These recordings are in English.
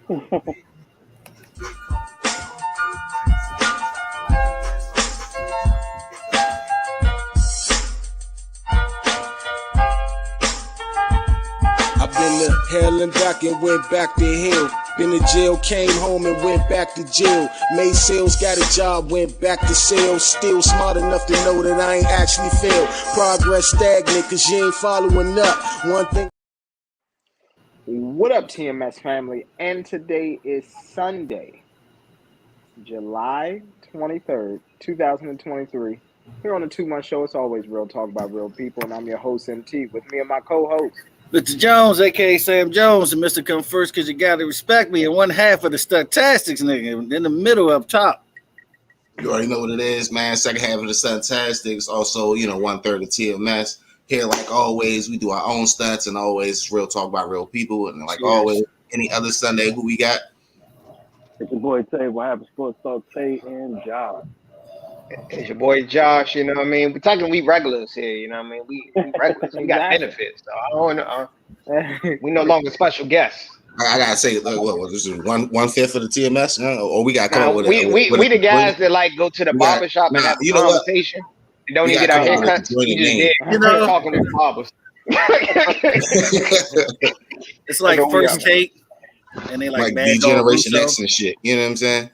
I've been to hell and back and went back to hell. Been to jail, came home and went back to jail. Made sales, got a job, went back to sales. Still smart enough to know that I ain't actually failed. Progress stagnant cause you ain't following up. One thing. What up, TMS family? And today is Sunday, July 23rd, 2023. Here on the 2-Month Show, it's always real talk by real people, and I'm your host, MT, with me and my co-host, Mr. Jones, a.k.a. Sam Jones, and Mr. Come First because you got to respect me, and one half of the Statistics, nigga, in the middle up top. You already know what it is, man. Second half of the Statistics, also, 1/3 of TMS. Here, like always, we do our own stats, and always real talk by real people. And like always, any other Sunday, who we got? It's your boy Tay. What happens? Sports Talk Tay and Josh. It's your boy Josh. You know what I mean? We're talking we regulars here. You know what I mean? We regulars. We got benefits. So I don't know. We no longer special guests. I gotta say, what this is 1/5 of the TMS, or we got to come up with we the guys that like go to the barbershop and have a conversation. We don't even get our haircuts. We just talking with barbers. It's like First Take, and they like B Generation X and shit. You know what I'm saying?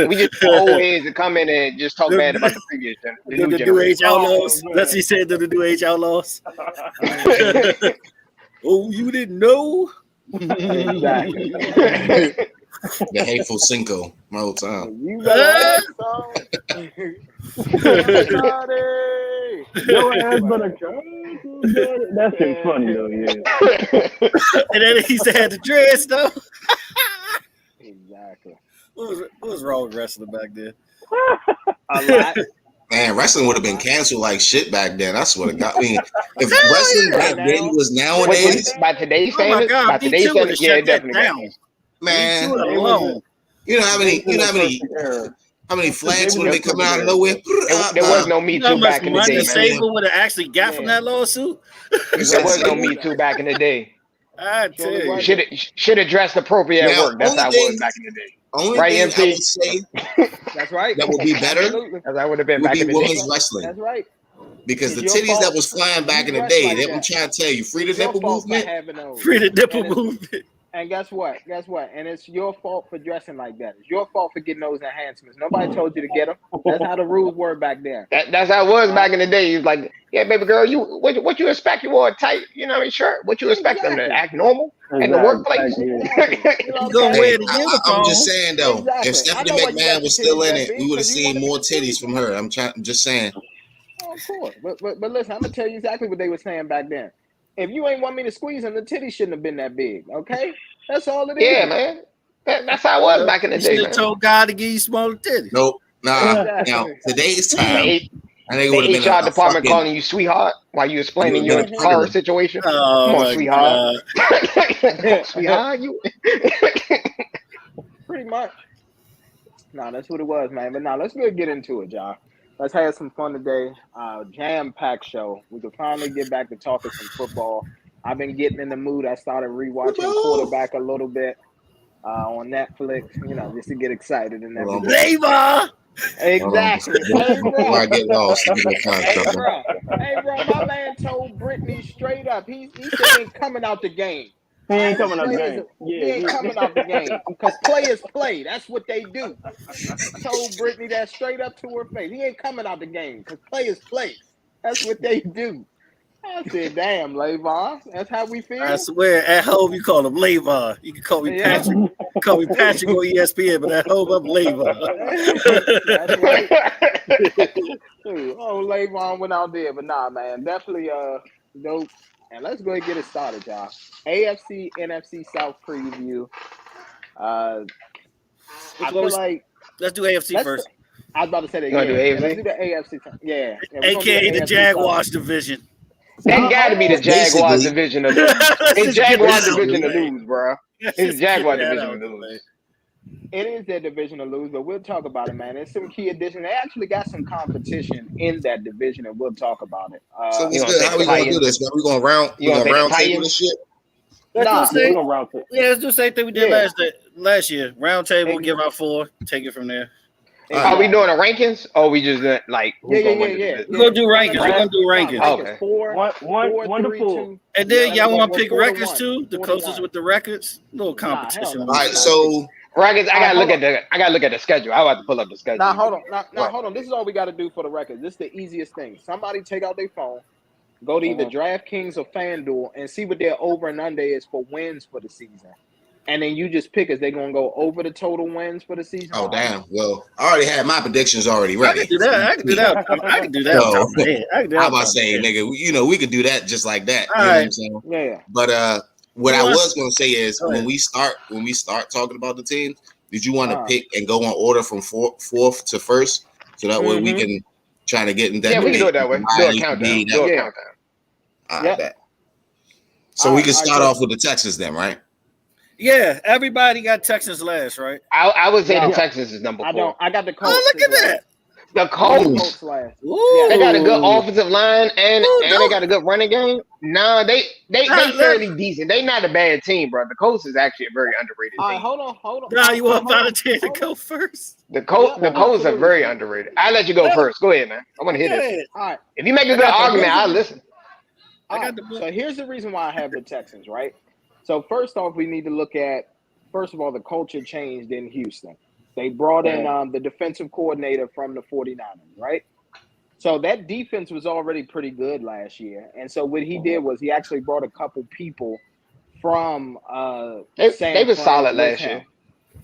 We just old heads that come in and just talk bad about the previous generation. The new age outlaws. That's what he said. The new age outlaws. Oh, you didn't know? Exactly. The hateful Cinco, my whole time. You better That shit's funny though, yeah. And then he said the dress though. Exactly. What was wrong with wrestling back then? A lot. Man, wrestling would have been canceled like shit back then. I swear to God. I mean, if wrestling back then was nowadays, by today's standards, yeah, it definitely. Man, you know how many flags would have been coming out of nowhere? There was no Me Too back in the day. Sable would have actually got from that lawsuit. There was no Me Too back in the day. I tell you, should have dressed appropriate at work. That's how it was back in the day. Only right, thing MT? I would say that's right. That would be better. That would have been back in the women's day. wrestling. That's right. Because the titties that was flying back in the day, they were trying to tell you, free the nipple movement. Free the nipple movement. And guess what? And it's your fault for dressing like that. It's your fault for getting those enhancements. Nobody told you to get them. That's how the rules were back then. That's how it was back in the day. You're like, yeah, baby girl, what you expect? You wore a tight, shirt. What you expect them to act normal in the workplace? I'm just saying though, if Stephanie McMahon was still in it, we would have seen more titties from her. I'm just saying. Oh, of course, but listen, I'm gonna tell you exactly what they were saying back then. If you ain't want me to squeeze them, the titties shouldn't have been that big. Okay, that's all it is. Yeah, man. That's how it was back in the day. You should have told God to give you smaller titties. Nope. Nah. Now today's time. The HR department calling you sweetheart while you explaining your car situation. Oh, come on, sweetheart. Sweetheart, you. Pretty much. No, that's what it was, man. But now let's go get into it, y'all. Let's have some fun today. Jam-packed show. We can finally get back to talking some football. I've been getting in the mood. I started rewatching Quarterback a little bit on Netflix, just to get excited and everything. Flavor! Exactly. Hey, bro. I get lost. Hey, bro, my man told Brittany straight up. He said he ain't coming out the game. He ain't coming out the game. He ain't coming out the game because players play. That's what they do. Told Brittany that straight up to her face. He ain't coming out the game because players play. That's what they do. I said, damn, Lavon. That's how we feel. I swear, at home you call him Lavon. You can call me Patrick. Call me Patrick on ESPN, but at home I'm Lavon. That's right. Oh, Lavon went out there, but nah, man, definitely dope. And let's go ahead and get it started, y'all. AFC, NFC South preview. I feel like let's do AFC first. I was about to say that. Let's do the AFC. Yeah. AKA the Jaguars division. They got to be the Jaguars division of the Jaguars division to lose, bro. It's Jaguar division to lose. It is their division to lose, but we'll talk about it, man. There's some key additions. They actually got some competition in that division, and we'll talk about it. So how we gonna do this? Man? We gonna round table this shit. Let's Nah. do the We're same. gonna round it. Yeah, let's do the same thing we did Yeah. last year. Round table, Ex- give out 4, take it from there. Are we Exactly. doing a rankings or we just doing, like who's gonna win the division? We're gonna do No, rankings. We're gonna do no, rankings. rankings. Okay. 4, One to 3, four. 2. And then y'all want to pick 4 to records 1. too? The 4 to closest 1. with the records? A little Nah, hell competition. no. All right, so Rackets, I gotta hold look at the schedule. I have to pull up the schedule. Now hold on. Now Right. hold on. This is all we got to do for the record. This is the easiest thing. Somebody take out their phone, go to either DraftKings or FanDuel, and see what their over and under is for wins for the season. And then you just pick, is they gonna go over the total wins for the season? oh damn. Well, I already had my predictions already I ready. can do that. I can do that. I can do that. So, Top of the head. I can do that. I'm about top to of the say, head. nigga, we could do that just like that. All You know what right. I'm saying? Yeah. But what I was gonna say is Go ahead. when we start talking about the teams, did you want to Uh-huh. pick and go on order from fourth to first, so that way we Mhm. can try to get in that Yeah, we can do it debate? that way. Why Do a it countdown. be Do a Yeah. countdown. I Yep. bet. So All we right, can all right, start good. off with the Texans then, right? Yeah, everybody got Texans last, right? I would say No. the Texans is number I 4. don't. I got the Colts. Oh, look at as well. that. The I got the Colts, Colts last. Ooh. they got a good offensive line and Ooh, they got a good running game. No, they Nah, fairly decent. They not a bad team, bro. The Colts is actually a very underrated All right, team. hold on. Nah, you want Hold on, Volunteer to hold go on. first? The Colts are absolutely. very underrated. I'll let you go Yeah. first. Go ahead, man. I want to hear this. Okay. All right. If you make a I good got the- argument, here's the- I'll listen. I got the So here's the reason why I have the Texans, right? So first off, we need to look at, first of all, the culture changed in Houston. They brought in the defensive coordinator from the 49ers, right? So that defense was already pretty good last year. And so what he did was he actually brought a couple people from They was Fran solid with last him. year.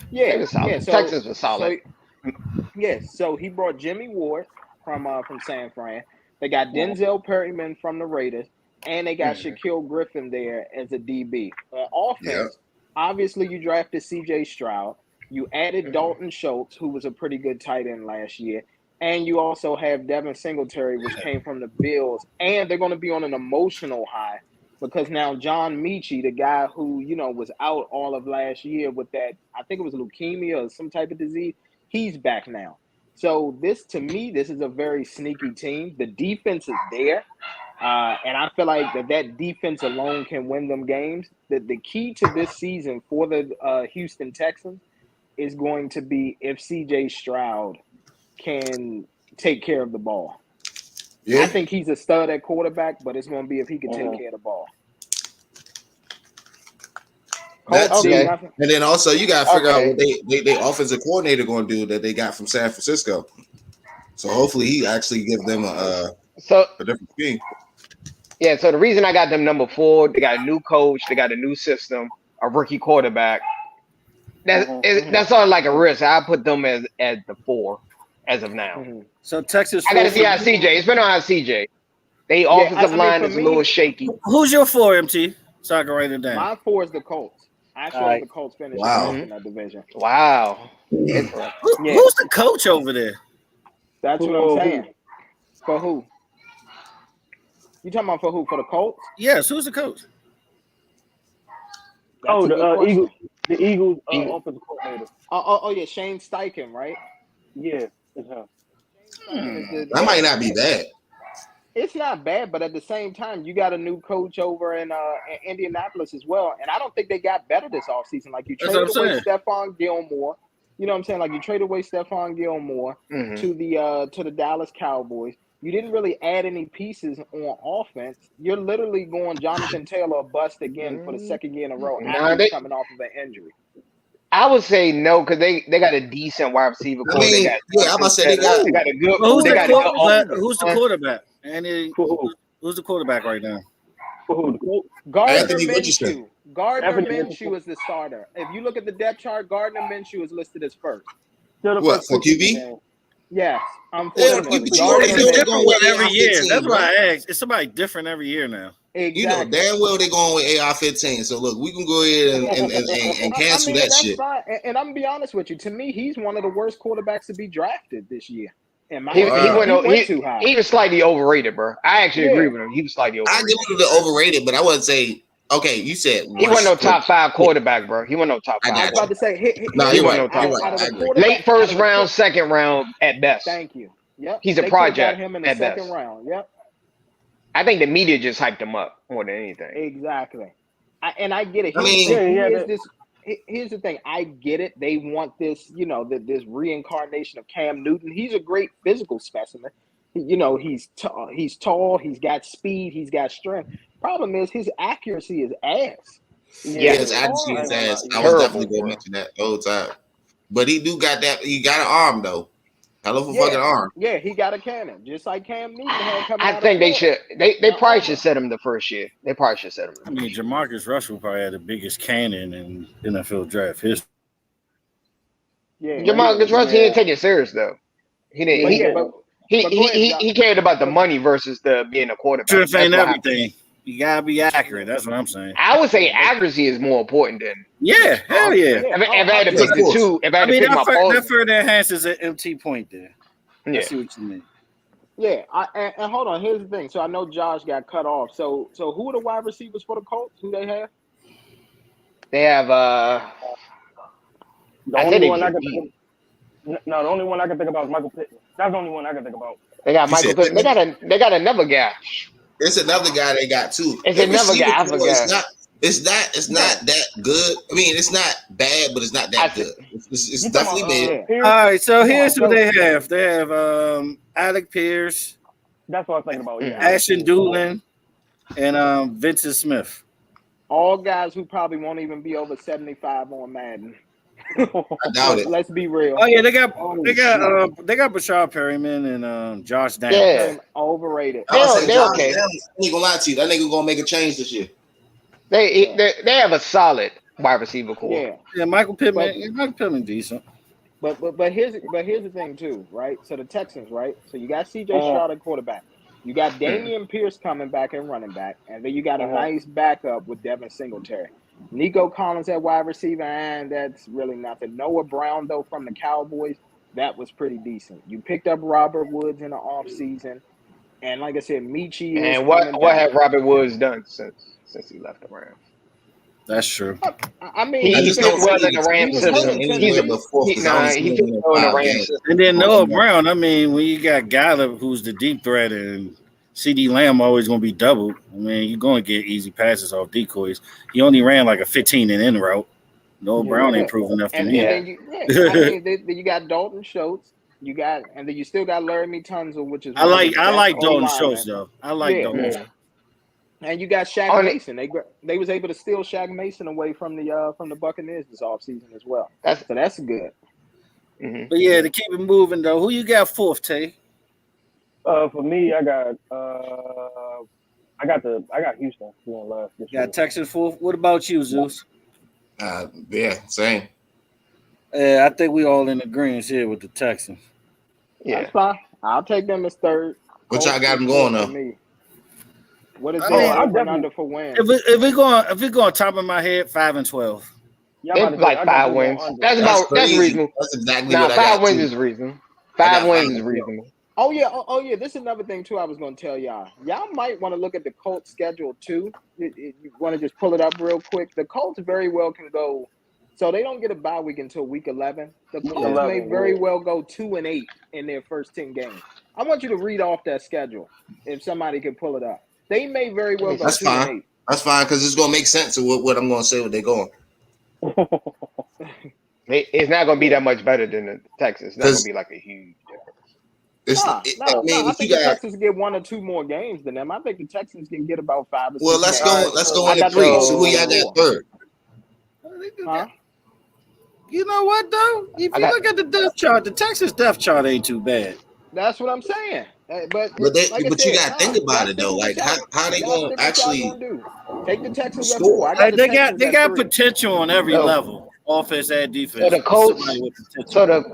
Yeah, They was solid. yeah. So, Texans was solid. So he brought Jimmy Ward from San Fran. They got Denzel Perryman from the Raiders, and they got Shaquille Griffin there as a DB. On offense, obviously you drafted C.J. Stroud. You added Dalton Schultz, who was a pretty good tight end last year. And you also have Devin Singletary, which came from the Bills. And they're going to be on an emotional high because now John Mechie, the guy who, was out all of last year with that, I think it was leukemia or some type of disease, he's back now. So to me, this is a very sneaky team. The defense is there. And I feel like that defense alone can win them games. The key to this season for the Houston Texans is going to be if C.J. Stroud can take care of the ball. Yeah. I think he's a stud at quarterback, but it's going to be if he can take care of the ball. That's Okay. it. And then also you got to figure out what they offensive coordinator going to do that they got from San Francisco. So hopefully he actually give them a different scheme. Yeah, so the reason I got them number 4, they got a new coach, they got a new system, a rookie quarterback. That's all like a risk. I put them as the 4 as of now. So Texas. I got to see how CJ. It's been on how CJ. They offensive line is a little shaky. Who's your 4, MT? So I can write it down. My 4 is the Colts. I actually have the Colts finishing in that division. Wow. Who's the coach over there? That's what I'm saying. For who? You talking about for who? For the Colts? Yes. Who's the coach? The Eagles. The Eagles offensive coordinator. Oh yeah, Shane Steichen, right? Yeah, it's him. That might not be bad. It's not bad, but at the same time, you got a new coach over in Indianapolis as well, and I don't think they got better this offseason. Like you traded away Stephon Gilmore, you know what I'm saying? Like you traded away Stephon Gilmore to the Dallas Cowboys. You didn't really add any pieces on offense. You're literally going Jonathan Taylor bust again for the second year in a row after he's coming off of an injury. I would say no because they got a decent wide receiver core. I mean, I'm about to say they got a good. Who's Who's the quarterback? Who's the quarterback right now? Gardner Minshew. Gardner Minshew is the starter. If you look at the depth chart, Gardner Minshew is listed as first. What for QB? Yes, Every year. That's why I asked. It's somebody different every year now. Exactly. You know damn well they're going with AR-15. So look, we can go ahead and cancel that shit. Fine. And I'm gonna be honest with you. To me, he's one of the worst quarterbacks to be drafted this year. He went too high. He was slightly overrated, bro. I actually agree with him. He was slightly overrated. I give him the overrated, but I wouldn't say. Okay, you said he wasn't no top 5 quarterback, bro. He wasn't no top 5. I was about to say, he wasn't no top 5. Late first round, second round at best. Thank you. Yep. He's a project him in the second round. Yep. I think the media just hyped him up more than anything. Exactly. I get it. I mean, Here's the thing. I get it. They want this, this reincarnation of Cam Newton. He's a great physical specimen. He's tall. He's got speed. He's got strength. Problem is his accuracy is ass. yeah, Yeah. his attitude is ass. I was Terrible, definitely going to bro. mention that the whole time. But he do got that. He got an arm though. Hell of a fucking arm. Yeah, he got a cannon, just like Cam Newton had coming out I of think they Florida. should. They probably should set him the first year. They probably should set him. I mean, Jamarcus Russell probably had the biggest cannon in NFL draft history. Yeah, Jamarcus Russell, he didn't take it serious though. He didn't. but He cared about the money versus the being a quarterback. Truth ain't That's what everything. You gotta be accurate. That's what I'm saying. I would say accuracy is more important than. Yeah, hell yeah. If I had to pick the two, if I had to pick my that further enhances an MT point there. I see what you mean. Yeah, and hold on. Here's the thing. So I know Josh got cut off. So who are the wide receivers for the Colts? Who they have? They have The only one I can think about is Michael Pittman. That's the only one I can think about. They got Michael Pittman. They got another guy. It's another guy they got too. It's another guy. I forgot. It's not that good. I mean, it's not bad, but it's not that good. It's definitely mid. All right, so here's who they have. They have Alec Pierce. That's what I was thinking about. Yeah. Ashton Doolin, and Vincent Smith. All guys who probably won't even be over 75 on Madden. I doubt it. Let's be real. Oh yeah, they got Bashar Perryman and Josh Downs. Yeah. Overrated. They're okay. I ain't gonna lie to you. That nigga gonna make a change this year. They have a solid wide receiver core. Yeah. Michael Pittman decent. But here's the thing too, right? So the Texans, right? So you got CJ Stroud at quarterback. You got Dameon Pierce coming back and running back, and then you got a nice backup with Devin Singletary. Nico Collins at wide receiver, and that's really nothing. Noah Brown, though, from the Cowboys, that was pretty decent. You picked up Robert Woods in the offseason, and like I said, Michi. And what have Robert Woods done since he left the Rams? That's true. I mean, he fit well in the Rams system. He fit well in the Rams system. And then Noah Brown, I mean, when you got Gallup, who's the deep threat, and CD Lamb always going to be doubled, I mean, you're going to get easy passes off decoys. He only ran like a 15 and in route. Noah Brown ain't proved enough to me. Then you got Dalton Schultz. And then you still got Laramie Tunsil, which is I like Dalton Schultz though. I like Dalton Schultz. And you got Shaq Mason. They was able to steal Shaq Mason away from the Buccaneers this offseason as well. So that's good. Mm-hmm. But yeah, to keep it moving though, who you got fourth, Tay? For me, I got Houston being last. You got Texas fourth. What about you, Zeus? Yeah, same. I think we all in agreement here with the Texans. Yeah, that's fine. I'll take them as third. What y'all got them going though? What is that under for wins? If we going top of my head, 5-12. It's like 5 wins. That's reasonable. That's exactly what I got. 5 wins is reasonable. 5 wins is reasonable. Oh yeah. This is another thing too. I was going to tell y'all. Y'all might want to look at the Colts schedule too. You want to just pull it up real quick. The Colts very well can go. So they don't get a bye week until week 11. The Colts may very well go 2-8 in their first 10 games. I want you to read off that schedule if somebody can pull it up. They may very well go 2-8. That's fine because it's going to make sense of what I'm going to say when they're going. It's not going to be that much better than the Texans. It's not going to be like a huge difference. I think the Texans get 1 or 2 more games than them. I think the Texans can get about 5 or 6. Well, let's go into 3. So who y'all got third? Huh? You know what though? If you look at the depth chart, the Texas depth chart ain't too bad. That's what I'm saying. But you got to think about it though. Like how they going to actually take the Texans score? They got potential on every level, offense and defense. So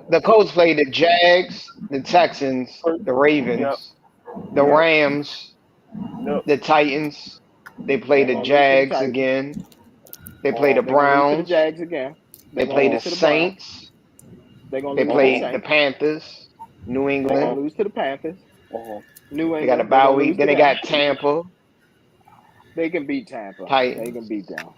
the Colts play the Jags, the Texans, the Ravens, the Rams, the Titans. They play the Jags again. They play the Browns. Jags again. They play the Saints. They play the Panthers. New England. They're gonna lose to the Panthers. New England. They got a bye week. Then they got Tampa. They can beat Tampa. Titans. They can beat them.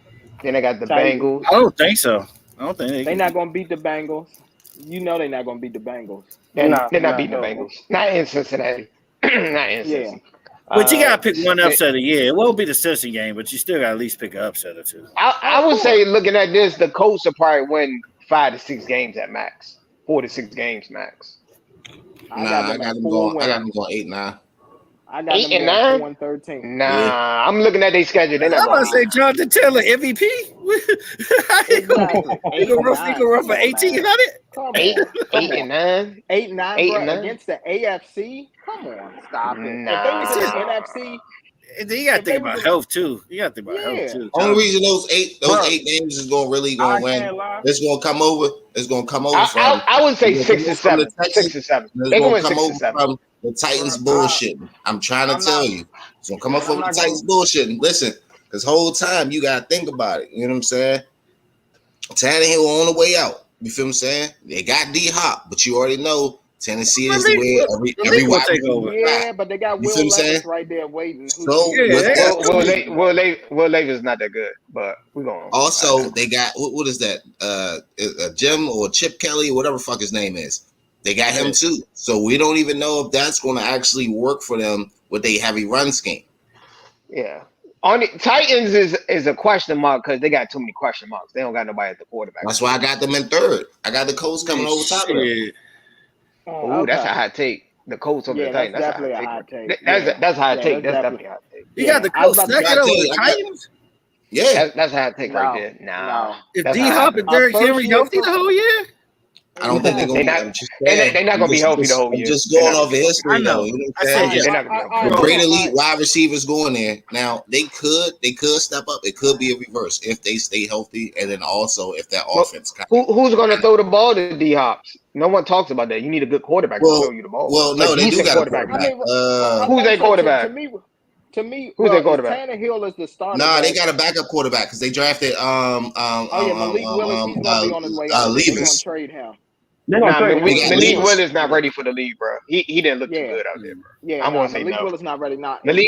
Then they got the Bengals. I don't think so. I don't think they're not gonna beat the Bengals. You know they're not gonna beat the Bengals. They're not beating the Bengals. Not in Cincinnati. Not in Cincinnati. But you gotta pick one It- upset a year. It won't be the Cincy game, but you still gotta at least pick an upset or two. I would say, looking at this, the Colts will probably win 5 to 6 games at max, 4 to 6 games max. I got them going. I got them going 8-9. I got 8 them and going 9. 4-13. Nah, I'm looking at their schedule. They're not I'm going gonna say Jonathan Taylor MVP. Exactly. He can run for 1,800. Come on, 8, come 8 on. and 9. 8-9, 8 bro, and 9. against the AFC. Come on, stop it. Nah. If they was in the NFC, You gotta think about health too. You gotta think about health too. Only reason those eight games is going really going to win. It's going to come over. It's going to come over from. I would say 6 to 7. The 6 to 7. It's They can going win to come 6 to over 7. from the Titans bullshitting. I'm trying to tell you. It's going to come up from the Titans bullshitting. Listen, this whole time you got to think about it. You know what I'm saying? Tannehill on the way out. You feel what I'm saying? They got D-Hop, but you already know Tennessee is the way every wide take over. yeah, but they got You Will feel what I'm Levis saying? right there waiting. So Will Levis is not that good, but we're going. Also, they got what is that? Jim or Chip Kelly or whatever fuck his name is. They got him too. So we don't even know if that's going to actually work for them with a heavy run scheme. Yeah. On the Titans is a question mark because they got too many question marks. They don't got nobody at the quarterback. That's why I got them in third. I got the Colts coming over top of them. Oh, that's a hot take. The Colts over the Titans. That's definitely a hot take. take. That's a hot take. That's definitely a hot take. You got the Colts second over the Titans. Yeah, that's a hot take right there. No. If D-Hop and Derrick Henry healthy the whole year, I don't think they're going to be. They're not going to be healthy the whole year. I'm just going off of history, though. You know what I'm saying? Yeah. Great elite wide receivers going there. Now they could step up. It could be a reverse if they stay healthy, and then also if that offense. Who's going to throw the ball to D-Hops? No one talks about that. You need a good quarterback to throw you the ball. Well, no, they do got a quarterback. Who's their quarterback? To me, who's their quarterback? Tannehill is the starter. Nah, they got a backup quarterback because they drafted Malik Willis. He's gonna be on his way out. They're gonna trade him. Malik Willis not ready for the league, bro. He didn't look too good out there, bro. Yeah, I'm gonna say Malik no. Willis not ready. Not Malik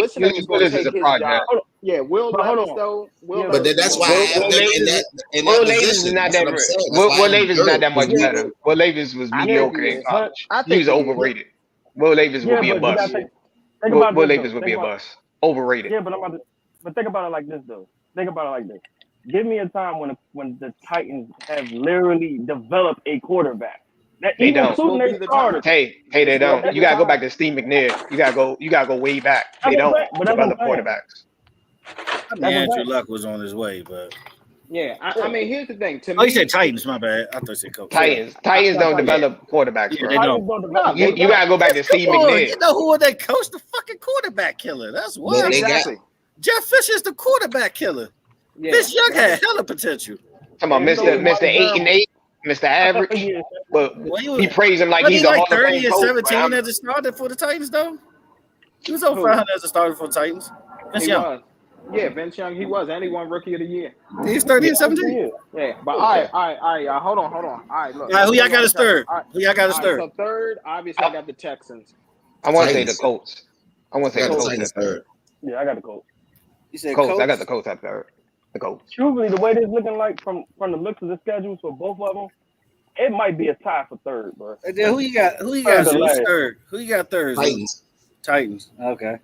Willis is a project. Yeah, Will Levis though. But that's why I have them in that Will Levis position. is not that. Will Levis is not that much better. Will Levis was mediocre in college. He was overrated. Will Levis would be a bust. Will Levis would be a bust. Overrated. Yeah, but think about it like this though. Think about it like this. Give me a time when the Titans have literally developed a quarterback. They don't. Hey, they don't. You gotta go back to Steve McNair. You gotta go way back. They don't develop quarterbacks. I mean, Andrew Luck was on his way, but yeah, I mean, here's the thing. To me, you said Titans. My bad. I thought you said Colts. Titans don't develop quarterbacks, bro. They don't. You gotta go back to Steve McNair. You know who they coach? The fucking quarterback killer. That's what. Exactly. Jeff Fisher's the quarterback killer. Yeah. Fish Young had hella potential. Come on, Mr. 8-8, Mr. Average. But he praised him like he's a like 30 and 17 as a starter for the Titans, though. He was over 500 as a starter for the Titans. Vince Young. Yeah, Vince Young, he was, and he won Rookie of the Year. He's 30 and 17. Yeah, but all right, hold on. All right, look. All right, who y'all got as third? Who y'all got as third? So third, obviously, I got the Texans. I want to say the Colts. I want to say the Colts third. Yeah, I got the Colts. You said Colts. I got the Colts at third. The Colts. Truthfully, the way this looking like from the looks of the schedules for both of them, it might be a tie for third, bro. And then who you got as third? Who you got third? Titans. Okay.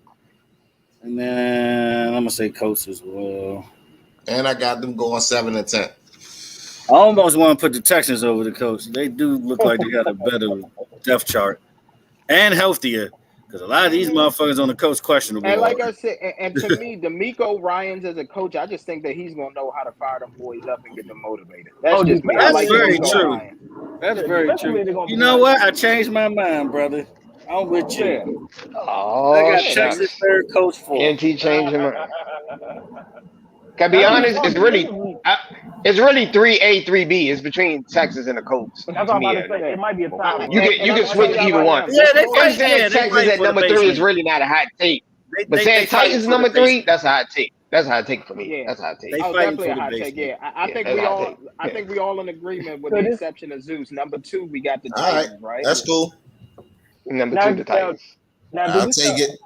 And then I'm gonna say Colts as well. And I got them going 7 and 10. I almost want to put the Texans over the Colts. They do look like they got a better depth chart and healthier. Because a lot of these motherfuckers on the Colts questionable. And like I said, and to me, D'Amico Ryans as a coach, I just think that he's gonna know how to fire them boys up and get them motivated. That's very true. That's very true. You know what? I changed my mind, brother. I'm with you. Oh, I got Texas third, Coach 4. NT changing my. Can I be honest? It's really 3A, 3B. It's between Texas and the Colts. That's what I'm about to say. It might be a tie. You can switch either one. Yeah, I'm saying Texas at number 3 is really not a hot take. But saying Titans number 3, that's a hot take. That's a hot take for me. That's a hot take. Definitely a hot take. Yeah, I think we all in agreement with the exception of Zeus. Number 2, we got the Titans, right? That's cool. Number 2, the Titans. I'll take it.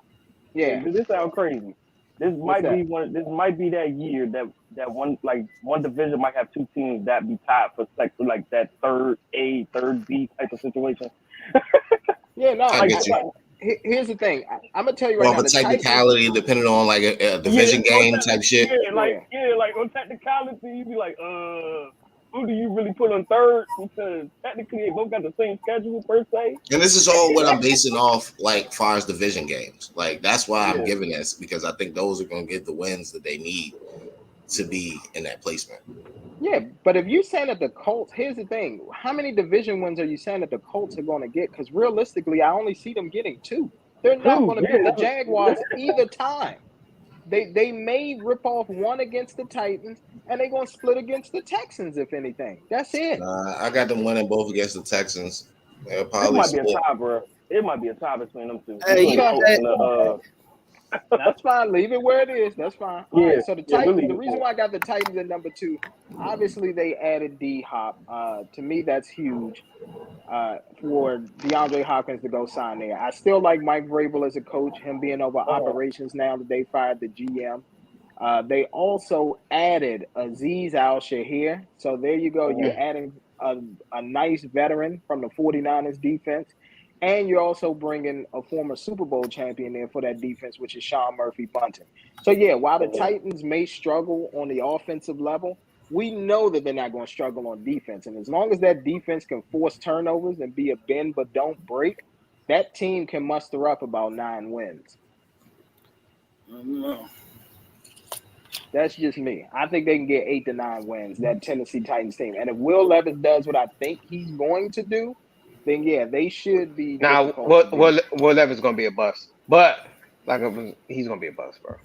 Yeah, this sounds crazy. This might be one. This might be that year that one division might have 2 teams that be tied for like that third A, third B type of situation. Yeah, no, Here's the thing. I'm gonna tell you right Well, now. a The technicality depending on like a division game type shit. Like on technicality, you be like, who do you really put on third? Because technically they both got the same schedule per se. And this is all what I'm basing off, like, far as division games. Like, that's why I'm giving this, because I think those are going to get the wins that they need to be in that placement. Yeah, but if you're saying that the Colts, here's the thing: how many division wins are you saying that the Colts are going to get? Because realistically, I only see them getting 2. They're not going to beat the Jaguars either time. They may rip off one against the Titans, and they're going to split against the Texans, if anything. That's it. I got them winning both against the Texans. They'll It probably might be a tie, bro. It might be a tie between them two. That's fine. Leave it where it is. That's fine. All right. So the Titans. The reason why I got the Titans at number 2, obviously they added D-Hop. To me, that's huge. For DeAndre Hopkins to go sign there. I still like Mike Vrabel as a coach. Him being over operations now that they fired the GM. They also added Azeez Al-Shahir. So there you go. You're adding a nice veteran from the 49ers defense. And you're also bringing a former Super Bowl champion there for that defense, which is Sean Murphy-Bunting. So, yeah, while the Titans may struggle on the offensive level, we know that they're not going to struggle on defense. And as long as that defense can force turnovers and be a bend but don't break, that team can muster up about 9 wins. No. That's just me. I think they can get 8 to 9 wins, that Tennessee Titans team. And if Will Levis does what I think he's going to do, then yeah, they should be. Now, Will Levis is gonna be a bust, but he's gonna be a bust, bro.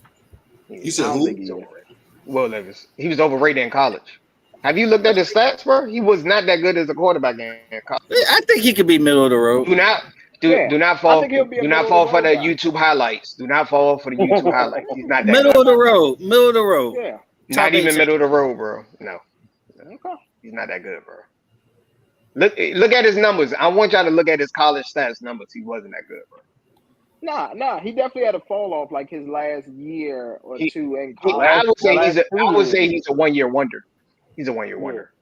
You said who? Will Levis. He was overrated in college. Have you looked at his stats, bro? He was not that good as a quarterback in college. I think he could be middle of the road. Do not fall for the YouTube highlights. Do not fall for the YouTube highlights. He's not that middle of the road. Middle of the road. Yeah. Not even middle of the road, bro. No. Okay. He's not that good, bro. Look at his numbers. I want y'all to look at his college stats numbers. He wasn't that good, bro. Nah. He definitely had a fall off like his last year or 2 in college. I would say he's a 1-year wonder. He's a 1-year wonder.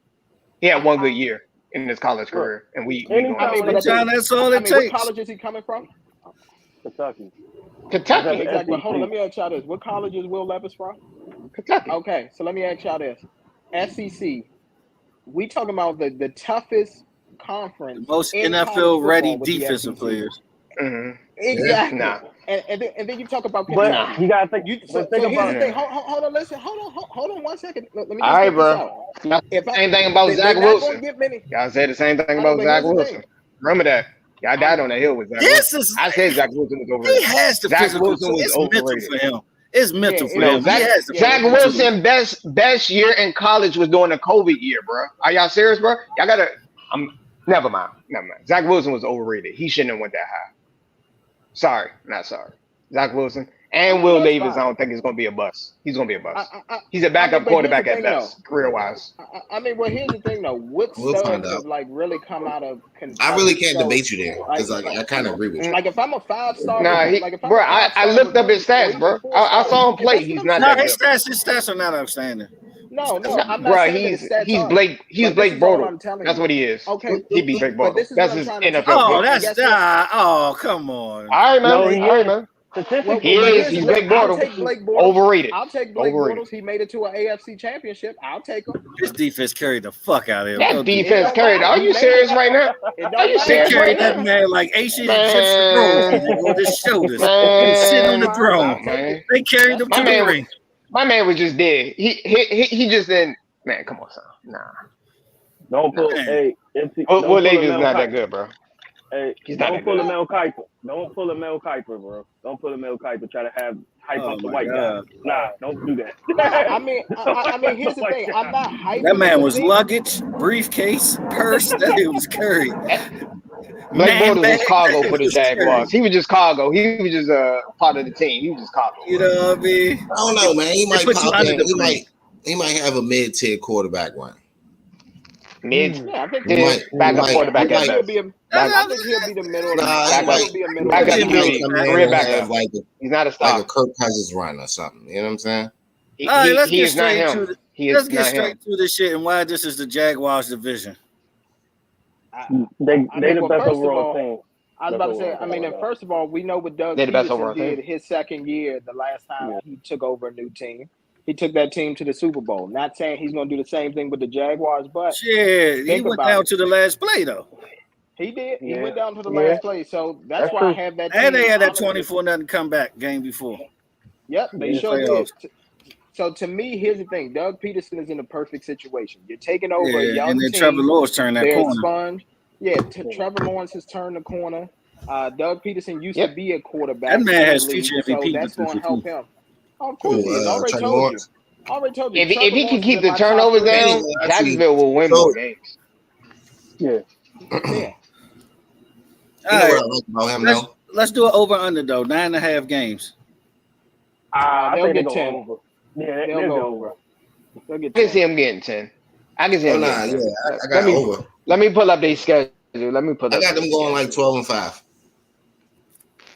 He had one good year in his college career, and that's all it takes. What college is he coming from? Kentucky. Exactly. Hold on, let me ask y'all this. What college is Will Levis from? Kentucky. Okay, so let me ask y'all this. SEC. We talking about the toughest conference. Most NFL ready defensive players. Mm-hmm. Exactly. Nah. And then you talk about Kentucky. You gotta think. Here's the thing. Hold on. Listen. Hold on 1 second. Let me just all right, get bro. this out. Same thing about Zach Wilson. Y'all said the same thing about Zach Wilson. Remember that. Y'all died on the hill with Zach Wilson. I said Zach Wilson was overrated. He has the Zach Wilson was overrated for him. It's mental for him. Zach Wilson best year in college was during the COVID year, bro. Are y'all serious, bro? Y'all gotta. Never mind. Zach Wilson was overrated. He shouldn't have went that high. Sorry, not sorry. Zach Wilson and Will Levis, I don't think he's gonna be a bust. He's gonna be a bust. He's a backup quarterback at best, career-wise. Well, here's the thing, though. What studs have really come out of Kentucky? I really can't debate you there because I kind of agree with you. Like if I'm a 5-star, I looked up his stats, bro. I saw him play. He's not that good. His stats are not outstanding. No, I'm not bro. saying He's Blake Bortles. That's what he is. Okay, he beat Blake Bortles. That's his NFL. Oh, come on. All right, man. He's Blake Bortles. Overrated. I'll take Blake Bortles. He made it to an AFC championship. I'll take him. His defense carried the fuck out of him. That defense carried. Are you serious right now? Are you serious right now? That man like Asian on his shoulders. Sitting on the throne. They carried him to the ring. My man was just dead. He just didn't. Man, come on, son. Nah. Don't pull. Will Levis is not that good, bro. Hey, don't pull a Mel Kiper. Don't pull a Mel Kiper, bro. Don't pull a Mel Kiper. Try to hype up the white guy. Nah, don't do that. I mean, here's the thing. I'm not hyping. That man was luggage, briefcase, purse. That was Curry. Blake Bortles was cargo for the Jaguars. He was just cargo. He was just part of the team. He was just cargo. You know what I mean? I don't know, man. He might pop in. He might have a mid-tier quarterback run. Yeah, I think backup quarterback. I think he'll be the middle. He's not a star. Like a Kirk Cousins run or something. You know what I'm saying? All right, let's get straight to the shit and why this is the Jaguars division. They the best overall team. I was about to say, I mean, and first of all, we know what Doug They're the best Peterson overall did team. his second year, the last time he took over a new team. He took that team to the Super Bowl. Not saying he's going to do the same thing with the Jaguars, but Shit, he went down to the last play, though. He did. He Yeah. went down to the Yeah. last play. So that's why true. I have that And team. they had that honestly- 24-0 comeback game before. Yep, they Yeah, sure playoffs. did. So to me, here's the thing: Doug Peterson is in a perfect situation. You're taking over a Yeah, young and then team. Trevor Lawrence turned that They're a corner. sponge. Yeah, Trevor Lawrence has turned the corner. Doug Peterson used to be a quarterback. That man in the has league, future so MVP that's going to help potential, him. Oh, of course he is. I already Trevor told you. Lawrence. I already told you. If Trevor he can Lawrence keep is the in my top turnovers 3. down, Anyway, Jacksonville will win more games. Yeah. Yeah. You know what I like about him, though? Let's do it over under though. 9.5 games. I They'll think they get go 10. over. Yeah, They'll go over. They'll get I can 10. see him getting 10. I can see him Nah, getting 10. yeah, I got over. Let me pull up their schedule. Let me pull I up. got them their going schedule. like 12-5.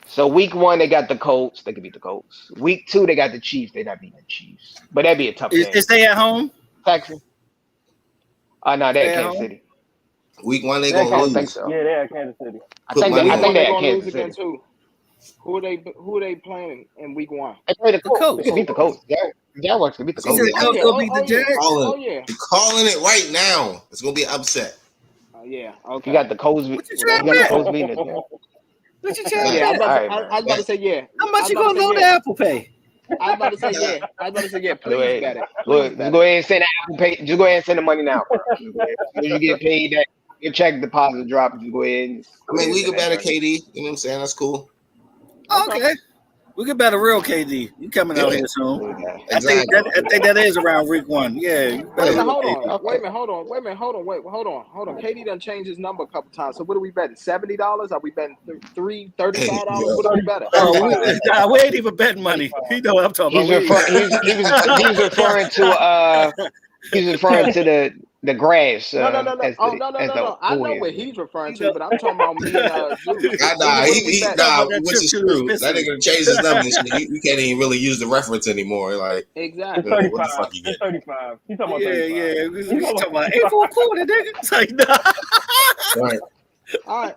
So week 1 they got the Colts. They could beat the Colts. Week 2 they got the Chiefs. They're not beating the Chiefs, but that'd be a tough game. Is they at home? Texans. No, they're They at at Kansas home? City. Week 1 they I gonna don't lose. think so. Yeah, they're at Kansas City. I think money I on think They're they're at going to lose Kansas City. against who? Who are they playing in week 1? They play the Colts. Colts. They could beat the Colts. Jaguars could beat the It's gonna Colts. be Colts gonna beat the Jags? Oh yeah. You're calling it right now. It's gonna be an upset. Yeah. Okay. You got the Colts. What you You trying got to the bet? Colts beating the Jags. What you trying to Yeah, I was bet? about, All right, I was about to say yeah. How much you I was gonna about go to to say yeah. Apple Pay? I was about to say yeah. I was about to say yeah. Please bet it. Go Please bet go it. ahead and send the Apple Pay. Just go ahead and send the money now. Bro. When you get paid, that your check deposit drop. Just go ahead. And I mean, we send could bet that a KD. You know what I'm saying? That's cool. Okay. We could bet a real KD. You coming out Yeah. here soon? money. I think that is around week 1. Yeah. You bet a Wait a minute, real hold KD. on. Wait a minute, hold on. KD done changed his number a couple times. So what are we betting? $70? Are we betting $35? What are we betting? Oh, we ain't even betting money. You know what I'm talking He's about. he's referring to the grass. No. As the I know what he's referring to, but I'm talking about me and Zeus. Nah, That which is trip to true. Mississippi. That nigga changed his number. And shit. You can't even really use the reference anymore. Like, Exactly. It's what the 35. fuck you It's get? 35. He's talking about Yeah. 35. We talking about 8 for a quarter, nigga. It's like, nah. Right. All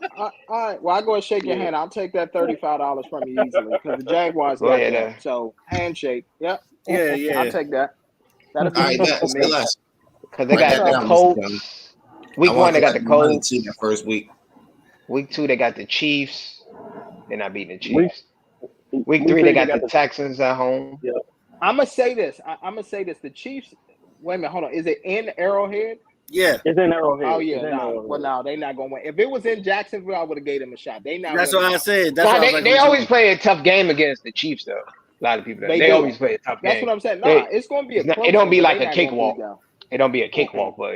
right. Well, I go and shake your hand. I'll take that $35 from you easily because the Jaguars Go got ahead, that. So handshake. Yep. Yeah. I'll take that. That'll be All right, easy bet. for Say me. less. Because they Write got that the down, Mr. Colts. Kelly. Week I 1 want they to got the collect my money Colts. too that first week. Week 2 they got the Chiefs. They're not beating the Week- Chiefs. Week 3 they got the Texans at home. I'm gonna say this. The Chiefs. Wait a minute. Hold on. Is it in Arrowhead? Yeah. It's in Arrowhead. Oh It's yeah. in No. Arrowhead. Well, no, they're not gonna win. If it was in Jacksonville, I would have gave them a shot. They not. That's winning. what I said. That's Nah, what I was like, they always play a tough game against the Chiefs, though. A lot of people. They do. always play a tough That's game. what I'm saying. They- Nah, it's gonna be a. It close don't one, be but like they a not gonna cakewalk. beat them. It don't be a cakewalk, but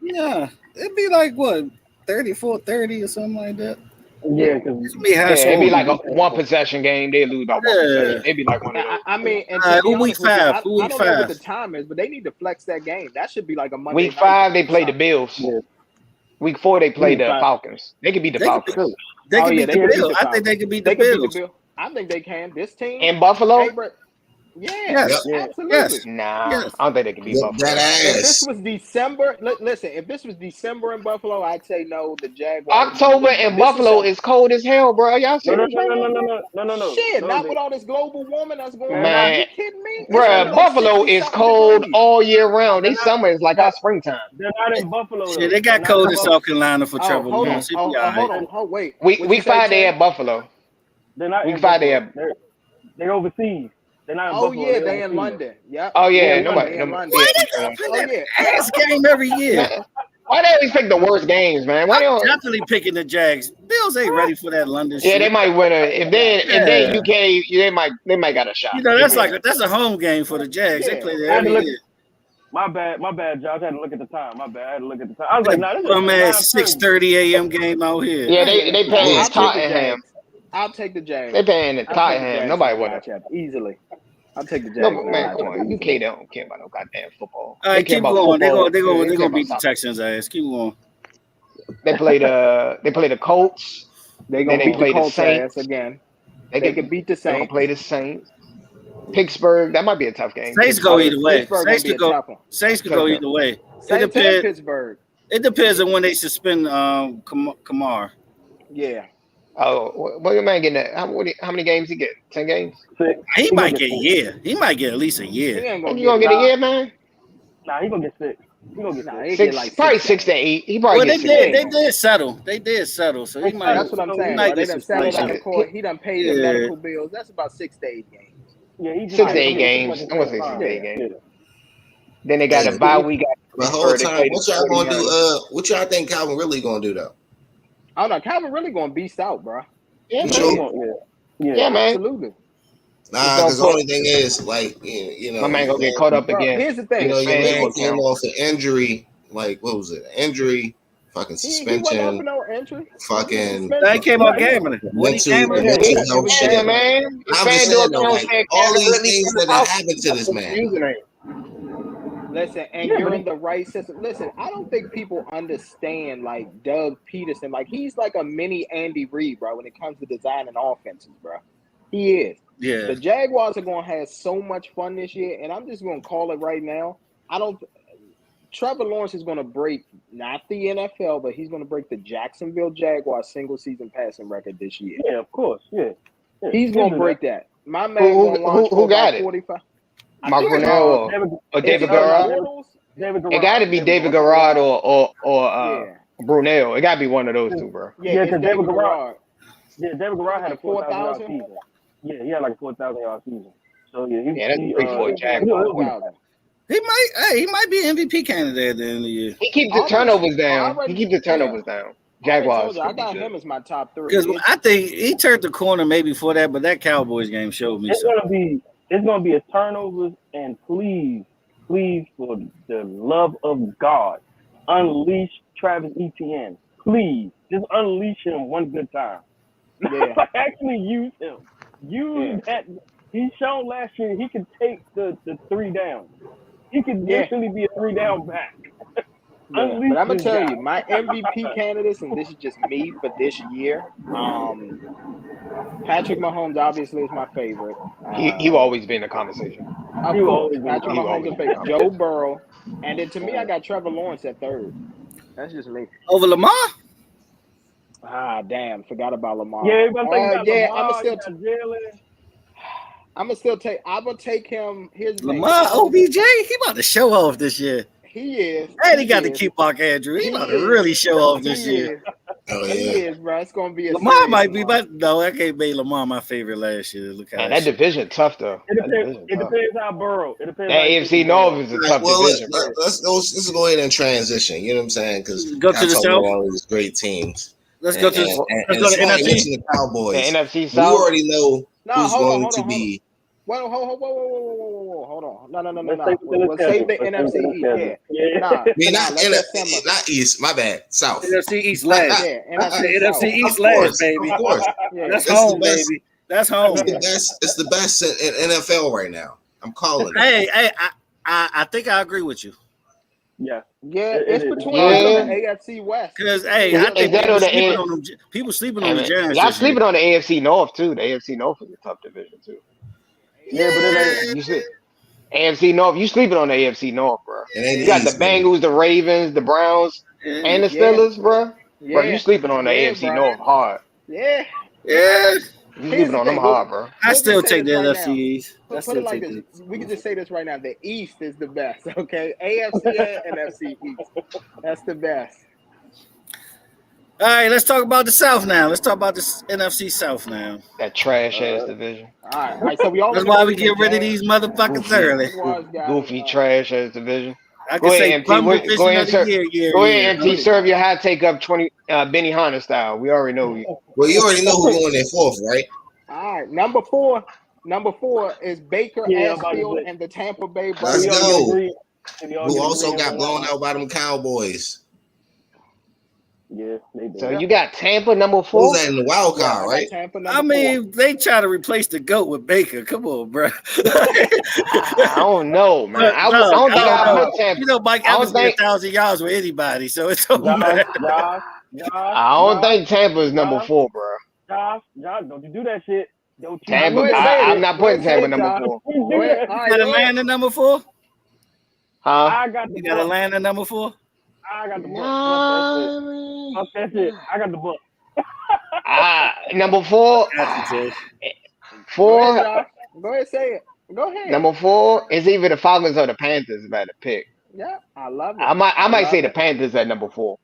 Yeah. It'd be like, what, 34-30 or something like that? Yeah, because It'd be high it'd be scoring. like a one possession game. They lose by one possession. It'd be like one of those. I mean, and All right, to be who week honest with you, 5? I Who week don't know what 5? the time is, but they need to flex that game. That should be like a Monday Week night 5 they play the something. Bills. Yeah. Week 4 they play Week the 5. Falcons. They could beat the They could Falcons. They Oh, could yeah, beat they the could beat Bills. the I think Falcons. they could beat They the could beat Bills. the Bills. I think they can. This team. In Buffalo? Yeah. Yes. Yeah. Absolutely. Yes. Nah, Yes. I don't think they can beat Get Buffalo. that If this ass. was December, listen. If this was December in Buffalo, I'd say no. The Jaguars. October in This Buffalo is is cold as hell, bro. Y'all No, serious right no. shit. No, Not they- with all this global warming that's going on. Man. Are you kidding me? It's Bro, only like Buffalo 60 is something cold degrees. all year round. They summer is like our springtime. They're not in Buffalo. Shit, though. they got They're not cold in in Buffalo. South Carolina for Oh, Trevor hold on. Lawrence. He'll be all Hold right. on. Oh, wait. Week What'd you say, 5 they Tim? at Buffalo. They're not Week in 5 they Buffalo. They're overseas. They're not in Oh Buffalo. yeah, they're they in overseas. London. Yep. Oh yeah, They nobody. in London. Why Yeah. they gonna play Oh that yeah. ass game every year? Why they always pick the worst games, man? Why they I'm don't? definitely picking the Jags. Bills ain't ready for that London Yeah, shit. they might win if they Yeah. UK, they might got a shot. You know, that's a home game for the Jags. They Yeah. play I there had to every look. year. My bad, Josh. I had to look at the time. My bad. I had to look at the time. I was like, nah, this is From at 9:30. 6:30 a.m. game out here. Yeah, they paying I'll take the Tottenham. Jags. I'll take the Jags. They paying I'll take the Tottenham. Jags Nobody in the want to. matchup easily. I'll take the Jags. No, in the man, come matchup on. easily. UK don't care about no goddamn football. All They right, care keep about going. They're football. gonna They beat the care about Texans' ass. Keep going. soccer. They play the Colts. They're gonna Then they beat play the the Colts Saints. ass again. They They can beat the They're gonna Saints. play the Saints. Pittsburgh. That might be a tough game. Saints go either way. Pittsburgh Saints gonna could be a go. tough one. Saints could go either way. Saints and depends. Pittsburgh. It depends on when they suspend Kamar. Yeah. What your man getting that? How many games he get? 10 games? 6. He might gonna get a year. He might get at least a He year. ain't And gonna you gonna get a year, man? Nah, he gonna get 6. He gonna get Nah, 6. he get Six, like probably 6 6 to games. 8. He probably Well, gets they 6 did. to They 8. did settle. They did settle. So he might. That's what I'm So saying, might bro. They get done some settled flesh out in of it. court. He done paid his Yeah. medical bills. That's about 6 to 8 games. Yeah, he just 6 to yeah, 8 pretty games. much I'm gonna the say same 6 to 8 time. games. Yeah. Then they got Hey, a bye week. the whole They time, play the what y'all gonna 49ers. do? What y'all think Calvin really gonna do though? I don't know. Calvin really gonna beast out, bro. Yeah, You man. sure? Yeah, man. Absolutely. Nah, because the only thing is, like, you My know, man your gonna get man, caught up Bro, again. here's the you thing. know, your man FanDuel came account. off an injury. Like, what was it? Injury, fucking He wasn't off suspension, no entry. fucking They came out gambling. What he mental gambling? health was shit. Yeah, gambling. man. Your I'm just FanDuel saying though, account like said all Kevin these Ridley things from the that South. happened to That's this his man. username. Listen, and you're in the right system. Listen, I don't think people understand like Doug Peterson. Like he's like a mini Andy Reid, bro, when it comes to designing offenses, bro. He is. Yeah. The Jaguars are gonna have so much fun this year, and I'm just gonna call it right now. Trevor Lawrence is gonna break not the NFL, but he's gonna break the Jacksonville Jaguars single season passing record this year. Yeah, of course. Yeah. He's gonna break that. My man gonna launch for got about it? 45. Mark Brunell or David Garrard? David Garrard. It got to be David Garrard or Brunell. It got to be one of those two, bro. Yeah, because David David Garrard. Yeah, David Garrard had a 4,000 4,000. season. Yeah, he had like a 4,000 yard season. So yeah, that's great for a Jaguar. He might be an MVP candidate at the end of the year. He keeps the turnovers down. Jaguars. I got him as my top 3. Because I think he turned the corner maybe before that, but that Cowboys game showed me something. It's gonna be a turnovers, and please, for the love of God, unleash Travis Etienne. Please, just unleash him one good time. Yeah. Actually use him. Use that. He's shown last year he can take the 3 down. He can literally be a 3 down back. But I'm gonna tell you, my MVP candidates, and this is just me for this year. Patrick Mahomes obviously is my favorite. He will always be in the conversation. Of course, Patrick Mahomes is favorite. Joe Burrow, and then to me, I got Trevor Lawrence at 3rd. That's just me. Over Lamar? Ah, damn, forgot about Lamar. Yeah, Lamar, I'm gonna take him. Here's the Lamar OBJ, he about to show off this year. He is. And he got to keep Mark Andrews. He about to really show off this year. Oh, yeah. He is, bro. It's gonna be a Lamar might be, but no, I can't make Lamar my favorite last year. Look how that division tough though. It depends how Burrow. It depends. That AFC North is a tough division. Let's go ahead and transition. You know what I'm saying? Because go to the South. All these great teams. Let's go to the NFC. The Cowboys. The NFC South. We already know who's going to be. Whoa, hold on. No. We'll save the NFC East. Yeah. Not East. My bad. South. NFC East last. Yeah, NFC East last, baby. Of course. That's home, baby. That's home. It's the best in NFL right now. I'm calling it. Hey, I think I agree with you. Yeah, it's between the AFC West. Because I think people sleeping on the Giants. Y'all sleeping on the AFC North too. The AFC North is a tough division too. Yeah, but it ain't. AFC North, you sleeping on the AFC North, bro. You got the Bengals, the Ravens, the Browns, and the Steelers, bro. Bro, you sleeping on the AFC North hard. Yeah. You sleeping on them hard, bro. I still take the NFC East. Put it like this. We can just say this right now. The East is the best, okay? AFC and NFC East. That's the best. All right, let's talk about the South now. Let's talk about the NFC South now. That trash ass division. All right. So we all. That's why we get rid of these motherfuckers early. Goofy trash ass division. I can say go ahead, MT. Serve your hot take up 20 Benny Hanna style. We already know you. Well, you already know who's going in 4th, right? All right, number four is Baker Mayfield and the Tampa Bay Bucks. Let's go. Who also got blown out by them Cowboys. Yeah, they did. So you got Tampa number 4. Who's that in the wild card, right? I mean, they try to replace the GOAT with Baker. Come on, bro. I don't know, man. I don't think I'll put Tampa. You know, Mike Evans get 1,000 yards with anybody, so it's don't matter. I don't think Tampa is number 4, bro. Josh, don't you do that shit. Don't you Tampa, I'm not putting Tampa number 4. You got a land in number 4? Huh? You got a land in number 4? I got the book. Fuck that shit. I got the book. Number 4. Got you, Joe. Go ahead, 4. Josh. Go ahead, say it. Go ahead. Number 4 is either the Falcons or the Panthers about to pick. Yeah, I love it. I might say the it. Panthers at number 4.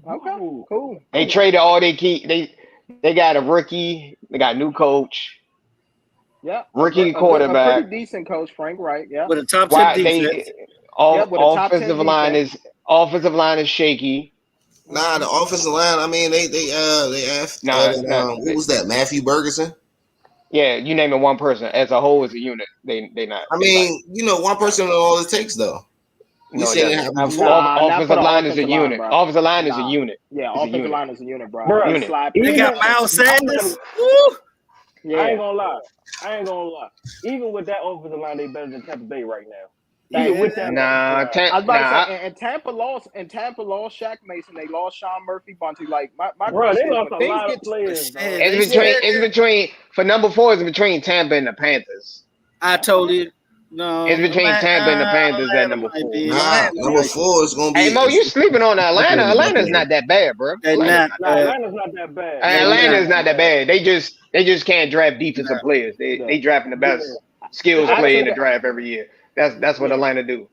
Okay, cool. They traded all they keep. They got a rookie. They got a new coach. Yeah, Rookie a quarterback. pretty decent coach, Frank Wright. Yeah, With a top 10 Why defense. with a top 10 offensive line is shaky. Nah, the offensive line. I mean, they asked. What was that? Matthew Bergeson. Yeah, you name it one person. As a whole, as a unit, they not. I mean, one person is all it takes, though. No, offensive line is a unit. Bro. Offensive line is a unit. Yeah, offensive line is a unit, bro. They got Miles Sanders. Yeah. I ain't gonna lie. Even with that offensive line, they better than Tampa Bay right now. Even with that, I was about to say, and Tampa lost Shaq Mason. They lost Sean Murphy Bunty. Like my bro, they is, lost a lot of players. It's between for number 4. It's between Tampa and the Panthers. I told you. No, it's between Tampa and the Panthers at number 4. Nah, number 4 is gonna be. Hey Mo, you sleeping on Atlanta? Atlanta's not that bad, bro. Atlanta's not that bad. Atlanta's not that bad. They just can't draft defensive players. They drafting the best skills player in the draft every year. That's what Atlanta do.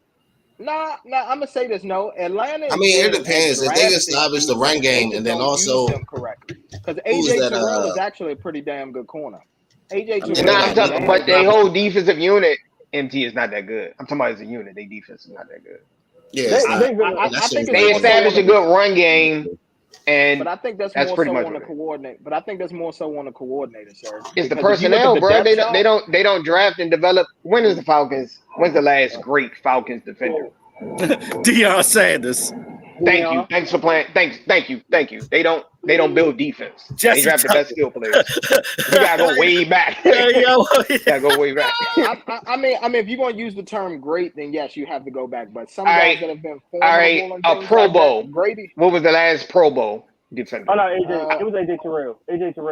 Nah, I'm gonna say this. No, Atlanta. I mean, it depends. If they establish the run game and then also correctly, because AJ Terrell is actually a pretty damn good corner. AJ Terrell, but their whole defensive unit. MT is not that good. I'm talking about as a unit. Their defense is not that good. Yeah, I think they established a good run game, but I think that's more pretty so much on the coordinate. But I think that's more so on the coordinator, sir. It's the personnel, bro. They don't draft and develop. When's the last great Falcons defender? Deion Sanders. Thank you. Thanks for playing. Thank you. They don't build defense. They draft the best skill players. You gotta go way back. Gotta go way back. I mean, if you're gonna use the term great, then yes, you have to go back. But some guys that have been a Pro Bowl. Grady. What was the last Pro Bowl defender? Oh no, AJ. It was AJ Terrell.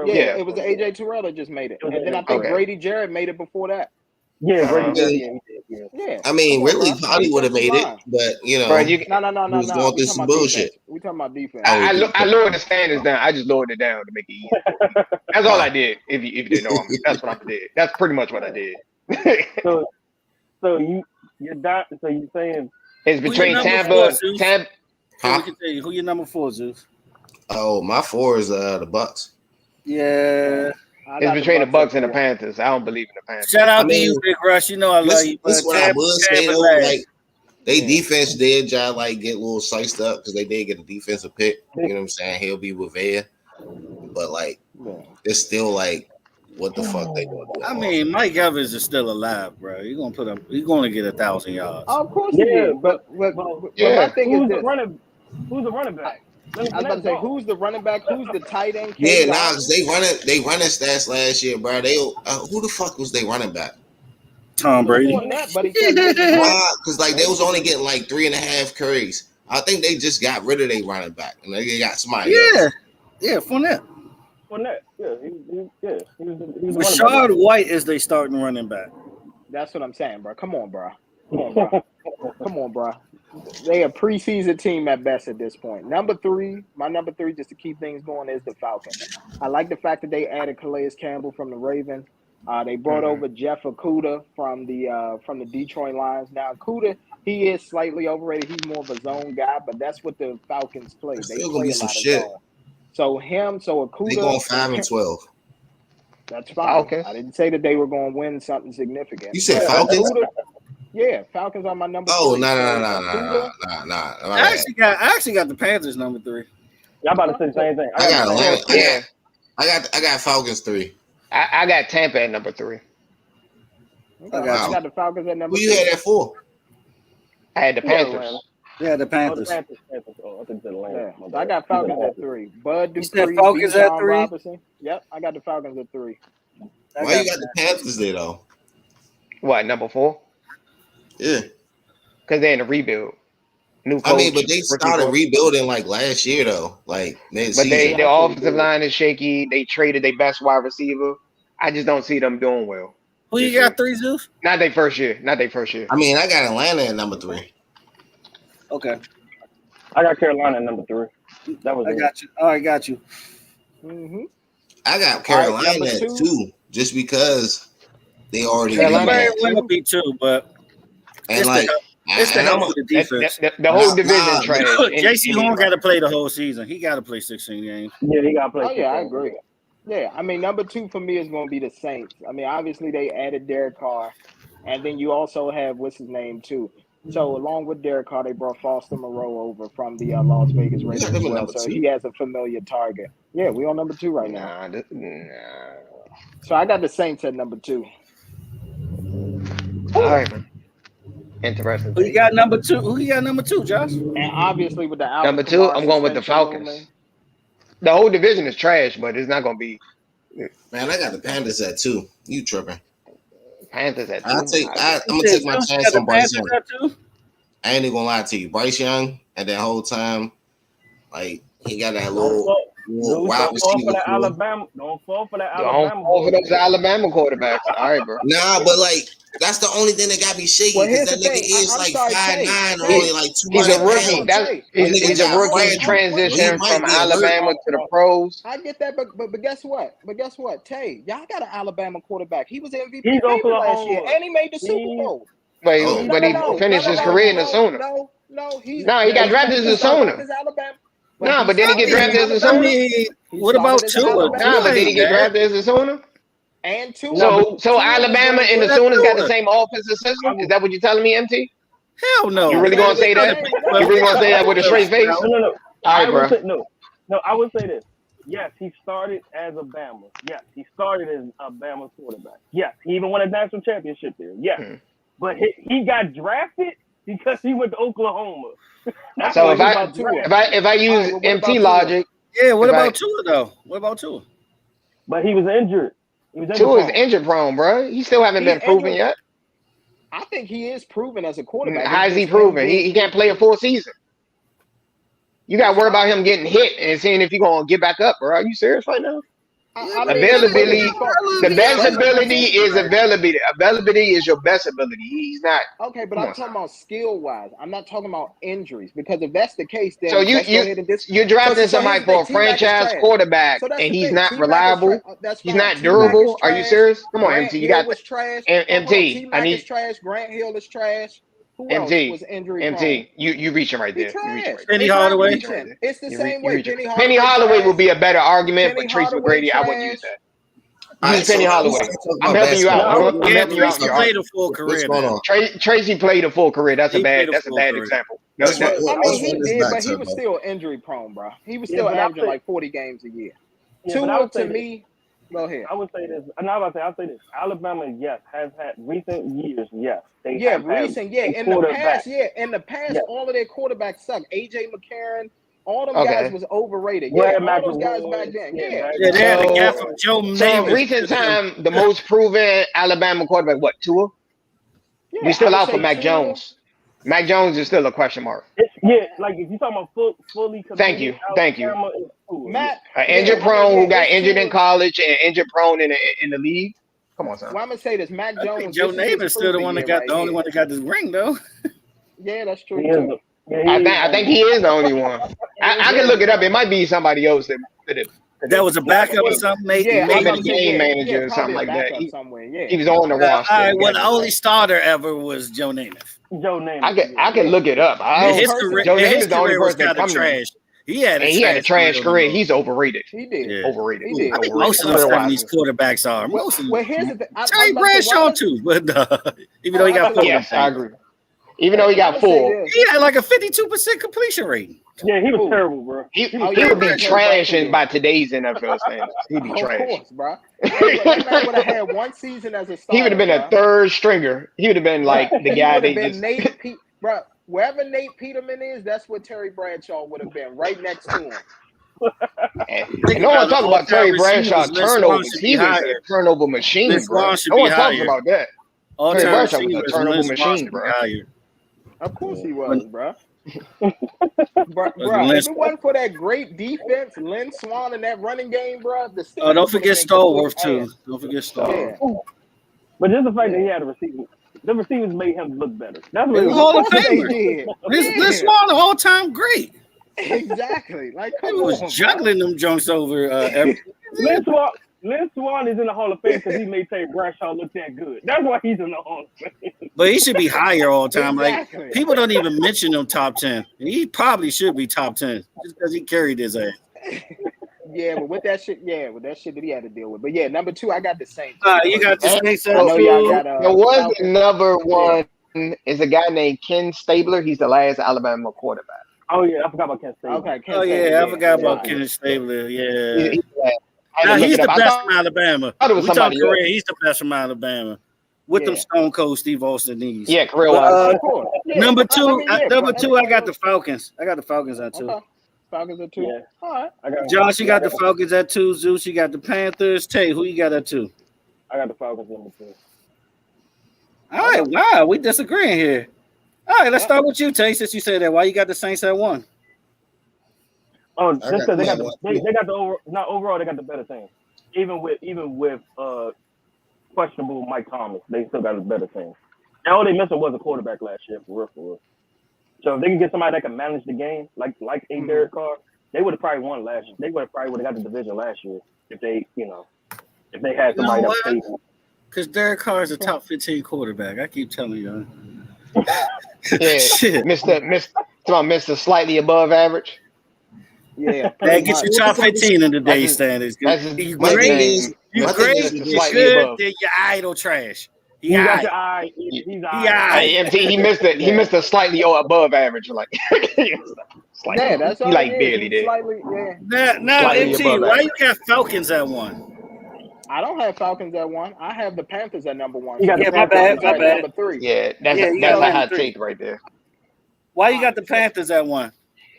Yeah, it was AJ Terrell that just made it, and then I think Grady Jarrett made it before that. Yeah, I mean, really, probably would have made it, but no. He was going through some bullshit. We talking about defense. I lowered the standards down. I just lowered it down to make it easy. That's all I did. If you didn't know, that's what I did. That's pretty much what I did. So you're saying it's between Tampa. Huh? We can tell you who your number 4, Zeus. Oh, my 4 is the Bucks. Yeah. It's between the Bucks and the Panthers. I don't believe in the Panthers. Shout out to you, Big Rush. You know I love you. That's what I would say though. Like, they defense did get a little sliced up because they did get a defensive pick. You know what I'm saying? He'll be with Vea, but it's still what the fuck they gonna do? I mean, Mike Evans is still alive, bro. He's gonna get 1,000 yards. Oh, of course he is. But my thing is this. Who's the running back? I was about to say, who's the running back? Who's the tight end? Yeah, because they running stats last year, bro. They who the fuck was they running back? Tom Brady. Because they was only getting 3.5 carries. I think they just got rid of their running back and they got somebody. Yeah, Fournette. Yeah. Rashad White is they starting running back. That's what I'm saying, bro. Come on, bro. They a preseason team at best at this point. My number 3, just to keep things going, is the Falcons. I like the fact that they added Calais Campbell from the Ravens. They brought over Jeff Okudah from the Detroit Lions. Now Okudah, he is slightly overrated. He's more of a zone guy, but that's what the Falcons play. They still play gonna be a some lot shit. of zone. So Okudah. They going 5-12. That's fine. Falcons. I didn't say that they were going to win something significant. You said Falcons? Yeah, Falcons are my number 3. Oh, no. I actually got the Panthers number 3. Y'all about to say the same thing. I got Falcons 3. I got Tampa at number 3. I got the Falcons at number 3. Who you had that for? I had the Panthers. Yeah, the Panthers. I got Falcons at 3. Bud Dupree, you said Falcons at 3? Robinson. Yep, I got the Falcons at 3. Why you got the Panthers there though? What, number 4? Yeah, because they're in a rebuild. New coach, but they started rebuilding last year though. Their offensive line is shaky. They traded their best wide receiver. I just don't see them doing well. Who you got 3, Zeus? Not their first year. I mean, I got Atlanta at number 3. Okay. I got Carolina at number 3. Got you. All right, got you. Mm-hmm. I got All right, Carolina number at two. 2 just because they already Carolina Very rematched. well be too, but And it's like, the and I'm health a, of the defense. The whole division nah, trash. JC Horn Anyway. got to play the whole season. He got to play 16 games. Yeah, he got to play. Oh yeah, I 16. agree. Yeah, I mean, number 2 for me is going to be the Saints. I mean, obviously they added Derek Carr, and then you also have what's his name too. So along with Derek Carr, they brought Foster Moreau over from the Las Vegas you got Raiders as them at well. number So 2. he has a familiar target. Yeah, we on number 2 right now. Nah. So I got the Saints at number 2. All right, man. Interesting. Who you got number 2? Who you got number 2, Josh? And obviously with the Number Alvin 2, Kamara I'm going with the suspension Falcons. looming. The whole division is trash, but it's not going to be. Man, I got the Panthers at 2. You tripping? Panthers at 2. I'm gonna take my chance on Bryce Young. I ain't even gonna lie to you, Bryce Young, and that whole time, like he got that little wide Don't fall for receiver. that Alabama. Don't fall for that Don't Alabama. fall for those Alabama quarterbacks. All right, bro. Nah, but like that's the only thing that got me shaky Well, because here's that the nigga thing. is I'm like sorry, 5'9", Tay. only like He's a 200 rookie. pounds. He's a rookie transition from Alabama to the pros. I get that, but guess what? Tay, y'all got an Alabama quarterback. He was MVP He's favorite last year, Oklahoma. and he made the Super Bowl. But Oh. he finished his career in the Sooner. No, he got drafted as a Sooner. No, but then he get drafted as a I Sooner. mean, what about Tua? No, but then he get drafted as a Sooner. And Tua. So Alabama and the Sooners got the same offensive system. Is that what you're telling me, MT? Hell no. You really gonna say that? You really gonna say that with a straight face? No. All right, bro. No, I would say this. Yes, he started as a Bama. Yes, he started as a Bama quarterback. Yes, he even won a national championship there. Yes, but he got drafted because he went to Oklahoma. So if I use MT logic, yeah. What about Tua though? What about Tua? But he was injured. Tua is injury prone, bro. He still haven't been proven yet. I think he is proven as a quarterback. How is he proven? He can't play a full season. You got to worry about him getting hit and seeing if he's going to get back up, bro. Are you serious right now? Availability. The best ability is availability. Availability is your best ability. He's not. Okay, but I'm talking about skill wise. I'm not talking about injuries because if that's the case, then so you're drafting somebody for a franchise quarterback and he's not reliable. He's not durable. Are you serious? Come on, MT. You got MT. I need trash. Grant Hill is trash. Who MT, else was injury MT, you reaching right there. Penny Hardaway. It's the same way. Penny Hardaway would be a better argument, but Tracy McGrady, I wouldn't use that. Use Penny Hardaway. I'm helping you out. I'm helping you out. Tracy played a full career. Tracy played a full career. That's a bad example. I mean, he did, but he was still injury prone, bro. He was still averaging like 40 games a year. Tua, to me. Go ahead. I would say this. I'll say this. Alabama, yes, has had recent years, yes. In the past, all of their quarterbacks suck. AJ McCarron, all them guys was overrated. Yeah, all those guys back then. Yeah, they had a guy from Joe Namath. So recent time, the most proven Alabama quarterback, what, Tua? We still out for Mac Jones. Mac Jones is still a question mark. Like if you're talking about fully. Thank you. Matt, injured prone who got injured in college and injured prone in the league. Come on, son. Well, I'm gonna say this. Mac Jones. Joe Namath is still the one that got the only one that got this ring, though. Yeah, that's true too. I think he is the only one. I can look it up. It might be somebody else that was a backup or something. Maybe a game manager or something like that. He was on the roster. All right, well, the only starter ever was Joe Namath. I can look it up. His career was kind of trash. He had a trash career. He's overrated. He did. Yeah. Overrated. He did. I mean, most of these quarterbacks are. Well, here's the thing. Terry Bradshaw too, but even though he got 4. Yes, I agree. Even though he got 4. He had like a 52% completion rate. Yeah, he was terrible, bro. He would be trash by today's NFL standards. He'd be trash. Of course, bro. That man would have had one season as a starter. He would have been a third stringer. He would have been like the guy they just. Bro, wherever Nate Peterman is, that's what Terry Bradshaw would have been, right next to him. And no one talks about Terry Bradshaw turnovers. He was a turnover machine, bro. No one talks about that. Terry Bradshaw was a turnover machine, bro. Of course he was, bro. Bro, if it wasn't for that great defense, Lynn Swan and that running game, bro. Don't forget Stallworth too. Don't forget Stallworth. Yeah. But just the fact that he had a receiver, the receivers made him look better. That's what Hall of Famer. Lynn Swan, the all-time great. Exactly. Like, he was juggling them junks over every Lynn Swan is in the Hall of Fame because he made Terry Bradshaw look that good. That's why he's in the Hall of Fame. But he should be higher all the time. Exactly. Like people don't even mention him top 10. He probably should be top 10 just because he carried his ass. Yeah, but with that shit that he had to deal with. But yeah, number 2, I got the Saints. You got the Saints at I know y'all 2. got There was Falcons. another one. Is a guy named Ken Stabler. He's the last Alabama quarterback. Oh yeah, I forgot about Kent State. Okay, Oh yeah, I forgot about Kenneth Stabler. Yeah. He's the best from Alabama. We talk career. He's the best from Alabama. With them Stone Cold Steve Austin knees. Yeah, career wise. Number 2, I got the Falcons. I got the Falcons at 2. Okay. Falcons at 2. Yeah. All right. Josh, you got the Falcons at 2. Zeus, you got the Panthers. Tay, who you got at 2? I got the Falcons in the 2. All right, wow, we disagreeing here. All right, let's start with you, Tay. Since you said that, why you got the Saints at 1? Oh, just because they got the overall they got the better team. Even with questionable Mike Thomas, they still got the better team. And all they missing was a quarterback last year, for real. So if they can get somebody that can manage the game, like a Derek Carr, they would have probably won last year. They would have got the division last year if they had somebody that played. Because Derek Carr is a top 15 quarterback. I keep telling you. Yeah, Mr. Slightly above average. Yeah, that gets you top 15 in today's standards. You great, you good, then your idol trash. He's eye. He missed it. He missed a slightly above average. Like, that's all he like barely did. Slightly, yeah. Now, MT, why you got Falcons at 1? I don't have Falcons at 1. I have the Panthers at number 1. Yeah, my bad. Number 3. Yeah, that's a hot take right there. Why you got the Panthers at 1?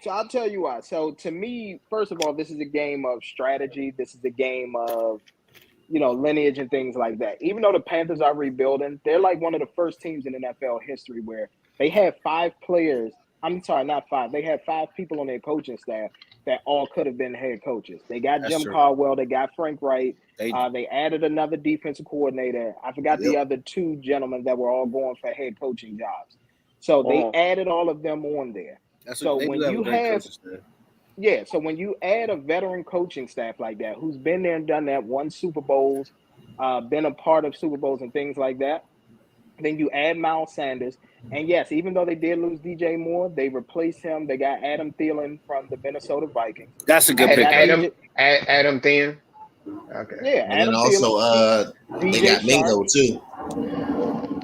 So I'll tell you why. So to me, first of all, this is a game of strategy. This is a game of, lineage and things like that. Even though the Panthers are rebuilding, they're like one of the first teams in NFL history where they had 5 players. I'm sorry, not 5. They had 5 people on their coaching staff that all could have been head coaches. They got Jim Caldwell. They got Frank Wright. They added another defensive coordinator. I forgot the other 2 gentlemen that were all going for head coaching jobs. So they added all of them on there. So when you add a veteran coaching staff like that, who's been there and done that, won Super Bowls, been a part of Super Bowls and things like that, then you add Miles Sanders. And yes, even though they did lose DJ Moore, they replaced him. They got Adam Thielen from the Minnesota Vikings. That's a good pick. Adam Thielen. Okay. Yeah, and then also they got Mingo too.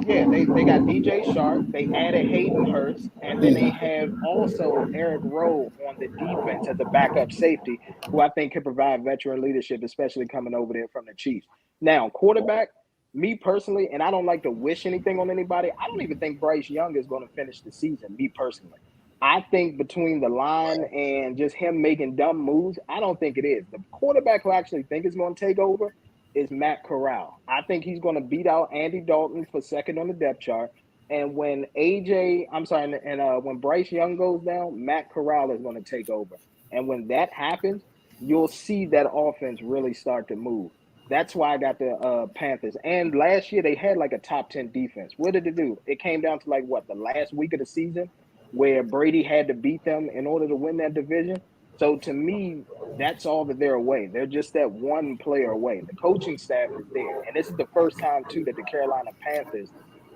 Yeah, they got DJ Sharp. They added Hayden Hurst, and then they have also Eric Rowe on the defense as a backup safety, who I think can provide veteran leadership, especially coming over there from the Chiefs. Now, quarterback, me personally, and I don't like to wish anything on anybody, I don't even think Bryce Young is going to finish the season, me personally. I think between the line and just him making dumb moves, I don't think it is. The quarterback who I actually think is going to take over is Matt Corral. I think he's going to beat out Andy Dalton for second on the depth chart. And when when Bryce Young goes down, Matt Corral is going to take over. And when that happens, you'll see that offense really start to move. That's why I got the Panthers. And last year they had like a top 10 defense. What did it do? It came down to the last week of the season where Brady had to beat them in order to win that division. So to me, that's all that they're away. They're just that one player away. The coaching staff is there. And this is the first time, too, that the Carolina Panthers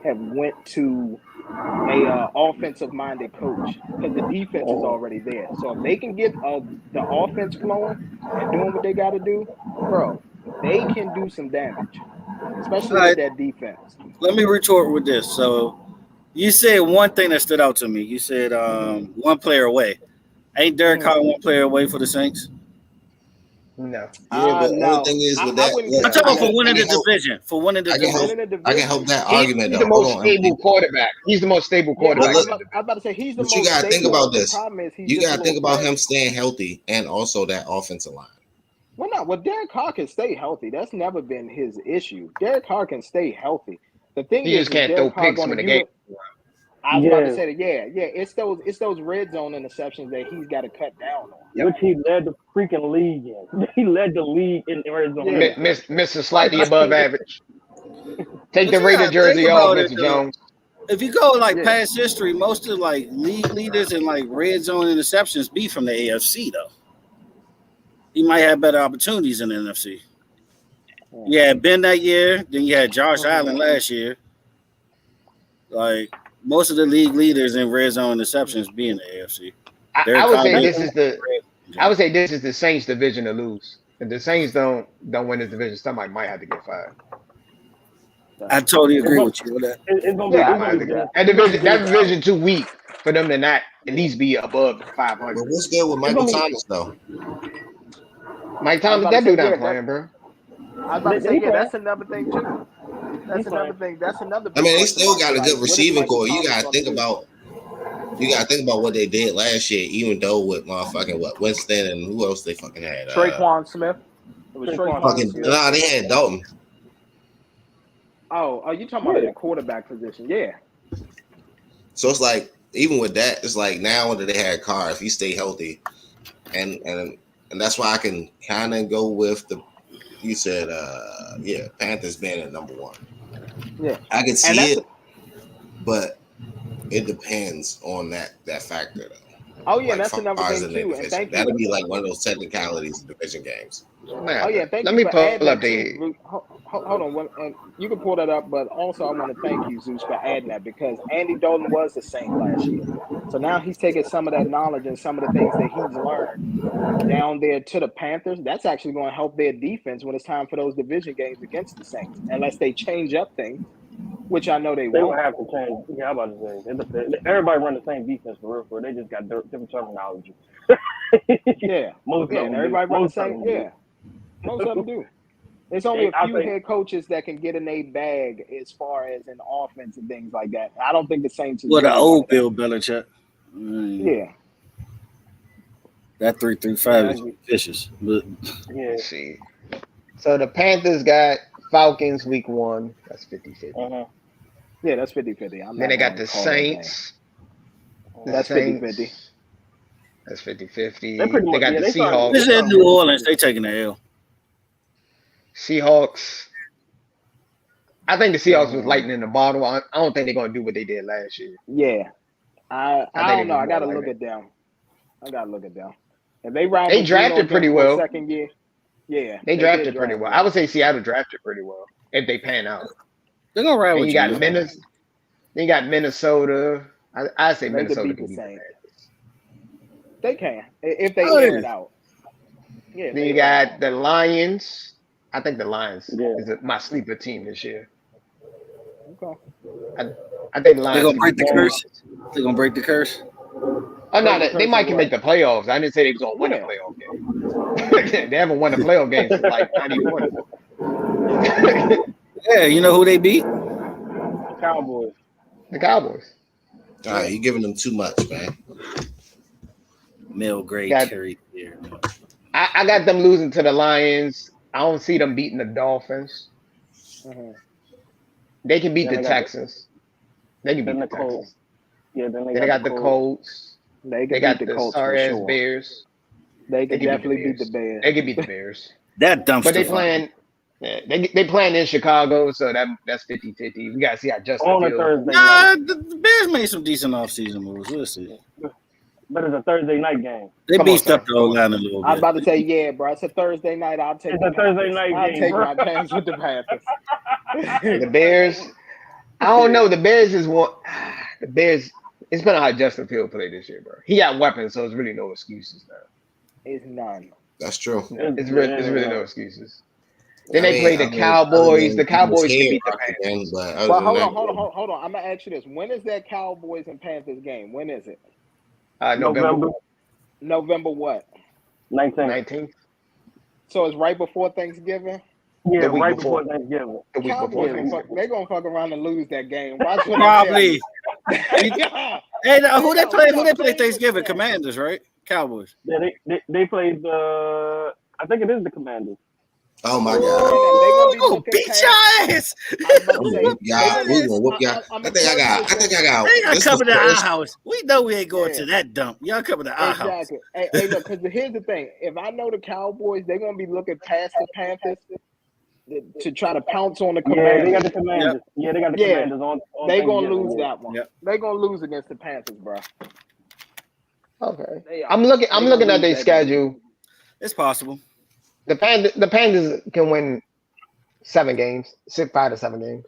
have went to a offensive-minded coach because the defense is already there. So if they can get the offense flowing and doing what they got to do, bro, they can do some damage, especially with that defense. Let me retort with this. So you said one thing that stood out to me. You said one player away. Ain't Derek Carr one player away for the Saints? No. Yeah, but the only thing is with that, I'm talking about for winning the division. For winning the division. I can help that argument. He's the most stable quarterback. He's the most stable quarterback. I was about to say he's the most stable. But you gotta think about this. You gotta think about him him staying healthy and also that offensive line. Well, Derek Carr can stay healthy. That's never been his issue. Derek Carr can stay healthy. The thing he is, just can't throw picks when the game. I was about to say that, yeah. It's those red zone interceptions that he's got to cut down on. Which he led the freaking league in. He led the league in red zone. Mr. Slightly above average. Take the Raider jersey off, Mr. Jones. If you go past history, most of league leaders and red zone interceptions be from the AFC though. he might have better opportunities in the NFC. You had Ben that year, then you had Josh Allen last year. Like most of the league leaders in red zone interceptions be in the AFC. I would say this is the Saints division to lose. If the Saints don't win this division, somebody might have to get fired. I totally agree with you with that. It's gonna be that division too weak for them to not at least be above 500. But what's good with Michael Thomas though? Mike Thomas, that dude not playing, bro. I was about to say, that's another thing too. That's another thing. That's another. I mean, they still got a good receiving core. You gotta think about what they did last year, even though with motherfucking Winston and who else they fucking had. Traquan Smith. It was Traquan Smith. Nah, they had Dalton. Oh, you talking about the quarterback position? Yeah. So it's like even with that, it's like now that they had Carr, if he stay healthy, and that's why I can kind of go with the. You said, Panthers being at number 1. Yeah, I can see it, but it depends on that factor though. Oh yeah, like that's another thing too. And thank you. That'll be like one of those technicalities in division games. Man, oh yeah, thank let you me for pull adding up that hold on, and you can pull that up, but also I want to thank you, Zeus, for adding that because Andy Dalton was the Saint last year. So now he's taking some of that knowledge and some of the things that he's learned down there to the Panthers. That's actually going to help their defense when it's time for those division games against the Saints, unless they change up things, which I know they will won't. have to change. Yeah, I'm about to say everybody run the same defense for real. They just got different terminology. Yeah, most of them. Everybody run the same. Yeah, most of them do. There's only a few head coaches that can get in a bag as far as an offense and things like that. I don't think the Saints. Well, the old Bill Belichick. Yeah. That 3-3-5 is vicious. But let's see. So the Panthers got Falcons week 1. That's 50-50. Yeah, that's 50-50. Then they got the Saints. That's 50-50. That's 50-50. They got the Seahawks. This is New Orleans. They taking the L. Seahawks. I think the Seahawks was lightning in the bottle. I don't think they're going to do what they did last year. Yeah. I don't know. I got to look it down. If they drafted pretty well. Second year. Yeah. They drafted pretty well. I would say Seattle drafted pretty well if they pan out. They're going to ride with you. Then you got Minnesota. I say Minnesota can beat the Saints. They can if they air it out. Yeah. Then you got the Lions. I think the Lions is my sleeper team this year. Okay. I think the Lions. They're gonna break the curse. They're gonna break the curse. Oh no, they might can make the playoffs. I didn't say they was gonna win a playoff game. They haven't won a playoff game since like 91. Yeah, you know who they beat? Cowboys. The Cowboys. All right, you're giving them too much, man. Middle grade carry here. I got them losing to the Lions. I don't see them beating the Dolphins. Mm-hmm. They can beat the Texans. They can beat the Texans. Yeah, then they got the Colts. They got the Colts sorry ass Bears. They can definitely beat the Bears. They can beat the Bears. That dumpster. But they playing. Yeah, they playing in Chicago, so that's 50-50. We gotta see how Justin on feels. a Thursday night. The Bears made some decent offseason moves. We'll see. But it's a Thursday night game. They beefed up the whole line a little bit. I was about to say, yeah, bro. It's a Thursday night. It's a Thursday night game. I'll take my chance with the Panthers. The Bears. I don't know. The Bears is one. The Bears. It's been how Justin Field played this year, bro. He got weapons, so it's really no excuses now. It's none. That's true. It's really no excuses. Then they play the Cowboys. The Cowboys can beat the Panthers. Well, hold on. I'm gonna ask you this: when is that Cowboys and Panthers game? When is it? November what? 19th. So it's right before Thanksgiving. Yeah, right before Thanksgiving. The week before Thanksgiving. They're gonna fuck around and lose that game. Watch what probably. Hey, who they play? Who they play Thanksgiving? Commanders, right? Cowboys. Yeah, they played the. I think it is the Commanders. Oh my God! They gonna beat your ass. We gonna whoop y'all. I think I got. They got coming to our house. We know we ain't going to that dump. Y'all coming to our house. Hey, look, because here's the thing: if I know the Cowboys, they're gonna be looking past the Panthers to try to pounce on the Commanders. Yeah, they got the Commanders. Yep. Yeah, they got the Commanders on. They're gonna lose that one. Yep. They're gonna lose against the Panthers, bro. Okay. I'm looking at their schedule. It's possible. The Panthers can win 7 games, 5 to 7 games.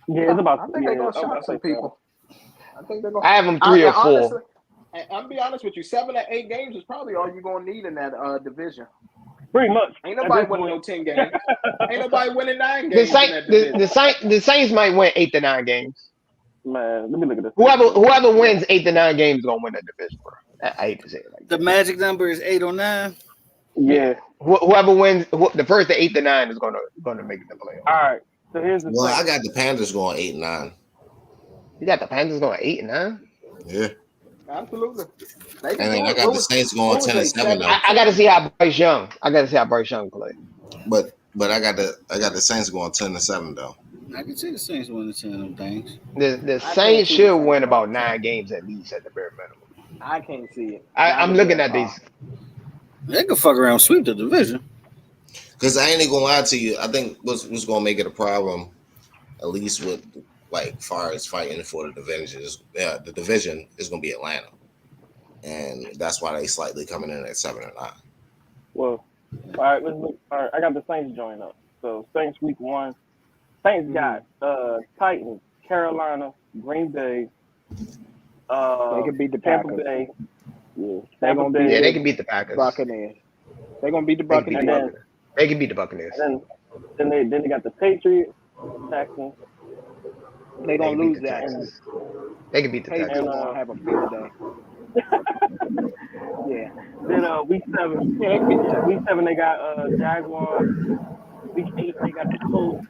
Yeah, it's about. I think they're gonna I shock some think so. people. I think they're gonna. I have them 3 or 4. Honestly, and I'm be honest with you, 7 or 8 games is probably all you're gonna need in that division. Pretty much. Ain't nobody winning no 10 games. Ain't nobody winning 9 games in that division. The Saints might win 8 to 9 games. Man, let me look at this. Whoever wins 8 to 9 games is gonna win that division, bro. I hate to say it like The that. magic number is 8 or 9. Yeah. Whoever wins the first to 8 to 9 is gonna make the playoffs. All right. So here's the Well, thing. I got the Panthers going 8 and 9. You got the Panthers going 8 and 9. Yeah. Absolutely. And then I got the Saints going 10 and 7 though. I gotta see how Bryce Young. Play. But I got the Saints going 10 and 7 though. I can see the Saints winning 10 of them things. The Saints should win about 9 games at least at the bare minimum. I can't see it. I'm looking at these. They could fuck around, sweep the division. Because I ain't gonna lie to you, I think what's gonna make it a problem, at least with like far as fighting for the division is gonna be Atlanta, and that's why they slightly coming in at 7 and 9. Well, all right, let's look. All right, I got the Saints joining up. So Saints week 1. Saints got Titans, Carolina, Green Bay. They can beat the Tampa Packers. Bay. Yeah, Tampa Bay. Yeah, they can beat the Packers. Buccaneers. They're gonna beat the Buccaneers. They can beat the Buccaneers. Then they got the Patriots, Texans. They gonna lose that. They can beat the Patriots Texans. gonna have a field day. Yeah. Then week 7. Yeah, they can beat the Texans. Week 7 they got Jaguars. Week 8 they got the Colts.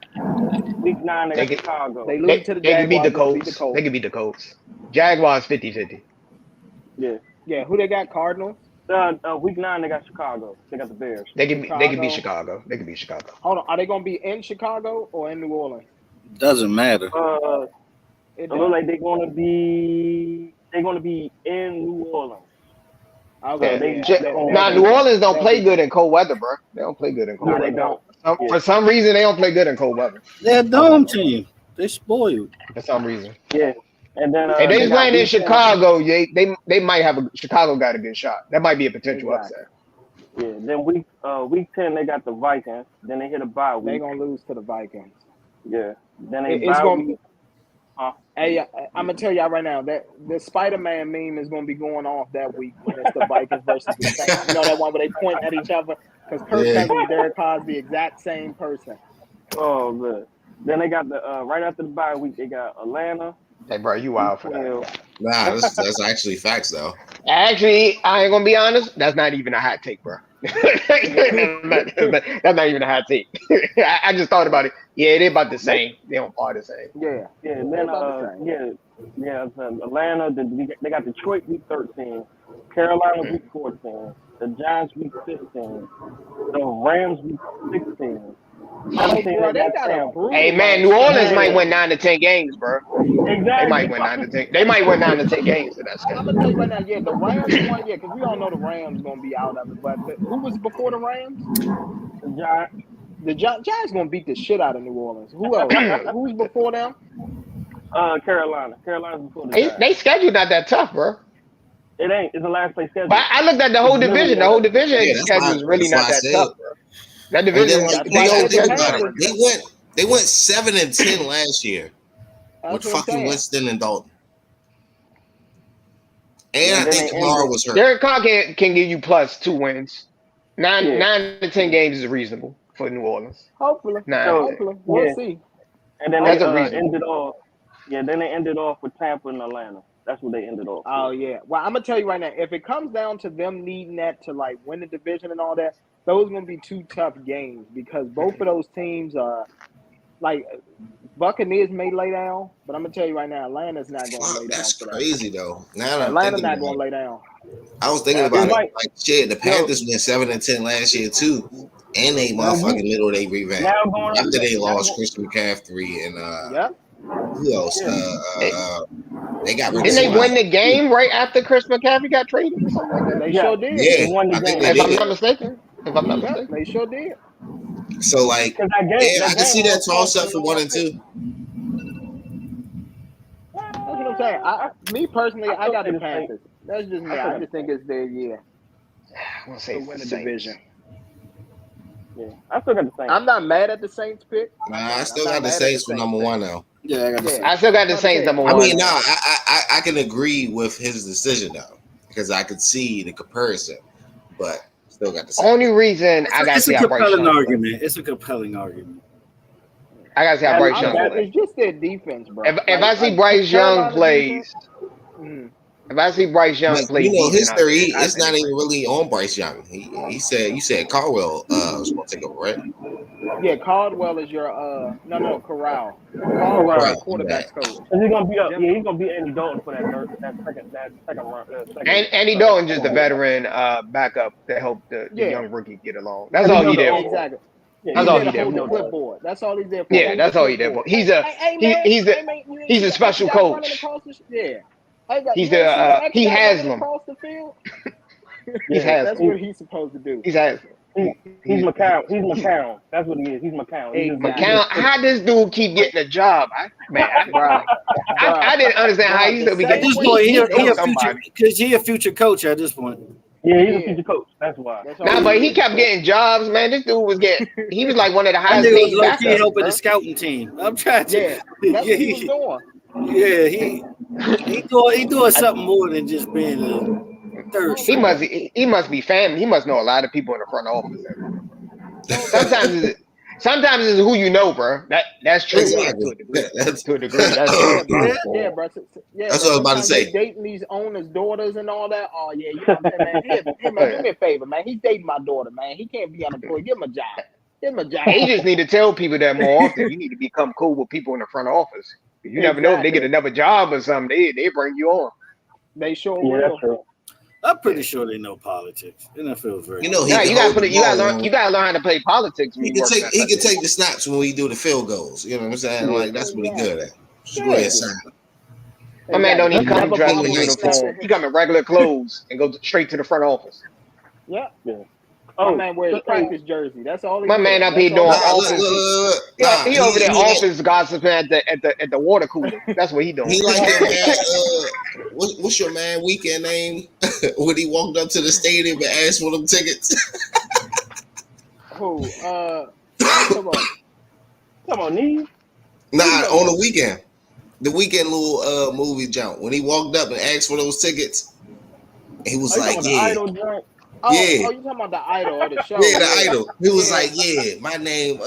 Week 9 they got Chicago. They lose to the They can beat the Jaguars. Colts. They can beat the Colts. Jaguars 50-50. Yeah. Yeah, who they got? Cardinals? Week 9 they got Chicago. They got the Bears. They can beat Chicago. They can beat Chicago. Hold on, are they gonna be in Chicago or in New Orleans? Doesn't matter. It It looks like they're gonna be in New Orleans. Okay. New Orleans don't play good in cold weather, bro. They don't play good in cold No, weather. they don't. For some reason, they don't play good in cold weather. They're a dome team. They spoiled. For some reason. Yeah. And then If they playing in week 10. Chicago, they might have Chicago got a good shot. That might be a potential upset. Yeah. Then week 10 they got the Vikings. Then they hit a bye week. They're gonna lose to the Vikings. Yeah. Then they It's bye gonna week. Hey, I'm gonna tell y'all right now that the Spider-Man meme is gonna be going off that week when it's the Vikings versus the Saints. You know that one where they point at each other because Kirk Cousins and Derek Carr is the exact same person. Oh, good. Then they got the right after the bye week they got Atlanta. Hey, bro, you wild for that. Nah, that's actually facts though. Actually, I ain't gonna be honest. That's not even a hot take, bro. That's not even a hot take. I just thought about it. Yeah, they're about the same. They don't part the same. Yeah. Yeah. And then Atlanta. They got Detroit week 13, Carolina week 14, the Giants week 15, the Rams week 16. Hey man, New Orleans might win 9 to 10 games, bro. Exactly. They might win 9 to 10. They might win 9 to 10 games in that I'm schedule. gonna tell you right now, yeah, the Rams won, yeah, because we all know the Rams gonna be out of it. But who was before the Rams? The Giants. The Giants gonna beat the shit out of New Orleans. Who else? Who's before them? Carolina. Carolina's before the Giants. They schedule not that tough, bro. It ain't. It's the last place schedule. But I looked at the whole division. The whole division schedule is really not that tough, bro. That division. They went 7 and 10 last year with fucking Winston and Dalton. And I think Kamara was hurt. Derek Carr can give you plus 2 wins. 9 to 10 games is reasonable for New Orleans. Hopefully. 9 Hopefully. We'll see. And then That's they a reason. ended off. Yeah, then they ended off with Tampa and Atlanta. That's what they ended off. Oh yeah. Well, I'm gonna tell you right now, if it comes down to them needing that to like win the division and all that, those are gonna be 2 tough games because both of those teams are like Buccaneers may lay down, but I'm gonna tell you right now, Atlanta's not gonna lay down. That's for crazy though. Now Atlanta's not gonna lay down. I was thinking about it. Like shit, the Panthers went 7 and 10 last year too, and they motherfucking middle of they revamp after they lost Christian McCaffrey and who else? They got rid of. Didn't they win the game right after Chris McCaffrey got traded or something like that? They sure did. Yeah, they won the game. If I'm not mistaken. They sure did. So like, I can see that toss up for 1 and 2. That's what I'm saying. Me personally, I got the Panthers. That's just me. I just think it's their year I want to say to win the division. Yeah, I still got the Saints. I'm not mad at the Saints pick. Nah, I still got the Saints for number one now. Yeah, I got the Saints. I still got the Saints number one. I mean, I can agree with his decision though, because I could see the comparison, but still got the Saints. Only reason I got to see how Bryce Young argument. It's a compelling argument. I got to see how Bryce Young plays. It's just their defense, bro. If I see Bryce Young plays, if I see Bryce Young play, you know, his theory, it's not even really on Bryce Young. He said, you said Caldwell was going to take over, right? Yeah, Caldwell is your Corral. Caldwell is quarterback coach. He's gonna be up. Yeah, he's gonna be Andy Dalton for that second round. And Andy Dalton just a veteran backup to help the young rookie get along. That's all he did. Exactly. Yeah, that's all he did. That's all he's there for. Yeah, that's all he did. He's a special coach. Yeah. He's he has them. That's what he's supposed to do. He's Haslam. He's McCown. He's McCown. That's what he is. He's McCown. McCown. How this dude keep getting a job? I didn't understand how he still be getting. At this point, he a future because he a future coach at this point. Yeah, he's a future coach. That's why. But he kept getting jobs, man. This dude was getting. He was like one of the highest paid backups. Helping the scouting team. I'm trying to. Yeah, that's what he was doing. Yeah, he doing something more than just being a third. He must be family. He must know a lot of people in the front office. Sometimes it's who you know, bro. That's true. Exactly. To a degree. That's true. Yeah, bro. Yeah, that's what I was about to say. Dating these owners' daughters and all that. Oh yeah, you know what I'm saying, man. Hey, man, do me a favor, man. He's dating my daughter, man. He can't be unemployed. Give him a job. Give him a job. He just need to tell people that more often. You need to become cool with people in the front office. You never know if they get another job or something. They bring you on. They sure will. I'm pretty sure they know politics. NFL very. You know, you gotta learn how to play politics. He can take the snaps when we do the field goals. You know what I'm saying? Like that's what he's good at. Just go ahead, son. My man don't even come dressed in uniform. He come in regular clothes and go straight to the front office. Yeah. My man wears practice jersey. That's all. My man up here doing office. He over there office gossiping at the water cooler. That's what he doing. He like that man. What's your man weekend name? When he walked up to the stadium and asked for them tickets. Who? Come on, Neve. Nah, on the weekend. The weekend little movie jump. When he walked up and asked for those tickets, he was like, "Yeah." Oh, you talking about the Idol or the show? Yeah, the Idol. He was like, "Yeah, my name."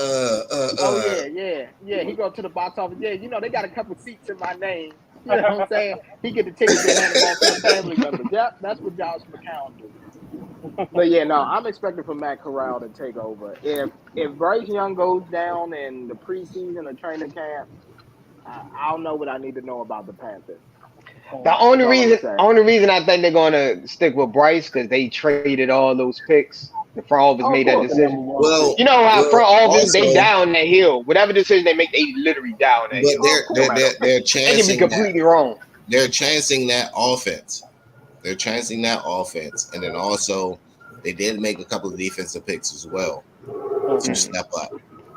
Yeah. He go to the box office. Yeah, you know they got a couple seats in my name. You know what I'm saying? He get the tickets and hand them off to the family members. Yep, that's what Josh McCown do. But yeah, no, I'm expecting for Matt Corral to take over. If Bryce Young goes down in the preseason or training camp, I don't know what I need to know about the Panthers. The only reason I think they're gonna stick with Bryce because they traded all those picks. The front office made that decision. Well, you know how front office they down that hill. Whatever decision they make, they literally down that hill. But they're chancing. They can be completely wrong. They're chancing that offense. And then also they did make a couple of defensive picks as well to step up.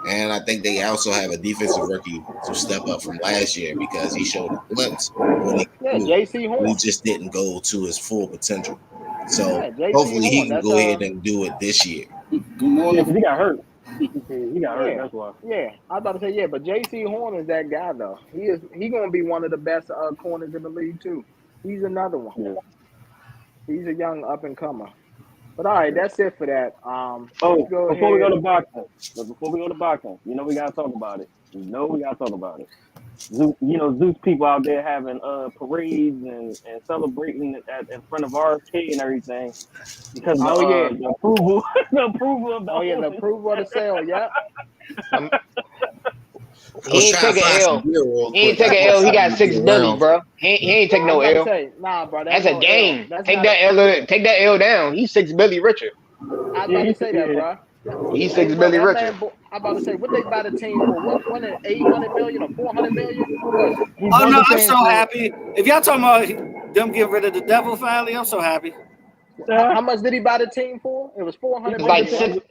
And I think they also have a defensive rookie to step up from last year because he showed a glimpse when he just didn't go to his full potential. So hopefully he can go ahead and do it this year. He got hurt. That's why. Yeah, I was about to say but J.C. Horn is that guy though. He's going to be one of the best corners in the league too. He's another one. Yeah. He's a young up and comer. But all right, that's it for that. Before we go to boxing, you know we gotta talk about it. Zeus people out there having parades and celebrating in front of our arcade and everything because the approval of the the approval of the sale. Yeah. He ain't taking L. He ain't taking L. He got 6 million, bro. He ain't taking no L. Nah, bro. That's a game. Take that L down. He's 6 million richer. I about to say that, bro. He's 6 million richer. I'm about to say, what they buy the team for? What, 800 million or 400 million? Oh no, I'm so happy. If y'all talking about them getting rid of the devil finally, I'm so happy. How much did he buy the team for? It was 400 million.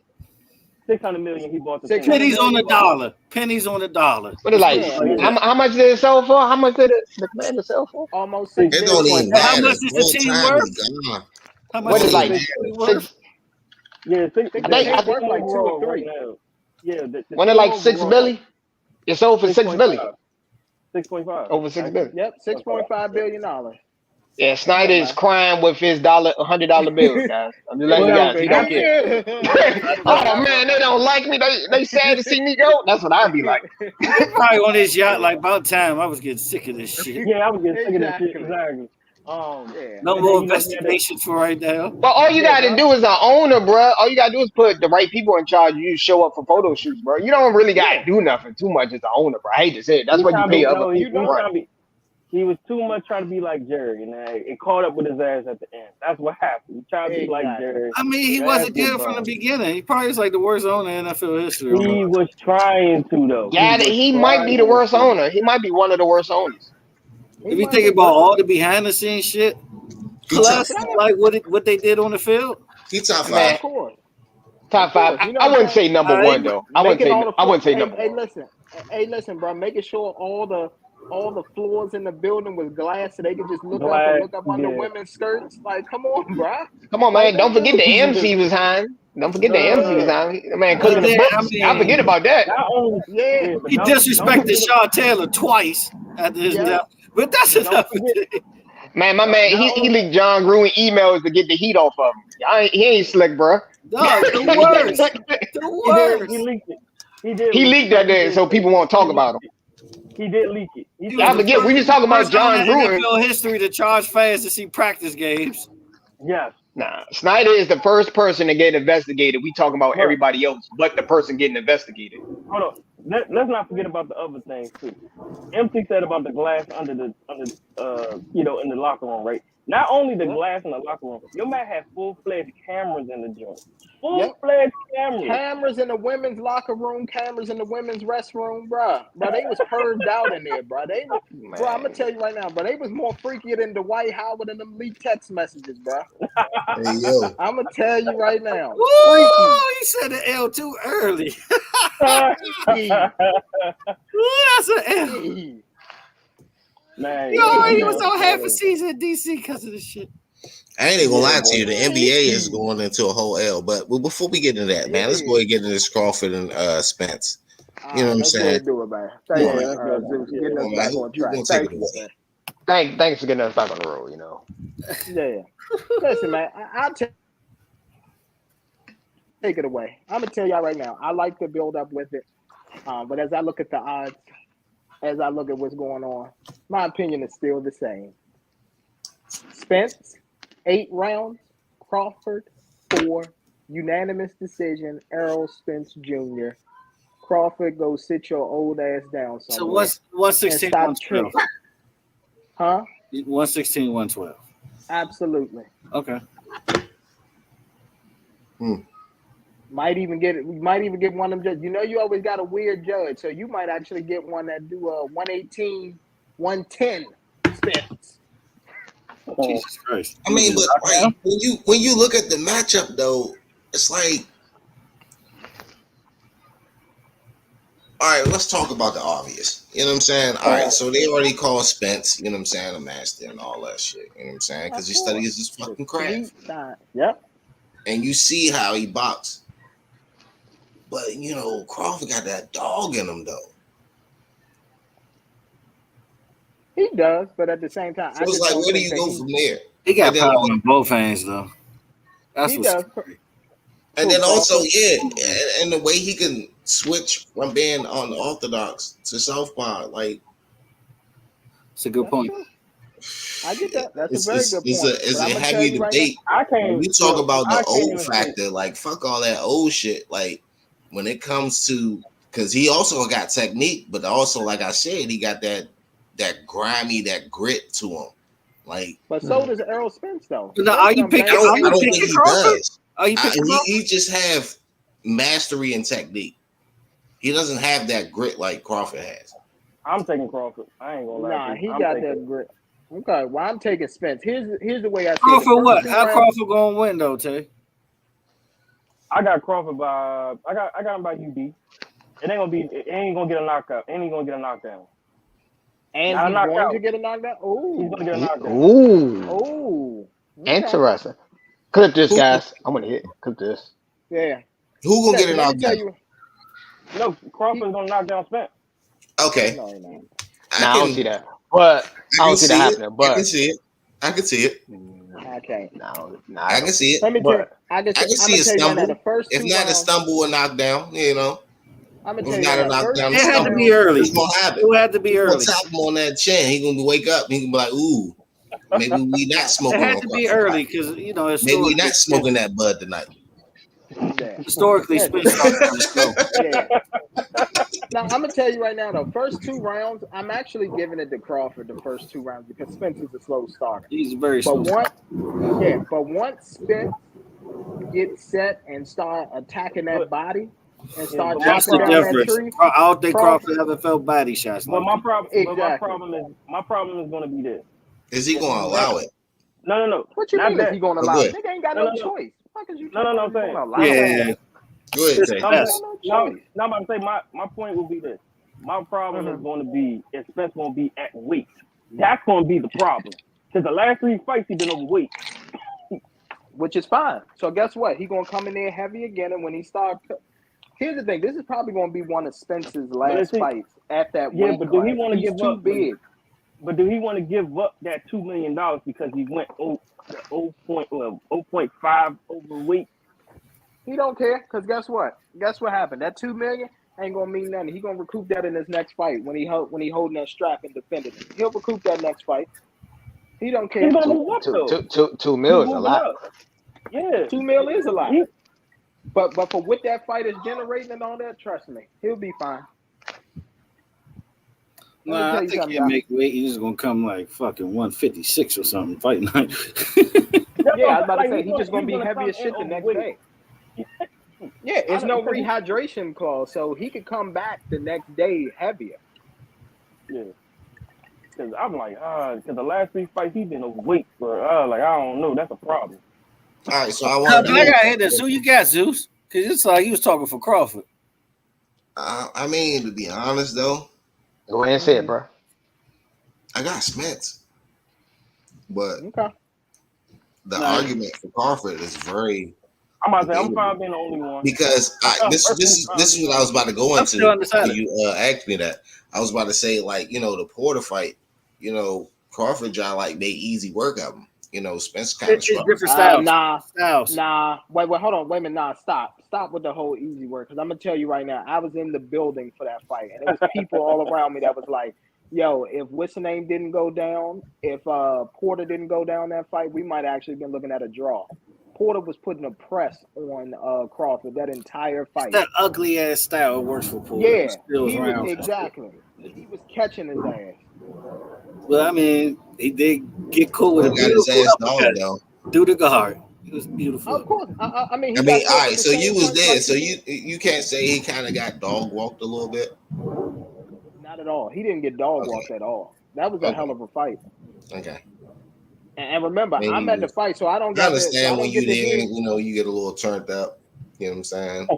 600 million he bought the team. Pennies on the dollar. What is like? How much did it sell for? How much did the commander sell for? Almost 6 million. How much is the team worth? What is like Yeah, think They worth like 2 or 3. right now. Yeah, the When it like 6 milli, it's sold for 6 milli. 6.5. Over 6 milli. Yep, $6.5 billion. Yeah, Snyder is crying with his $100 bills, guys. I'm just letting you guys. He don't care. Oh man, they don't like me. They sad to see me go. That's what I'd be like. Probably on this yacht, like about time. I was getting sick of this shit. Yeah, I was getting sick of that shit. Exactly. No more investigation for right now. But all you gotta do is an owner, bro. All you gotta do is put the right people in charge. You show up for photo shoots, bro. You don't really gotta do nothing too much as an owner, bro. I hate to say it. That's what you pay other people. He was too much trying to be like Jerry, and it caught up with his ass at the end. That's what happened. He tried to be like Jerry. I mean, he wasn't good from the beginning. He probably is like the worst owner in NFL history. He was trying to, though. Yeah, he might be the worst owner. He might be one of the worst owners. If you think about all the behind the scenes shit, plus like what they did on the field, he top 5. Top 5. I wouldn't say number 1 though. I wouldn't say number 1. Hey, listen, bro. Making sure all the floors in the building was glass, so they could just look up under women's skirts. Like, come on, bro. Come on, man. Don't forget the MC was behind. Don't forget the MC was on. Man, cooking the books. I forget about that. He disrespected Sean Taylor twice at his death. But that's enough. Man, my man, he leaked John Gruden emails to get the heat off of him. He ain't slick, bro. No, the worst. The worst. He leaked it. He leaked that day so people won't talk about him. He did leak it. I forget. We just talking about John Gruden. NFL history to charge fans to see practice games. Yes. Nah, Snyder is the first person to get investigated. We talking about everybody else, but the person getting investigated. Hold on. Let's not forget about the other things too. MC said about the glass under in the locker room, right? Not only the glass in the locker room, your man had full-fledged cameras in the joint. Full-fledged cameras. Cameras in the women's locker room, cameras in the women's restroom, bro. Bro, they was purged out in there, bro. Bro, I'm gonna tell you right now, bro. They was more freakier than Dwight Howard and them leaked text messages, bro. Hey, yo. I'm gonna tell you right now. Woo, he said the L too early. That's an L. Man, he was on half a season in DC because of this shit. I ain't gonna lie to you. The NBA is going into a whole L. But before we get into that, man, let's go ahead and get into this Crawford and Spence. You know what I'm saying? Do it, man. Thanks for getting us back on the road. You know. Yeah. Listen, man. I'll take it away. I'm gonna tell y'all right now. I like to build up with it, but as I look at the odds, as I look at what's going on, my opinion is still the same. Spence, 8 rounds. Crawford, 4. Unanimous decision. Errol Spence Jr. Crawford, go sit your old ass down somewhere. So what's 116, 112? Huh? 116, 112. Absolutely. Okay. Might even get one of them judges. You know, you always got a weird judge, so you might actually get one that do 118, 110 Spence. Jesus Christ. I mean, but right, when you look at the matchup though, it's like, all right, let's talk about the obvious. You know what I'm saying? All right, so they already called Spence, you know what I'm saying, a master and all that shit. You know what I'm saying? Because he studies his fucking craft. Yep. And you see how he boxed. But, you know, Crawford got that dog in him, though. He does, but at the same time, so it's like, where do you go from there? He got power in both hands, though. That's what's scary. And then also, and the way he can switch from being on the orthodox to southpaw, like, it's a good point. I get that. That's a very good point. It's a heavy debate. When we talk about the old factor, like, fuck all that old shit. Like, when it comes to, because he also got technique, but also, like I said, he got that grimy, that grit to him. Like, but so does Errol Spence, though. Now, are you picking? I don't think he does. He just have mastery and technique. He doesn't have that grit like Crawford has. I'm taking Crawford. I ain't gonna lie. Nah, he got that grit. Okay, well, I'm taking Spence. Here's the way I see Crawford it. What? How Crawford gonna win though, Tay? I got Crawford by I got him by UD. It ain't gonna get a knockout. Ain't gonna get a knockdown. And he's going to get a knockdown? Oh. He's gonna get a knockdown. Ooh. Oh. Okay. Interesting. Clip this, guys. I'm gonna hit. Clip this. Yeah. Who gonna get it Let me knocked tell down? you. No, Crawford's gonna knock down Spence. Okay, No, he not. I don't see that. But I don't see that see it. happening. I can But see it. I can see it. I can't. no, I I can don't see see it. it. Let me tell you. But I'm I can see gonna a tell you right now. stumble. The first If two not a rounds. stumble or knockdown, you know. I'm gonna If tell you not right a now. First knockdown, two It had to rounds. be early. it's gonna happen. It had to be He's gonna early. tap him on that chin. He gonna wake up. He gonna be like, "Ooh, maybe we not It smoking had on to be Crawford early tonight. because Maybe we historically, not smoking that bud tonight." Yeah. historically, Yeah. Spence starts kind of slow. Yeah. Now I'm gonna tell you right now, though. First two rounds, I'm actually giving it to Crawford. The first two rounds because Spence is a slow starter. He's a very But slow. once Spence gets set and start attacking that body and start but That's chopping the down that difference. tree, I don't think Crawford. Crawford ever felt body shots But like my that. problem, Exactly. my problem is gonna be this. Is he gonna That, allow it? no. What you Not mean is that. he gonna Oh, allow it? good. Nigga ain't got No, no no, no. choice. What is you No, talking no, about? He's I'm gonna saying. allow it? Yeah, Go ahead, Spence Tay. the I'm best. No no, choice. no, I'm about to say my point will be this. My problem is going to be is Spence going to be at weight. That's going to be the problem. Because the last 3 fights he been overweight. Which is fine. So guess what? He gonna come in there heavy again, and when he start, here's the thing: this is probably gonna be one of Spence's But last is he? fights at that Yeah, weight but do he class. want to He's give too up? big. But do he want to give up that $2 million because he went 0.5 overweight? He don't care because guess what? Guess what happened? That $2 million ain't gonna mean nothing. He gonna recoup that in his next fight when he holding that strap and defending it. He'll recoup that next fight. He don't He's care. gonna two, move up two, though. two, two, 2 He's mil is a moving lot. up. Yeah. 2 mil is a lot. He, But for what that fight is generating and all that, trust me, he'll be fine. Let me Nah, tell I you think something, he'll y'all. make weight. He's gonna come like fucking 156 or something fight night. Yeah, I was about to like, say he's just gonna be heavy come as shit the in next overweight. day. Yeah, it's no Because rehydration clause, so he could come back the next day heavier. Yeah. Because I'm like, because the last 3 fights he's been overweight, but like I don't know, that's a problem. All right, so I But want to I do. got hit this. Who you got, Zeus? Because it's like he was talking for Crawford. I mean, to be honest though, Go ahead and say it, bro. I got Spence, but Okay. the Nah, argument for Crawford is very I'm about to say I'm debatable fine being the only one. because this is what I was about to go I'm still into when undecided. you asked me that. I was about to say, like, the Porter fight, Crawford John like made easy work of him. Spence kind of It's struggled. different styles. Nah. Wait, hold on. Wait a minute. Nah, stop with the whole easy work. Because I'm gonna tell you right now, I was in the building for that fight, and there was people all around me that was like, "Yo, if what's the name didn't go down, if Porter didn't go down that fight, we might actually been looking at a draw." Porter was putting a press on Crawford that entire fight. That ugly ass style works for Porter. Yeah, Skills he was rounds. exactly. He was catching his ass. Well, I mean, he did get cool with a He got his beautiful ass dog uppercut though. through the guard. It was beautiful. Of course. I mean, he I mean, got all hit right. with the So same you was punch there. like So he did. you can't say he kind of got dog walked a little bit. Not at all. He didn't get dog walked at all. That was a hell of a fight. Okay. And remember, Maybe I'm at the fight, so I don't I got to. So I understand when don't you get to there, hear. you get a little turned up. You know what I'm saying?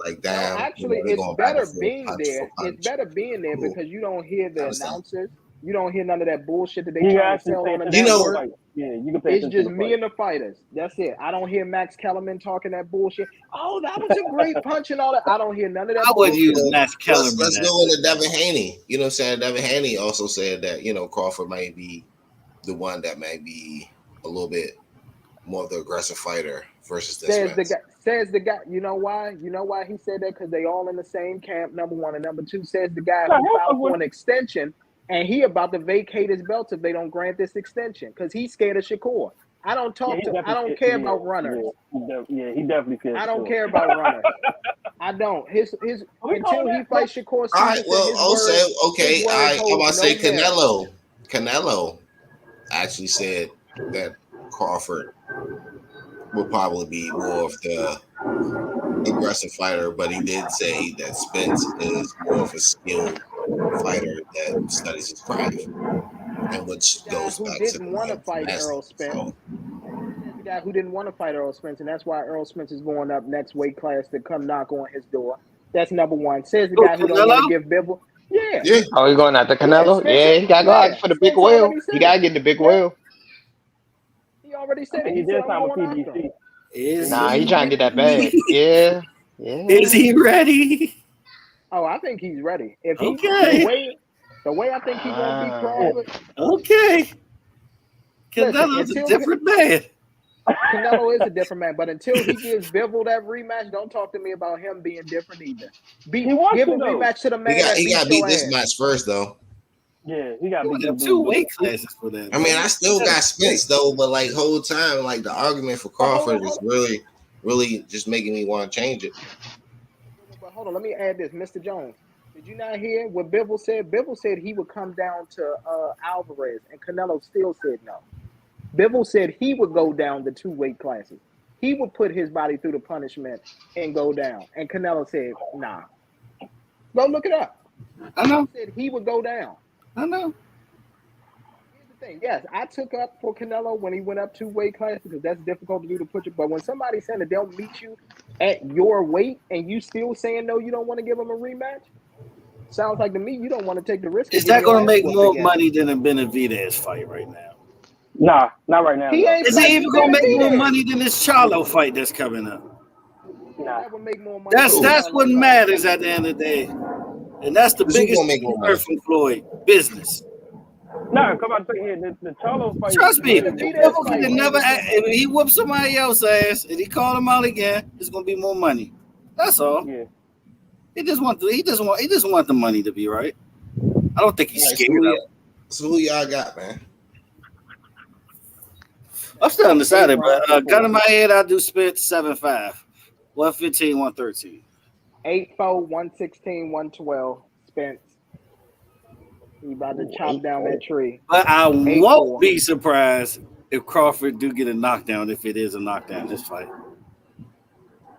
Like, No, damn, actually, they're it's going back better and forth, being punch for there. It's punch. better being there Cool. because you don't hear I the understand. announcers. You don't hear none of that bullshit that they You trying to actually sell pay on the attention to the network. fight. Yeah, you can pay It's attention just to the me fight. and the fighters. That's it. I don't hear Max Kellerman talking that bullshit. Oh, that was a great punch and all that. I don't hear none of that I would bullshit. use Max Kellerman. Let's go into Devin Haney. You know what I'm saying? Devin Haney also said that, Crawford might be the one that may be a little bit more of the aggressive fighter versus this man. Says the guy. You know why? You know why he said that? Because they all in the same camp. Number one and number two. Says the guy who filed for an extension, and he about to vacate his belt if they don't grant this extension because he's scared of Shakur. I don't talk to. I don't care about runners. Yeah, he definitely cares. I don't care about runners. I don't. His until he fights Shakur. All right. Well, also, okay. I'm about to say Canelo. Canelo actually said that Crawford will probably be more of the aggressive fighter, but he did say that Spence is more of a skilled fighter that studies his craft, and which goes back to didn't want to fight Earl Spence. So, the guy who didn't want to fight Earl Spence, and that's why Earl Spence is going up next weight class to come knock on his door. That's number one. Says the guy who don't want to give Bibble. Yeah. Oh, you going after Canelo? Yeah, he got to go out for the big whale. He got to get the big whale. He already said it. He did said, sign I'm with going PBC. Is Nah, he he trying to get that bag. ready? Yeah. Is he ready? Oh, I think he's ready. If he Okay. the way I think he gonna beat Crawford. Okay. Listen, Canelo's a until different man. Canelo is a different man, but until he gives Bivol that rematch, don't talk to me about him being different either. He wants Give to a though. rematch to the man that He beat got to your beat this ass. match first, though. Yeah, he got You beat got this 2 dude. weight classes for that. I mean, I still got Spence though, but like whole time, like the argument for Crawford is really just making me want to change it. But hold on, let me add this, Mr. Jones. Did you not hear what Bivol said? Bivol said he would come down to Alvarez, and Canelo still said no. Bivol said he would go down the 2 weight classes. He would put his body through the punishment and go down. And Canelo said, nah. Go look it up. I know. He said he would go down. I know. Here's the thing. Yes, I took up for Canelo when he went up 2 weight classes because that's difficult to do to put you. But when somebody's saying that they'll meet you at your weight and you still saying no, you don't want to give them a rematch, sounds like to me you don't want to take the risk. Is that going to make more money than a Benavidez fight right now? Nah, not right now. He ain't Is it even going to make more money than this Charlo fight that's coming up? Nah. That would make more money. That's what matters at the end of the day. And that's the biggest thing from Floyd. Business. Nah, come on, here. The Charlo fight. Trust me, if he whoops somebody else's ass and he called him out again, it's gonna be more money. That's all. Yeah. He just want the money to be right. I don't think he's scared of it. So who y'all got, man? I'm still undecided, but gun in my head, I do Spence 7-5, 115, 113. 8-4, 116, 112. Spence. He about to chop down that tree. But I won't be surprised if Crawford do get a knockdown, if it is a knockdown this fight.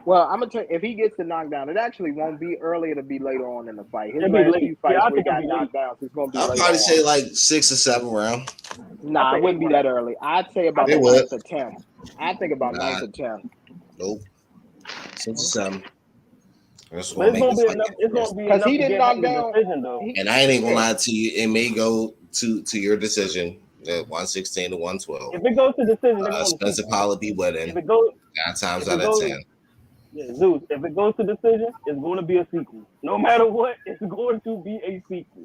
Well, I'm gonna tell you, if he gets the knockdown, it actually won't be early. It'll be later on in the fight. His last few fights where he got knockdowns, it's gonna be. I'll probably say like 6 or 7 rounds. Nah, it wouldn't be that early. I'd say about the 9th or 10th. I think about 9th or 10th. Nope. 6 or 7. That's what it's gonna be enough. It's gonna be because he didn't knock down. Decision, though. And I ain't gonna lie to you, it may go to your decision. 116 to 112. If it goes to decision, Spencer Pollard be winning. If it goes 9 times out of 10. Yeah, Zeus, if it goes to decision, it's going to be a sequel. No matter what, it's going to be a sequel.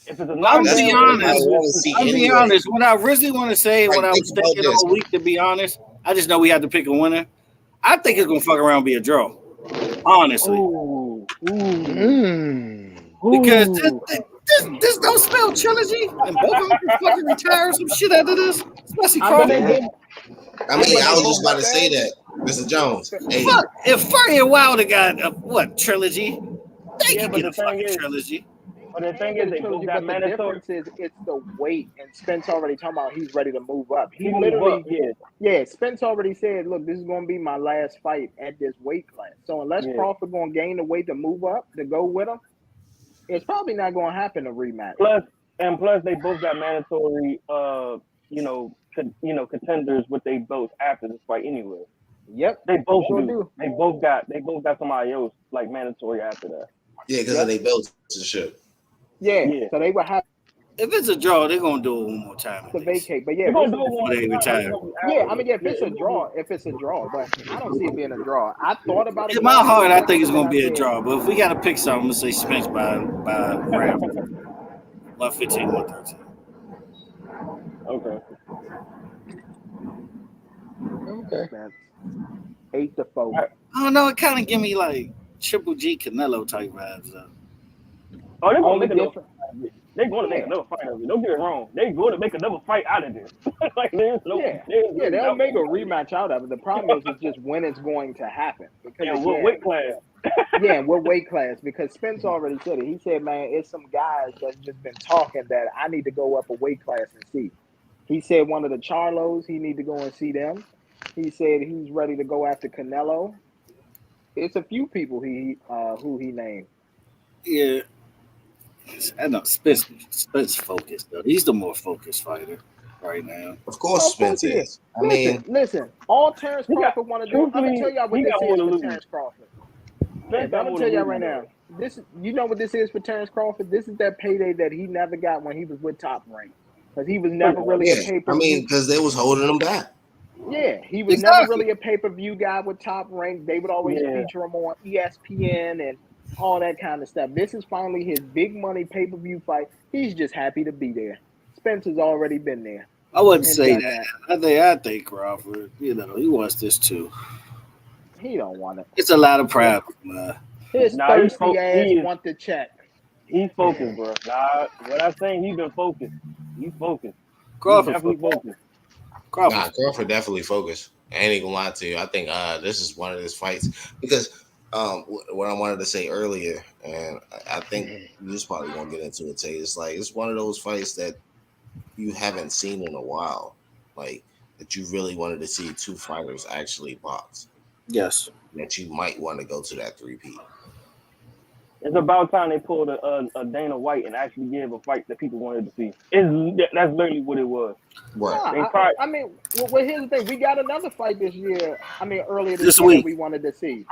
If it's a I'll be honest. What I really want to say, what I was thinking all week, to be honest, I just know we have to pick a winner. I think it's going to fuck around and be a draw. Honestly. Because this don't spell trilogy. And both of them can fucking retire or some shit after this. Especially Crawford. I was just about to say that. Mr. Jones. Hey. If Furry and Wilder got a trilogy, they can get a fucking trilogy. But the thing is, they both got mandatory. The difference is it's the weight, and Spence already talking about he's ready to move up. He literally, Spence already said, "Look, this is going to be my last fight at this weight class." So unless Crawford going to gain the weight to move up to go with him, it's probably not going to happen a rematch. Plus, they both got mandatory, contenders with they belts after this fight anyway. Yep, they both do. They both got somebody else like mandatory after that. Yeah, because of they belts and shit. Yeah, so they would have. If it's a draw, they're gonna do it one more time. To vacate, but yeah, they're gonna do it one more retire. Yeah, I mean, if it's a draw, but I don't see it being a draw. I thought about it. In my heart, I think it's gonna be a draw. But if we gotta pick something, I'm gonna say Spence by round 115, 113. Okay. 8-4. I don't know. It kind of give me like Triple G Canelo type vibes though. Oh, they're gonna make another fight of it. Don't get it wrong. They're going to make another fight out of this. They'll make a rematch out of it. The problem is just when it's going to happen. Because what weight class? What weight class? Because Spence already said it. He said, "Man, it's some guys that's just been talking that I need to go up a weight class and see." He said one of the Charlos, he need to go and see them. He said he's ready to go after Canelo. It's a few people who he named. Yeah. I know Spence focused though. He's the more focused fighter right now. Of course, Spence is. Listen. All Terrence Crawford want to do. I'm gonna tell y'all what this is for Terrence Crawford. I'm gonna tell y'all right now. You know what this is for Terrence Crawford? This is that payday that he never got when he was with Top Rank, because he was never really a pay-per-view. because they was holding him back. Yeah, he was never really a pay-per-view guy with Top Rank. They would always feature him on ESPN and all that kind of stuff. This is finally his big money pay-per-view fight. He's just happy to be there. Spencer's already been there. I wouldn't say that. I think Crawford, he wants this too. He don't want it. It's a lot of pride, man. His thirsty ass want the check. He's focused, bro. What I'm saying, he's been focused. He's focused. Crawford definitely focused. Crawford definitely focused. I ain't even gonna lie to you. I think this is one of his fights because what I wanted to say earlier, and I think you just probably gonna get into it, Tay. It's like it's one of those fights that you haven't seen in a while, like that you really wanted to see two fighters actually box. Yes, that you might want to go to that 3P. It's about time they pulled a Dana White and actually gave a fight that people wanted to see. That's literally what it was. Right. I mean, well, here's the thing. We got another fight this year. I mean, earlier this week that we wanted to see.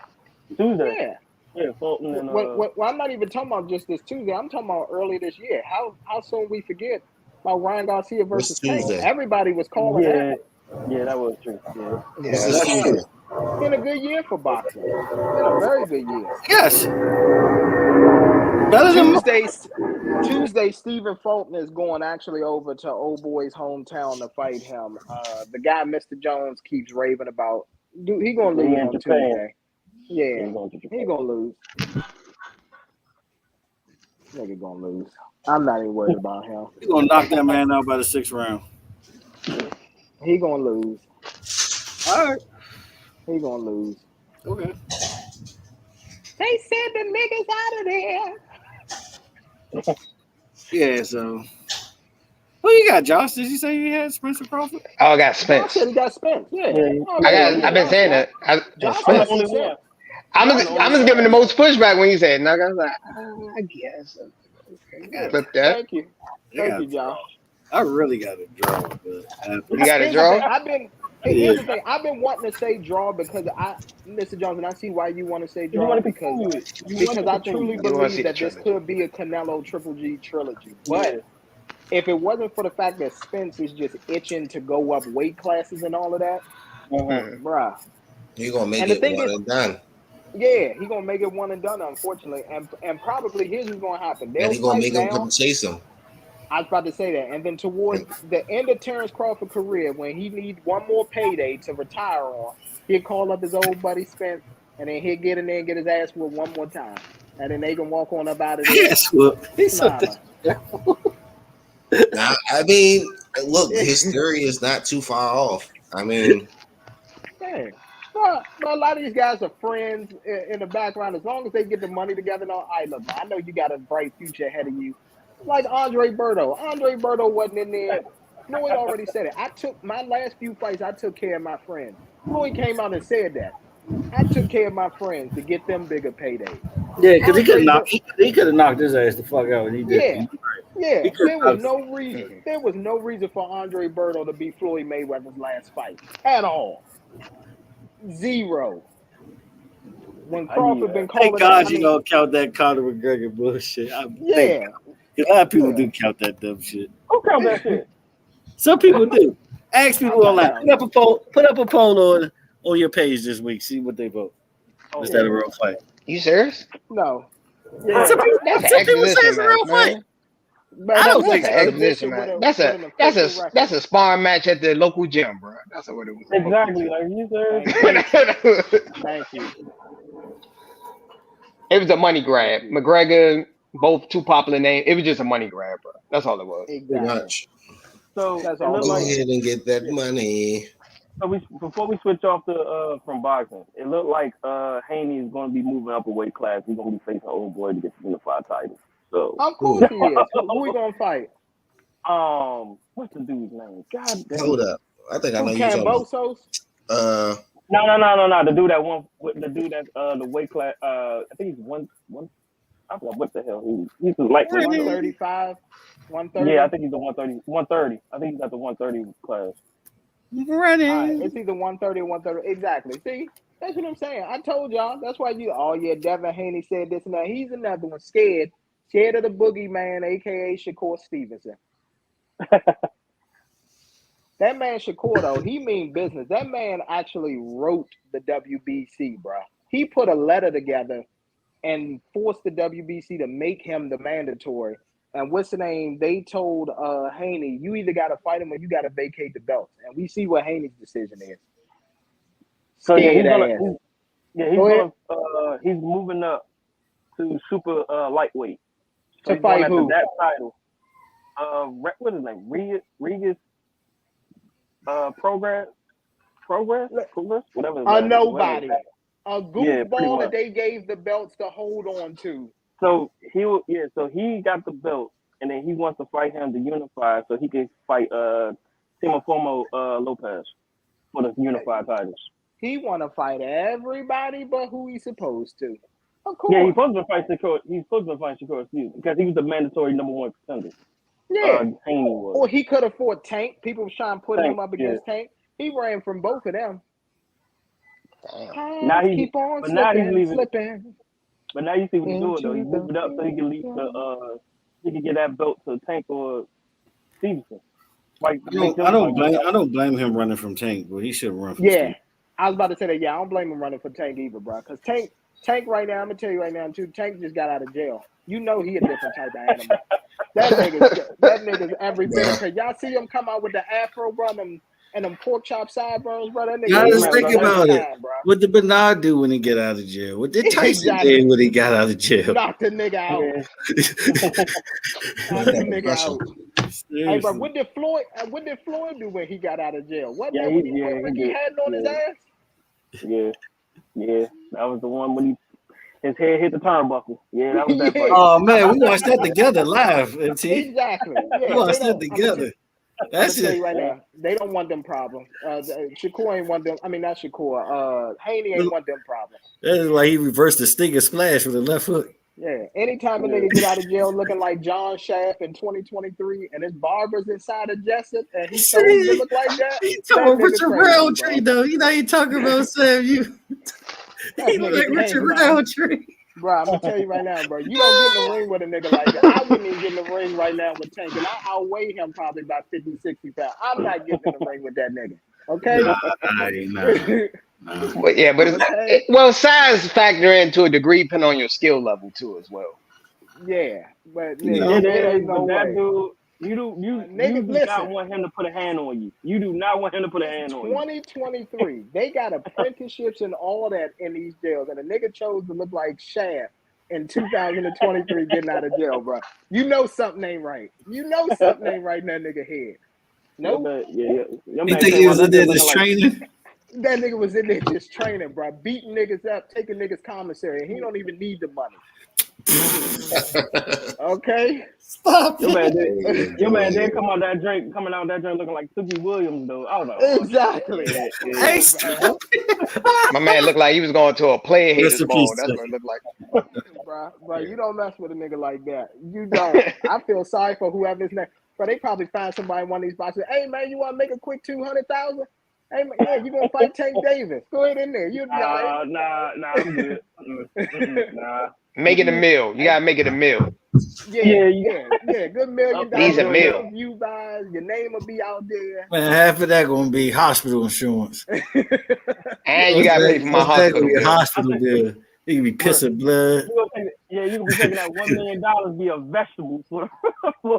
Tuesday. Yeah, Fulton and well, I'm not even talking about just this Tuesday. I'm talking about earlier this year. How soon we forget about Ryan Garcia versus Tank? Everybody was calling that. Yeah, that was true. Yeah. That's true. Been a good year for boxing. Been a very good year. Yes. Tuesday, Stephen Fulton is going actually over to Old Boy's hometown to fight him. The guy Mr. Jones keeps raving about. Dude, he gonna lose on Tuesday. Yeah, he gonna lose. Nigga gonna lose. I'm not even worried about him. He gonna knock that man out by the 6th round. He gonna lose. All right. He gonna lose. Okay. They said the niggas out of there. Yeah, so who you got, Josh? Did you say you had Spencer Crawford? Oh, I got Spence. I got Spence. Yeah. I've been saying that. I'm just giving the most pushback when you said no. I was like, I guess. Flip that. Thank you. Thank you, Josh. I really got a draw, but you got a draw. Here's the thing. I've been wanting to say draw because Mr. Johnson, I see why you want to say draw because I truly believe that this could be a Canelo Triple G trilogy. But if it wasn't for the fact that Spence is just itching to go up weight classes and all of that, bruh, he's gonna make it one and done. Yeah, he's gonna make it one and done, unfortunately, and probably here's what's gonna happen. And he's gonna make him come chase him. I was about to say that. And then towards the end of Terrence Crawford's career, when he needs one more payday to retire on, he'll call up his old buddy Spence, and then he'll get in there and get his ass whooped one more time. And then they can walk on up out of there. Yes, whoop. Now, I mean, look, his theory is not too far off. I mean, well, a lot of these guys are friends in the background. As long as they get the money together, I know you got a bright future ahead of you. Like Andre Berto. Andre Berto wasn't in there. Floyd already said it. I took my last few fights, I took care of my friends. Floyd came out and said that. I took care of my friends to get them bigger paydays. Yeah, because he could have knocked his ass the fuck out and he did. Yeah. There was no reason. There was no reason for Andre Berto to beat Floyd Mayweather's last fight. At all. Zero. When Crawford been calling, thank God you don't count that Conor McGregor bullshit. A lot of people do count that dumb shit. Who count that shit? Some people do. Ask people online. Put up a poll on your page this week. See what they vote. Is that a real fight? You serious? No. Yeah. Some people say it's a real fight. I don't think it's an exhibition match. That's a sparring match at the local gym, bro. That's what it was. Exactly. Like you said. Thank you. It was a money grab. McGregor, both two popular names. It was just a money grab, bro. That's all it was. Exactly. So go ahead and get that money. So before we switch off from boxing, it looked like Haney is going to be moving up a weight class. He's going to be facing Old Boy to get the unified title. So of course he is. Who we gonna fight? What's the dude's name? God damn. Hold up. I think I know you talking about. No. The dude that won. The dude that the weight class. I think he's one. I forgot what the hell he's like 135, 130. Yeah, I think he's the 130. 130. I think he's at the 130 class. Right, it's either 130 or 130. Exactly. See, that's what I'm saying. I told y'all. That's why Devin Haney said this and that. He's another one scared of the boogeyman, aka Shakur Stevenson. That man Shakur, though, he mean business. That man actually wrote the WBC, bro. He put a letter together and forced the WBC to make him the mandatory. And what's the name? They told Haney, you either got to fight him or you got to vacate the belts. And we see what Haney's decision is. So yeah, Scared ass. he's moving up to super lightweight. So To he's fight going after who? that title. What is his name? Regis Progress, whatever. A nobody. A pretty goofball much. that they gave the belts to hold on to. So he got the belt, and then he wants to fight him to unify, so he can fight Timofomo Lopez for the unified titles. He want to fight everybody but who he's supposed to. Of course. Yeah, he's supposed to fight Shakur, because he was the mandatory number one contender. Yeah. Haney was. Or he could have fought Tank. People were trying to put Tank, him up against Tank. He ran from both of them. Damn. Now he's keep on now he's leaving. slipping. But now you see what he's doing though. He moved it up so he can leave he can get that belt to Tank or Stevenson. Like I don't blame him running from Tank, but he should run from Stevenson. I was about to say that. Yeah, I don't blame him running for Tank either, bro. Because Tank right now, I'm gonna tell you right now too. Tank just got out of jail. You know he a different type of animal. That nigga's every bit. Cause y'all see him come out with the afro, bro, and them pork chop sideburns, bro. That nigga. Now let's think about it. Bro. What did Bernard do when he get out of jail? What did Tyson do when he got out of jail? Knock the nigga out. Knock the nigga out. Hey, bro, what did Floyd do when he got out of jail? What he had on his ass? Yeah. That was the one when his head hit the turnbuckle. Yeah, that was that fight. Oh man, we watched that together live, MT. Exactly. Yeah, we watched that together. That's it. Right now, they don't want them problems. Shakur ain't want them. I mean, not Shakur. Haney ain't want them problems. That's like he reversed the stinger splash with the left hook. Yeah. Anytime a nigga get out of jail looking like John Shaft in 2023 and his barber's inside of Jessup and he told him to look like that. He talking about Richard Roundtree though. You know he talking about Sam. He look like Richard Roundtree. Bro, I'm gonna tell you right now, bro. You don't get in the ring with a nigga like that. I wouldn't even get in the ring right now with Tank, and I outweigh him probably about 50, 60 pounds. I'm not getting in the ring with that nigga. Okay? Nah. But size factor into a degree depending on your skill level too as well. Yeah, but that dude. You do not want him to put a hand on you. You do not want him to put a hand on you. 2023, they got apprenticeships and all that in these jails, and a nigga chose to look like Shaft in 2023 getting out of jail, bro. You know something ain't right. You know something ain't right in that nigga head. Nope. Yeah. You think he was in there just training? That nigga was in there just training, bro. Beating niggas up, taking niggas commissary, and he don't even need the money. Okay. Stop. Your man did coming out that drink looking like Tookie Williams though. I don't know. Exactly. Hey, stop. My man looked like he was going to a player haters ball. That's what it looked like. Bro, you don't mess with a nigga like that. You don't. I feel sorry for whoever's next. But they probably find somebody in one of these boxes. Hey man, you want to make a quick 200,000? Hey man, yeah, you gonna fight Tank Davis? Go ahead in there. You'll be all right. Nah, I'm good. Nah. Make it a meal. You gotta make it a meal. Yeah. Good million dollars. These are meal. You guys, your name will be out there. Man, half of that gonna be hospital insurance. And you gotta pay for my hospital bill. Hospital bill. You can be pissing blood. You can be taking that $1 million be a vegetable for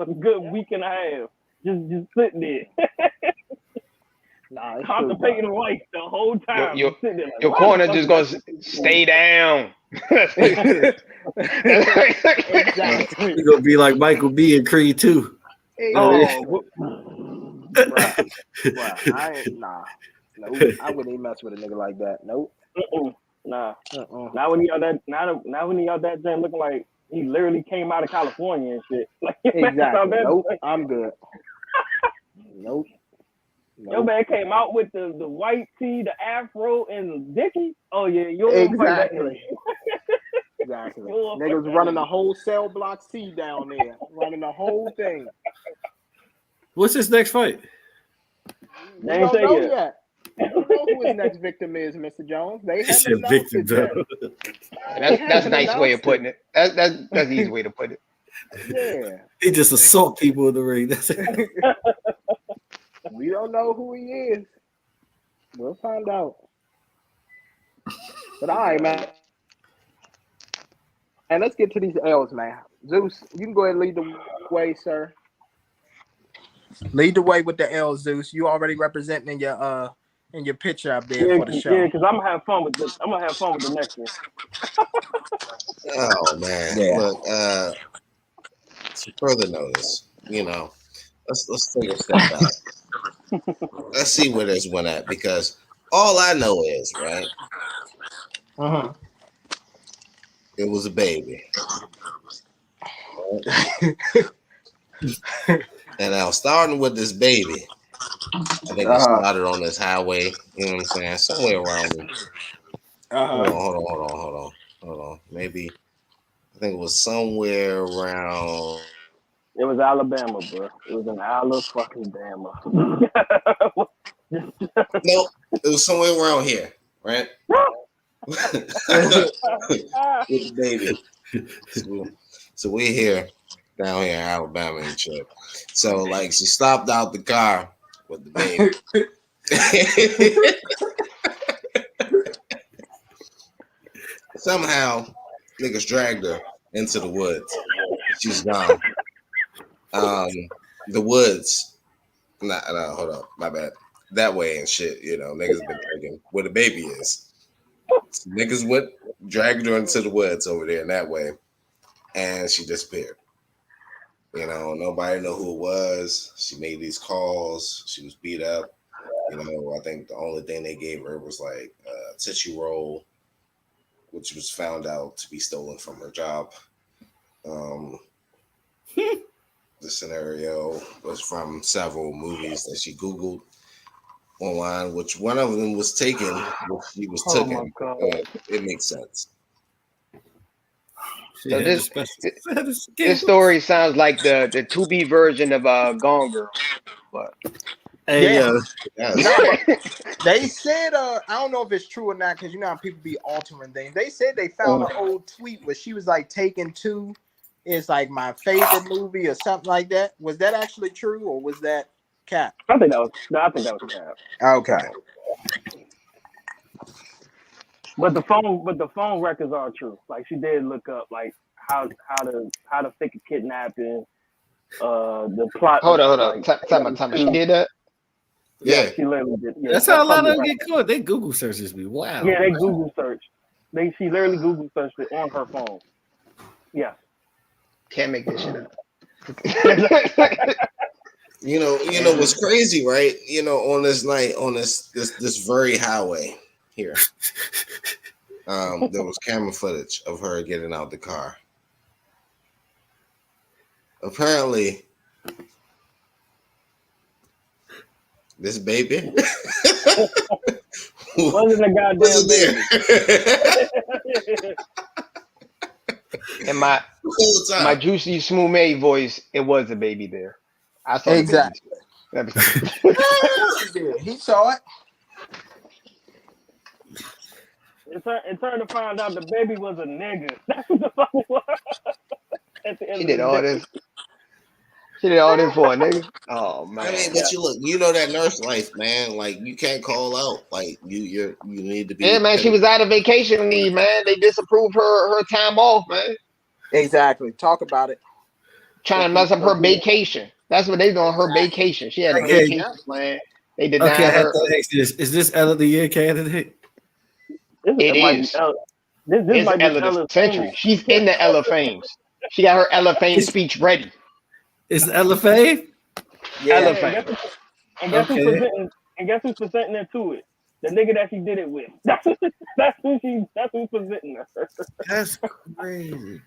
a good week and a half. Just sitting there. Contemplating life the whole time. Your corner just gonna stay down. Exactly. You're gonna be like Michael B. in Creed 2. Nope. I wouldn't even mess with a nigga like that. Nope. Nah. Now when he out that joint looking like he literally came out of California and shit. Like, exactly. Nope. I'm good. Nope. Your man came out with the white tee, the afro, and the Dickie. Oh yeah, you're exactly. Exactly. Niggas running the whole cell block C down there, running the whole thing. What's his next fight? They ain't say yet. You don't know who his next victim is, Mr. Jones. They haven't announced it yet. That's a nice way of putting it. That's an easy way to put it. Yeah. He just assault people in the ring. That's it. We don't know who he is. We'll find out. But all right, man. And let's get to these L's, man. Zeus, you can go ahead and lead the way, sir. Lead the way with the L, Zeus. You already representing in your picture up there for the show. Yeah, because I'm gonna have fun with the next one. Oh man. Yeah. Look, to further notice, let's take a step back. Let's see where this went at, because all I know is, right, it was a baby. And now, starting with this baby, I think we started on this highway, you know what I'm saying? Somewhere around Hold on. Maybe I think it was somewhere around. It was Alabama, bro. It was in Alabama. Nope, it was somewhere around here, right? With the baby. So we're here, down here in Alabama and shit. So like, she stopped out the car with the baby. Somehow, niggas dragged her into the woods. She's gone. The woods. No, hold up, my bad. That way and shit, niggas been thinking where the baby is. So niggas dragged her into the woods over there in that way, and she disappeared. Nobody know who it was. She made these calls. She was beat up. I think the only thing they gave her was like a tissue roll, which was found out to be stolen from her job. The scenario was from several movies that she Googled online, which one of them was taken, which she was taken. It makes sense. So this story sounds like the 2B version of Gone Girl. But They said I don't know if it's true or not, because how people be altering things. They said they found an old tweet where she was like, Taken 2 is like my favorite movie or something like that. Was that actually true, or was that cap? I think that was cap. Okay. But the phone records are true. Like, she did look up like how to fake a kidnapping, the plot. Hold on. Time. She did that? Yeah. She literally did. Yeah, that's how a lot of them get caught. They Google searches me. Wow. Yeah, they Google search. She literally Google searched it on her phone. Yeah. Can't make this shit up. What's crazy, right? On this night, on this very highway here, there was camera footage of her getting out the car. Apparently, this baby wasn't a goddamn baby. And my juicy smooth voice, it was a baby there. I saw exactly. He saw it. It turned to find out the baby was a nigga. That's what the fuck it was. She did all this. She did all this for a nigga. Oh man. I mean, but that nurse life, man. Like, you can't call out. Like, you need to be. Yeah, man. She was out of vacation leave, man. They disapproved her time off, man. Exactly. Talk about it. Trying to mess up her vacation. That's what they doing. Her vacation. She had a vacation plan. They denied her. Is this L of the Year candidate? It is. This might be Ella of the century. She's in the Ella Fames. She got her Ella Fame speech ready. Is Ella Fame? Yeah. Ella Fame. And guess who's presenting her to it? The nigga that she did it with. That's who's presenting her. That's crazy.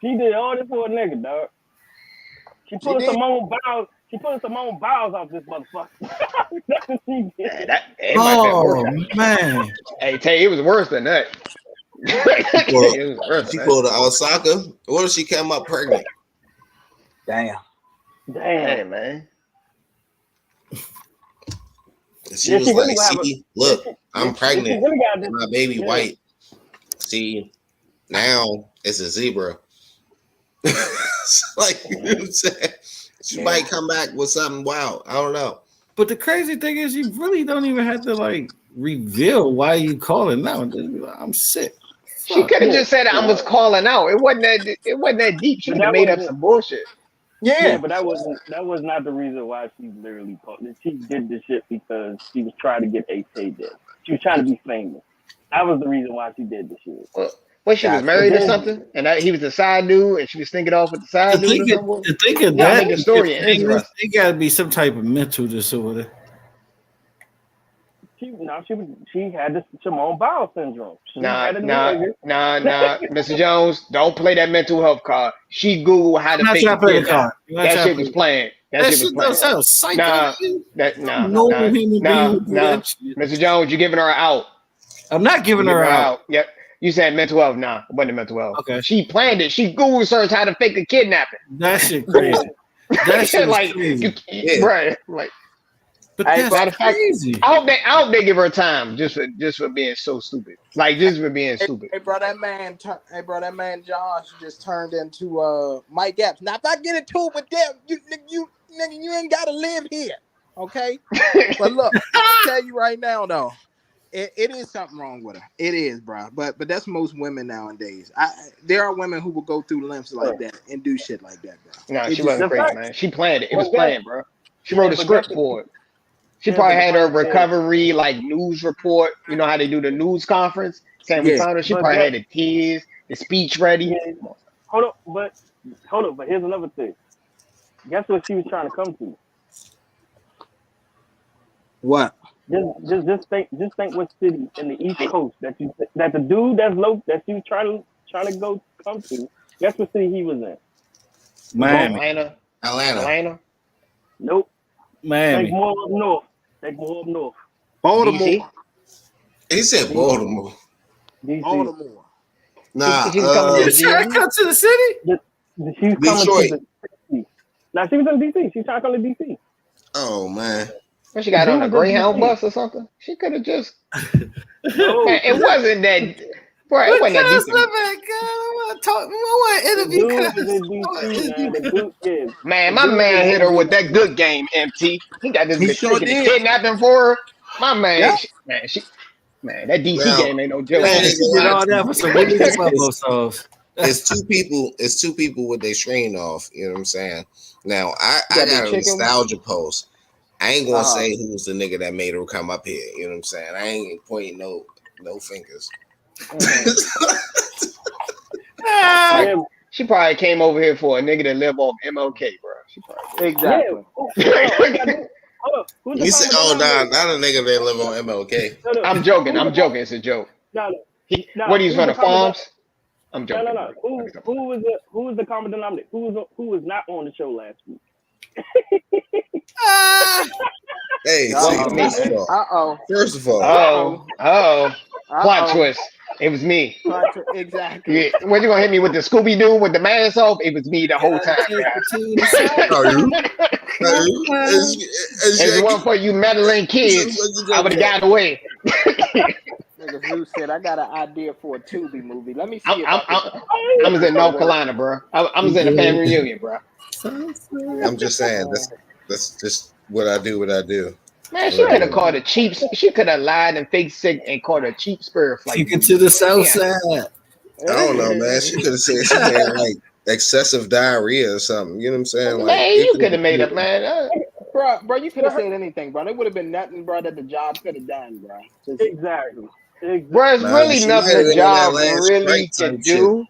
She did all this for a nigga, dog. She put some own bows. She put some own bows off this motherfucker. That's what she did. Man. Hey, Tay, it was worse than that. She pulled a Osaka. What if she came up pregnant? Damn, man. She was like, "See, look, I'm pregnant. And my baby white. See, now it's a zebra." Like, you know what I'm saying? She might come back with something wild. I don't know. But the crazy thing is, you really don't even have to like reveal why you calling now. I'm sick. She Fuck. could have just said I was calling out. It wasn't that deep. She But could have that made up wasn't- some bullshit. Yeah, but that was not the reason why she literally called. She did this shit because she was trying to get AK dead. She was trying to be famous. That was the reason why she did the shit. Well, she was married or something, and he was a side dude, and she was thinking off with the side dude or something. To think of Yeah, that, make the story interesting. It got to be some type of mental disorder. She had this Simone Biles syndrome. Nah, Mr. Jones, don't play that mental health card. She Googled how to fake a kidnap. That shit was playing. That shit was playing. Mr. Jones, you're giving her out. I'm not giving her out. Yep. You said mental health. Nah, it wasn't mental health. Okay. She planned it. She Google searched how to fake a kidnapping. That shit crazy. That shit like crazy. Right. Like, but that's crazy. I hope they give her time just for being so stupid. Like just for being stupid. Hey, bro, that man Josh just turned into Mike Epps. Now, if I get into it with them, you ain't gotta live here, okay? But look, I'll tell you right now though, it is something wrong with her. It is, bro. But that's most women nowadays. There are women who will go through lengths like that and do shit like that, bro. No, she wasn't crazy, man. She planned it. It was planned, bro. She wrote a script for it. She probably had her recovery like news report. You know how they do the news conference? Saying we found her. She probably had the tears, the speech ready. Yeah. Hold up, but here's another thing. Guess what she was trying to come to? What? Just think what city in the East Coast that the dude that's low that she was trying to come to. Guess what city he was in? Miami. Atlanta. Nope. Miami. Take more up north. Baltimore. DC? He said Baltimore. DC. Baltimore. Nah, She's coming to She trying to come to the city? She's coming Detroit. to the DC. Now she was in DC. She's trying to come to DC. Oh man. When she got on a Greyhound bus or something, she could have just. Man, it wasn't that. Bro, it wasn't that deep. Man, my man hit her with that good game, MT. He got this bitch sure kidnapping for her. My man, man, that DC game ain't no joke. It's two people with their screen off. You know what I'm saying? Now I got a nostalgia post. I ain't gonna say who's the nigga that made her come up here. You know what I'm saying? I ain't pointing no fingers. She probably came over here for a nigga that live off MLK, bro. She probably exactly. You said, not a nigga that live on MLK. I'm joking. It's a joke. What he's from the farms? I'm joking. No. Who was the common denominator? Who was not on the show last week? Hey, first of all. Plot twist. It was me. Exactly. Yeah. When you gonna hit me with the Scooby Doo with the mask off? It was me the whole time. If it wasn't for you meddling kids, I would have gotten away. Nigga Zeus said, I got an idea for a Tubi movie. Let me see. I was in North Carolina, bro. I was in a family reunion, bro. I'm just saying, that's just what I do. Man, she could have called a cheap. She could have lied and fake sick and called a cheap Spirit flight. Take it to the south side. I don't know, man. She could have said she had like excessive diarrhea or something. You know what I'm saying? Like, man, you could have made up, man. Bro, you could have said anything, bro. There would have been nothing, bro, that the job could have done, bro. Exactly. Bro, it's really nothing the job really can do.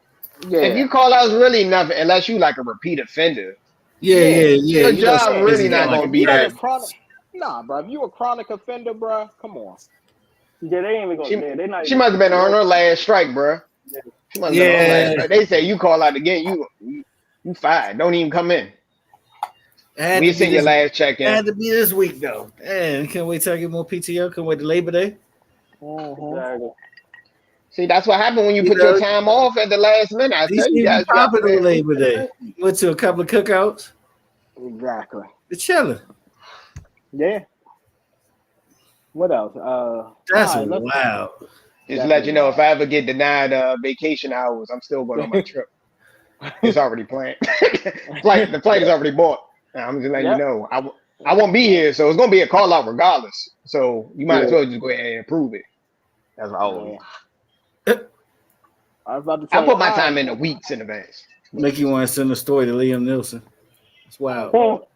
Yeah. If you call out, it's really nothing unless you like a repeat offender. Yeah. Your job really not gonna be that. Nah, bro. If you a chronic offender, bro, come on. Yeah, they ain't even gonna. She must have been on her last strike, bro. She must have been on her last strike. They say you call out again, you fired. Don't even come in. We send your last check in. Had to be this week though. Man, can't wait till I get more PTO. Can't wait to Labor Day. Exactly. See, that's what happened when you put your time off at the last minute. I tell you guys, popping on Labor Day. Went to a couple of cookouts. Exactly. The chilling. Yeah. What else? That's wow. Just to let you know, if I ever get denied vacation hours, I'm still going on my trip. It's already planned. The flight is already bought. I'm just letting you know. I won't be here, so it's gonna be a call out regardless. So you might as well just go ahead and approve it. That's all. I was about to say, I put my all time right. in weeks in advance. Make you want to send a story to Liam Nielsen. It's wild. Oh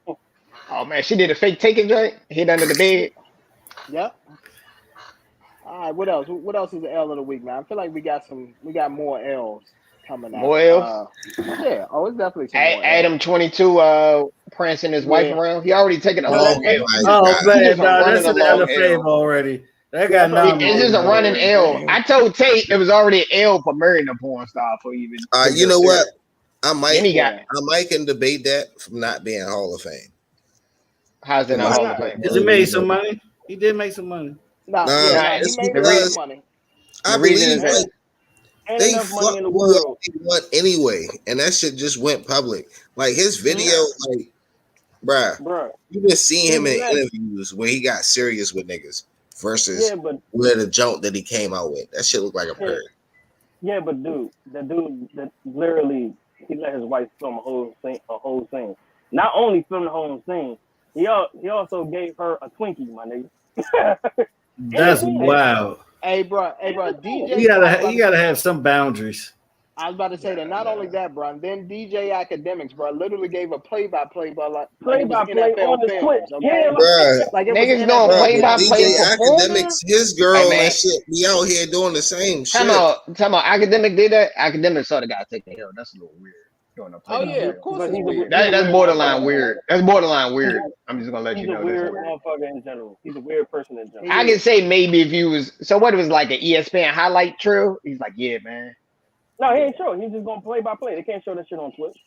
man, she did a fake taking joint, hid under the bed. Yep. All right, what else? What else is the L of the week, man? I feel like we got more L's coming out. More L's. Yeah. Oh, it's definitely some more L's. Adam 22 prancing his wife around. He already taken a long L. Oh man, just nah, running that's an a long L of fame L. already. That got nominated. It's just a running L. I told Tate it was already an L for marrying a porn star for even. You know what? I might can debate that from not being Hall of Fame. How's it not Hall of Fame? Because he made some money. He did make some money. He made some money. I believe they fucked who they want anyway, and that shit just went public. Like his video, like, bruh, you been seeing him in interviews where he got serious with niggas versus with the joke that he came out with. That shit looked like a bird. Yeah, but that literally he let his wife film a whole scene. Not only film the whole scene, he also gave her a Twinkie, my nigga. That's wild. Hey, bro, DJ. You gotta have some boundaries. I was about to say that. Not only that, bro. And then DJ Academics, bro, literally gave a play-by-play, bro, like play-by-play on the Twitch. Okay? Yeah, like niggas going play-by-play. DJ Academics, his girl and shit, be out here doing the same shit. Time out. Academic did that. Academic saw the guy taking hell. That's a little weird. Oh yeah, of course. That's borderline weird. That's borderline weird. I'm just gonna let you know. He's a weird motherfucker in general. He's a weird person in general. I can say maybe if you was what it was like an ESPN highlight trail. He's like, yeah, man. No, he ain't sure. He's just gonna play by play. They can't show that shit on Twitch.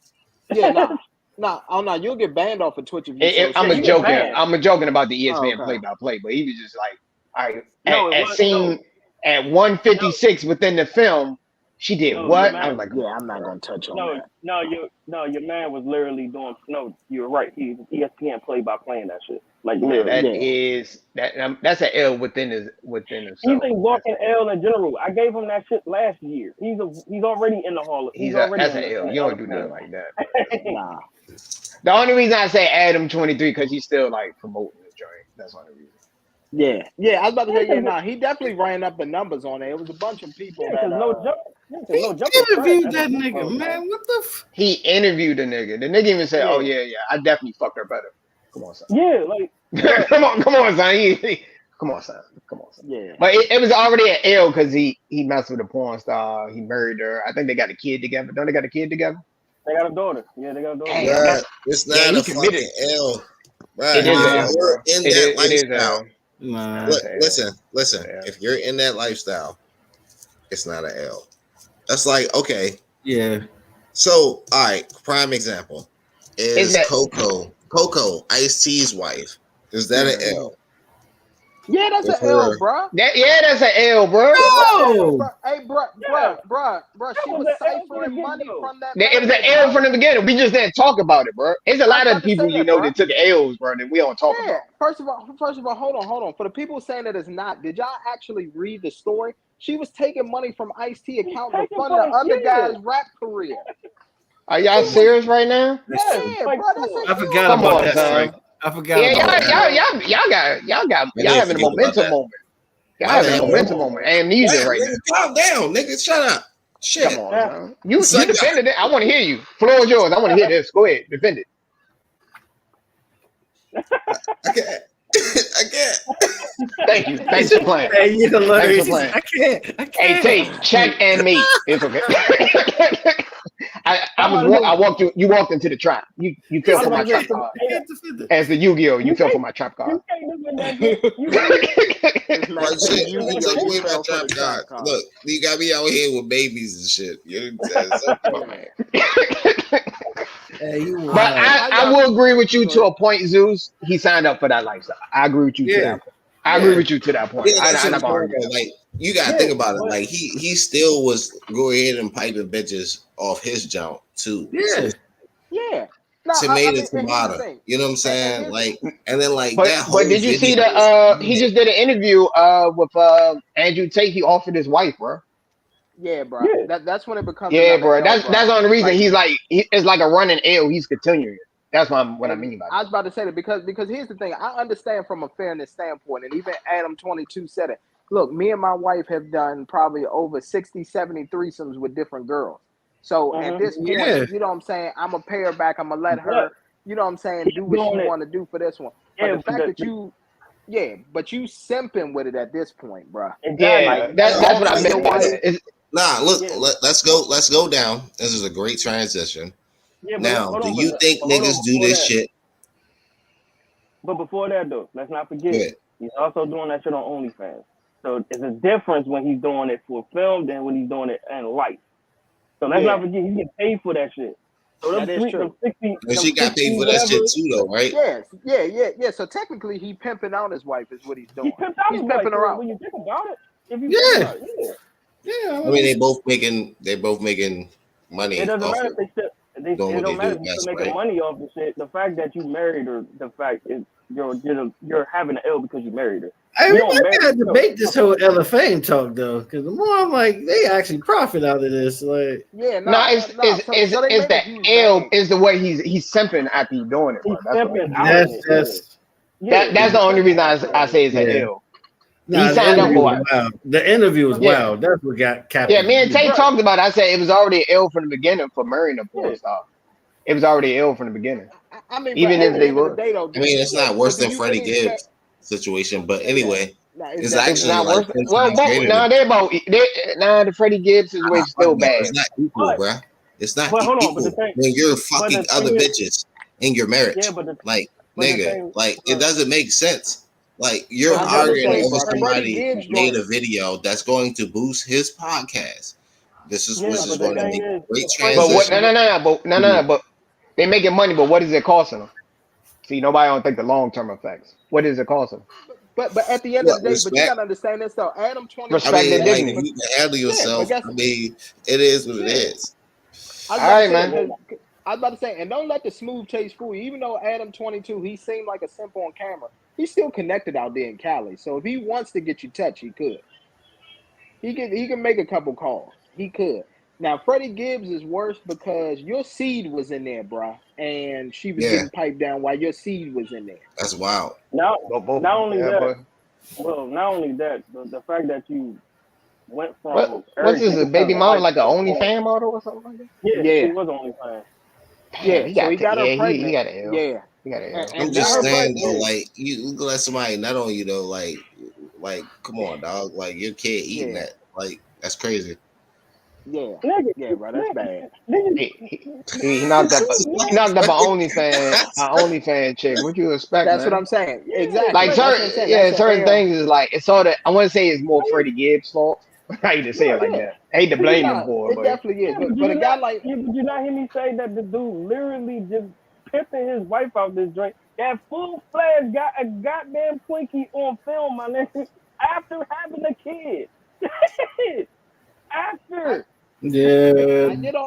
Yeah, no. You'll get banned off of Twitch if you. I'm joking about the ESPN play by play, but he was just like, all right, at 156 within the film. She did what? I was like, yeah, I'm not gonna touch on that. Your man was literally doing. No, you're right. He's ESPN play by playing that shit. Like that's an L within his. He's a walking L in general. I gave him that shit last year. He's already in the hall. That's an L. You don't do nothing like that. Nah. The only reason I say Adam 23 because he's still like promoting the joint. That's the only reason. Yeah. I was about to say, he definitely ran up the numbers on it. It was a bunch of people that. He interviewed that nigga, man. What the? He interviewed the nigga. The nigga even said, "Oh yeah, I definitely fucked her better." Come on, son. Yeah, like. come on, son. Come on, son. Yeah. But it was already an L because he messed with a porn star. He married her. I think they got a kid together. Don't they got a kid together? They got a daughter. Yeah, they got a daughter. It's not a fucking L. Right. It is in that lifestyle. Listen. If you're in that lifestyle, it's not an L. That's like, okay. Yeah. So, all right, prime example is Coco, Ice-T's wife. Is that an L? Yeah, that's an L, bro. That's an L, bro. No. Hey, bro. She was ciphering money from that. It was an L from the beginning. We just didn't talk about it, bro. There's a lot of people that took L's, bro, that we don't talk about. First of all, hold on. For the people saying that it's not, did y'all actually read the story? She was taking money from Ice-T account to fund the other guy's rap career. Are y'all serious right now? Yeah, bro. I forgot about that story. I forgot. Y'all having a momentum moment. Y'all having a momentum moment. Amnesia right now. Calm down, nigga. Shut up. Shit. Come on, son. You defended it. I want to hear you. Floor is yours. I want to hear this. Go ahead. Defend it. I can't. Thank you. Thanks for playing. Hey, you're hilarious. I can't. Hey, Tate, check and me. It's okay. I walked you. You walked into the trap. You fell for my trap card. As the Yu-Gi-Oh, you fell for my trap card. Look, you got me out here with babies and shit. But I will agree with you to a point, Zeus. He signed up for that lifestyle. I agree with you to that point. I agree with you to that point. Like you gotta think about it. Like he still was go ahead and piping bitches off his jump too. Yeah. Tomato. You know what I'm saying? Like, and then like that. But did you see he just did an interview with Andrew Tate. He offered his wife, bro. Yeah, bro. That's when it becomes. Yeah, bro. That's the only reason he's like it's like a running L. He's continuing. That's what I mean by that. I was about to say that because here's the thing. I understand from a fairness standpoint, and even Adam 22 said it. Look, me and my wife have done probably over 60, 70 threesomes with different girls. So at this point, you know what I'm saying? I'm going to pay her back. I'm going to let her, you know what I'm saying, do what she want to do for this one. But the fact that you simping with it at this point, bro. Yeah, that's what I meant by that. Nah, look, let's go down. This is a great transition. Yeah, now, do you think niggas do this shit? But before that, though, let's not forget, he's also doing that shit on OnlyFans. So it's a difference when he's doing it for film than when he's doing it in life. So let's not forget, he's getting paid for that shit. So that is true. And she got paid for that shit too, though, right? Yes, yeah. So technically, he pimping out his wife is what he's doing. He's pimping her out. When you think about it, if you think about it, yeah. I mean, they both making money. It doesn't matter if it don't matter if you're making money off the shit. The fact that you married her, the fact is you're having an L because you married her. I mean, we gotta debate this whole Ella Fame talk though, because the more I'm like, they actually profit out of this. Like, it's the L is the way he's simping after he's doing it. That's the only reason I say it's an L. Nah, he signed up for it. The interview was wild. That's what got captured. Yeah, me and Tate talked about it. I said it was already an L from the beginning for marrying a porn star. It was already an L from the beginning. I mean, even if they were. I mean, it's not worse than Freddie Gibbs' situation, but anyway, it's actually not like worse. Well, the Freddie Gibbs is way still bad. It's not equal, bro. It's not equal when you're fucking other bitches in your marriage. Like, nigga, like it doesn't make sense. Like you're arguing over somebody made a video that's going to boost his podcast. This is going to make a great transition. But they're making money. But what is it costing them? See, nobody don't think the long term effects. What is it costing? But at the end of the day, but you gotta understand this though. Adam 20. Respect and dignity. You can handle yourself. I mean, it is what it is. All right, man. I was about to say, and don't let the smooth taste fool you. Even though Adam 22, he seemed like a simp on camera. He's still connected out there in Cali. So if he wants to get you touched, he could. He can make a couple calls. He could. Now, Freddie Gibbs is worse because your seed was in there, bro. And she was getting piped down while your seed was in there. That's wild. Not only that, the fact that you went from... What's this, a baby mom, like an OnlyFans model or something like that? Yeah, she was OnlyFans. Yeah, so he got her pregnant. He got an L. Yeah. I'm just saying though, like you let somebody nut on you though, like come on, dog, like your kid eating that, like that's crazy. Yeah, bro, that's bad. He knocked up an OnlyFans chick. What you expect? That's what I'm saying. Exactly. Like certain things is like it's sort of. I want to say it's more Freddie Gibbs' fault. I hate to say it like that. I hate to blame him for it. It definitely is. But a guy like did you not hear me say that the dude literally just pimping his wife out this joint? That full-fledged got a goddamn Twinkie on film, my nigga, after having a kid. After. That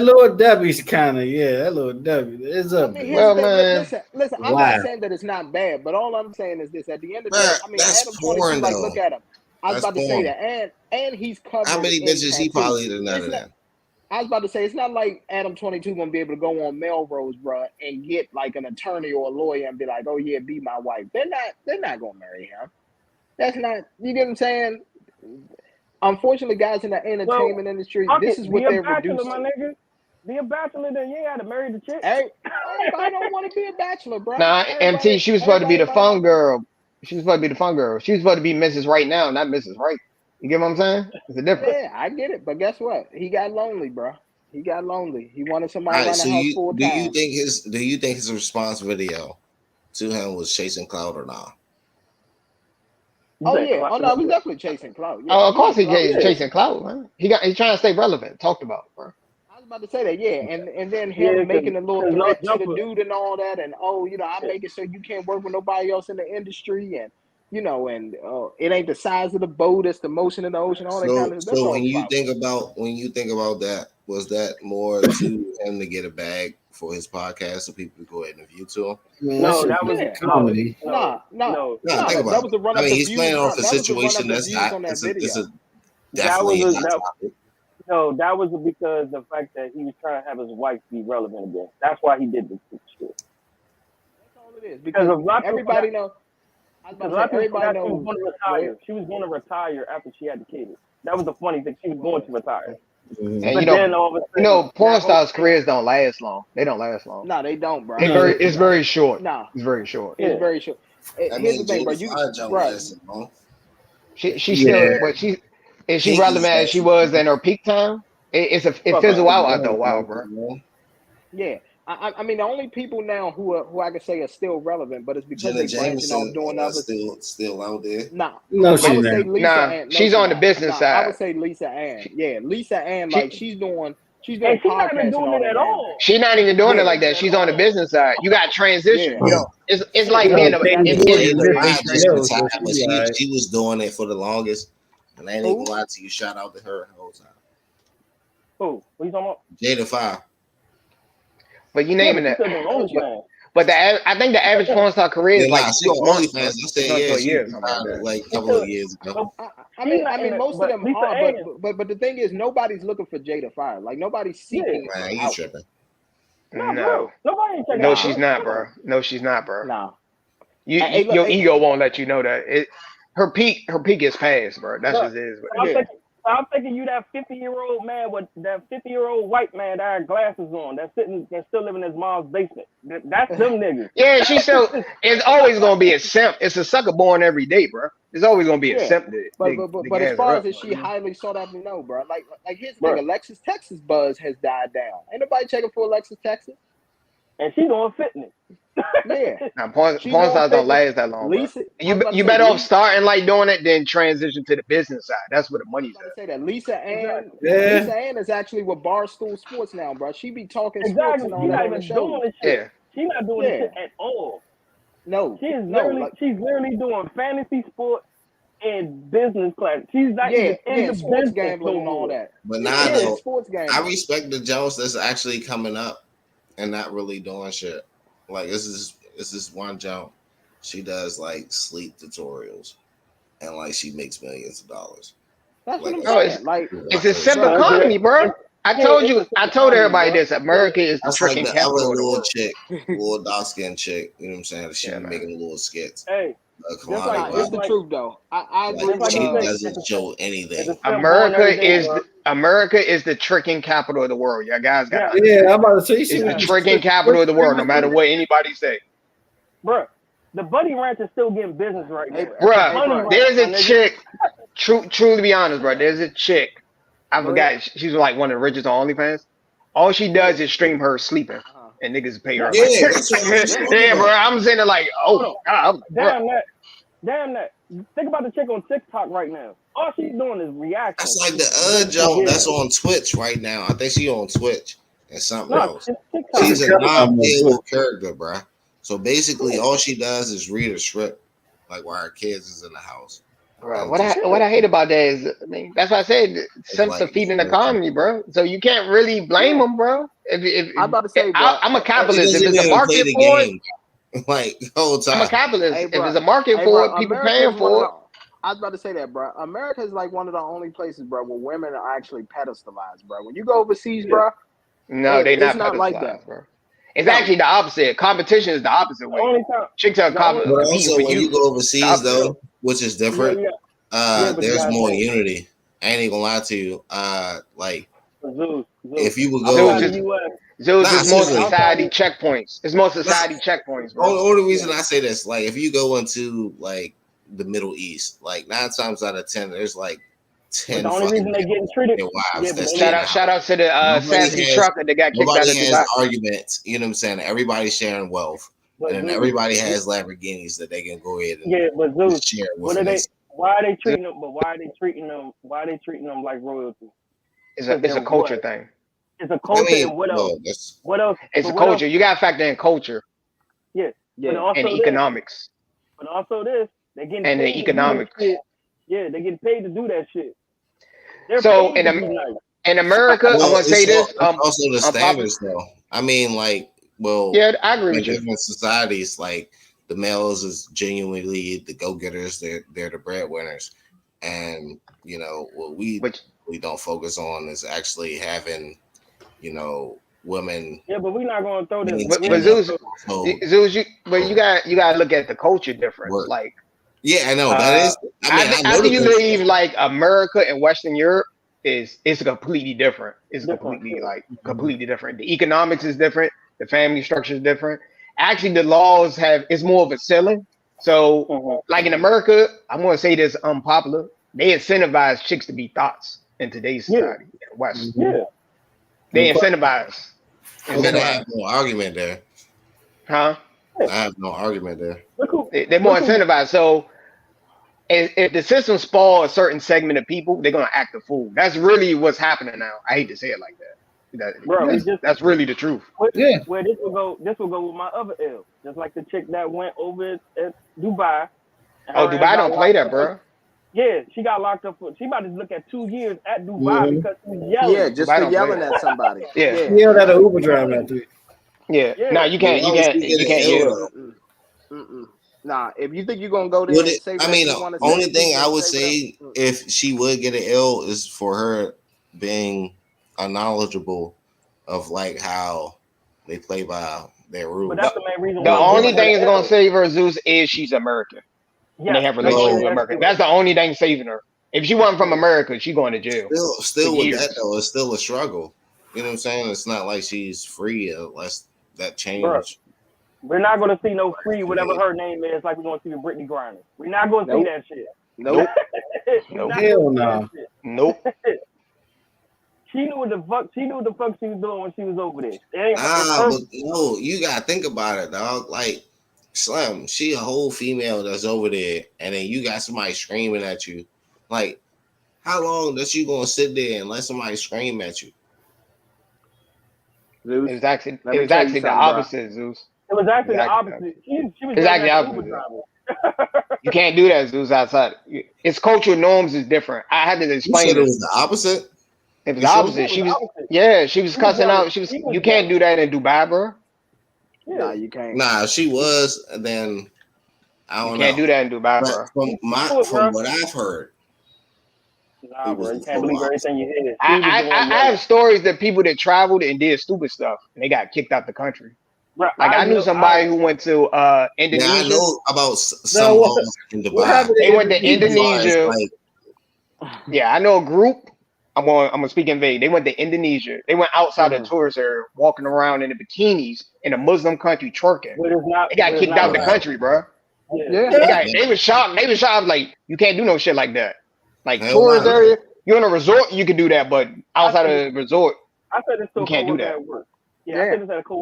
little Debbie's kind of that little Debbie is up. Well, man, listen. I'm not saying that it's not bad, but all I'm saying is this: at the end of the day, I mean, that's porn, like, look at him. I was about to say that, and he's covered. How many bitches he probably did none of that? I was about to say it's not like Adam 22 gonna be able to go on Melrose, bro, and get like an attorney or a lawyer and be like, "Oh yeah, be my wife." They're not gonna marry him. That's not. You get what I'm saying? Unfortunately, guys in the entertainment industry, this is what they're reduced to. Nigga. Be a bachelor, then you gotta marry the chick. Hey, I don't want to be a bachelor, bro. Nah, MT, she was supposed to be the fun girl. She was supposed to be the fun girl. She was supposed to be Mrs. Right now, not Mrs. Right. You get what I'm saying? It's a difference. Yeah, I get it. But guess what? He got lonely, bro. He got lonely. He wanted somebody around the house full time. Do you think his response video to him was chasing clout or not? Oh yeah. Oh no, he was definitely chasing clout. Yeah. Oh, of course he's chasing clout, man. He's trying to stay relevant. Talked about, bro. I was about to say that, and then him making a little threat to the dude and all that, and I'm making sure you can't work with nobody else in the industry, and it ain't the size of the boat, it's the motion in the ocean, all that kind of stuff. So when you think about that, was that more to him to get a bag for his podcast so people could go ahead and view to him? No, that was comedy. No. Think about that was the run up. I mean, he's playing off a situation that's not. It's a definitely hot topic. No, that was because the fact that he was trying to have his wife be relevant again. That's why he did this shit. That's all it is. Because everybody knows. A lot of people forgot she was going to retire. She was going to retire after she had the kid. That was the funny thing. She was going to retire. And but then all of a sudden, porn stars' careers don't last long. They don't last long. No, they don't, bro. It's very short. No, it's very short. It's very short. Here's the thing, bro. She still, but she is she relevant as she was in her peak time? It fizzles out after a while, bro. Yeah. I mean, the only people now who I could say are still relevant, but it's because they're branching off doing other still out there. No, she's not. She's on the business side. I would say Lisa Ann. Yeah, Lisa Ann, like she's doing she's not even doing it at all. She's not even doing it like that. She's on the business side. You got transition. You know, it's like being she was doing it for the longest, and I ain't even lie to you. Shout out to her the whole time. Who? What are you talking about? Jada 5. But you naming it. But I think the average porn star career is like 6 months. I said, years, like a couple of years ago. I mean, most of them are, but the thing is, nobody's looking for Jada 5. Like nobody's seeking. Man, you tripping? No, nobody. No, she's not, bro. No, she's not, bro. No. Your ego won't let you know that. Her peak is past, bro. That's just it is. I'm thinking you that 50-year-old man with that 50-year-old white man that had glasses on that's still living in his mom's basement. That's them niggas. Yeah, it's always gonna be a simp. It's a sucker born every day, bro. It's always gonna be a simp. But as far as she highly sought after, no, bro. Like here's the thing, Alexis Texas buzz has died down. Ain't nobody checking for Alexis Texas. And she doing fitness. Yeah. Now, porn stars don't last that long. Lisa, you better off starting like doing it, then transition to the business side. That's where the money's at. Say that Lisa Ann is actually with Barstool Sports now, bro. She be talking sports and all that on the show. Yeah. She's not doing this shit at all. No. She's literally doing fantasy sports and business class. She's not even in the sports gambling and all that. But now though, I respect the Jones that's actually coming up and not really doing shit. Like this is one jump. She does like sleep tutorials, and like she makes millions of dollars. That's what I'm saying. It's a simple economy, bro. I told everybody this. America is the freaking capital of the world. Little dark skinned chick. You know what I'm saying? She making little skits. Hey, it's the truth though. I agree. She doesn't show anything. America is the tricking capital of the world. Y'all guys got I'm about to say it's the tricking capital of the world, no matter what anybody say. Bruh, the Buddy Ranch is still getting business right now. Bruh, there's a chick, true to be honest, bro, there's a chick. I forgot, she's like one of the richest on OnlyFans. All she does is stream her sleeping, and niggas pay her. Yeah, bro, I'm saying it like, oh, God. Damn that. Think about the chick on TikTok right now. All she's doing is reacting. That's like the joke that's on Twitch right now. I think she on Twitch and something else. She's a non-playable character, bro. So basically, all she does is read a script, like while her kids is in the house. Bro, what I hate about that is, I mean, that's why I said simps are feeding the economy, bro. So you can't really blame them, bro. I'm about to say, bro, I'm a capitalist. If it's a market for it, like the whole time. I'm a capitalist. If there's a market for it, people paying for it. I was about to say that, bro. America is like one of the only places, bro, where women are actually pedestalized, bro. When you go overseas, bro, no, they're not pedestalized, like that, bro. It's actually the opposite. Competition is the opposite way. Chicks are competing. But also, when you go overseas, though, which is different, there's more unity. I ain't even gonna lie to you. Like, if you would go, Zeus is more society checkpoints. It's more society checkpoints, bro. The only reason I say this, like, if you go into like the Middle East, like 9 times out of 10, there's like 10. The only reason they're getting treated. Shout out to the sassy trucker that got kicked out of the has arguments. You know what I'm saying? Everybody's sharing wealth, and then everybody has Lamborghinis that they can go ahead and share with. Why are they treating them? But why are they treating them? Why are they treating them like royalty? It's a culture thing. It's a culture. And what else? What else? It's a culture. You gotta factor in culture. Yeah. And economics. But also this, they're getting and the economics. Yeah, they get paid to do that shit. So in America, I want to say this. Also the standards, though. I mean, like, yeah, I agree with you. Different societies, like the males is genuinely the go-getters. They're the breadwinners, and you know, we don't focus on is actually having, women. Yeah, but we're not going to throw this. But Zeus, you got to look at the culture difference. Work. Like, yeah, I know that is. I think you leave like America and Western Europe it's completely different. It's completely different. The economics is different. The family structure is different. Actually, the laws it's more of a ceiling. So, like in America, I'm going to say this unpopular. They incentivize chicks to be thoughts in today's society. In the West. Yeah. They incentivize. I have no argument there. Huh? I have no argument there. They're more incentivized. So if the system spoils a certain segment of people, they're gonna act a fool. That's really what's happening now. I hate to say it like that. That's really the truth. Where this will go with my other L. Just like the chick that went over at Dubai. Oh, Dubai don't play that, bro. Yeah, she got locked up she about to look at 2 years at Dubai because she was yelling. Yeah, just for yelling at somebody. Yeah. Yelled at an Uber driver after it. Yeah. No, you can't yell. Nah, if you think you're gonna go there, the only thing I would say if she would get an L is for her being unknowledgeable of like how they play by their rules. But that's the main reason. The only thing that's gonna save her, Zeus, is she's American. Yeah, and they have a relationship with America. That's the only thing saving her. If she wasn't from America, she's going to jail. Still with that though, it's still a struggle. You know what I'm saying? It's not like she's free unless that change. Bruh. We're not going to see no free whatever her name is, like we're going to see with Brittany Griner. We're not going to see that shit. Nope. Hell no. Nope. She knew what the fuck she was doing when she was over there. But no, you gotta think about it, dog. Like Slim, she a whole female that's over there, and then you got somebody screaming at you. Like, how long does you gonna sit there and let somebody scream at you? Zeus, it was actually the opposite, Zeus. It was actually the opposite. She was exactly the opposite. You can't do that, Zeus, outside. Its cultural norms is different. I had to explain it. It was the opposite? It was the opposite. She was cussing out. You can't do that in Dubai, bro. Yeah. Nah, you can't. Nah, she was, and then I don't know. You can't do that in Dubai, bro. From what I've heard. Nah, bro, you can't believe everything you hear. I have stories that people that traveled and did stupid stuff and they got kicked out the country. Bro, I knew somebody who went to Indonesia. Yeah, I know about some in Dubai. They went to Indonesia. Yeah, I know a group. I'm gonna speak in vague. They went to Indonesia. They went outside the tourist area, walking around in the bikinis in a Muslim country, twerking. They got kicked out the country, bro. Yeah. They was shocked. They was shocked. Like, you can't do no shit like that. Like tourist area, you're in a resort, you can do that, but outside of the resort, you can't do that. Yeah.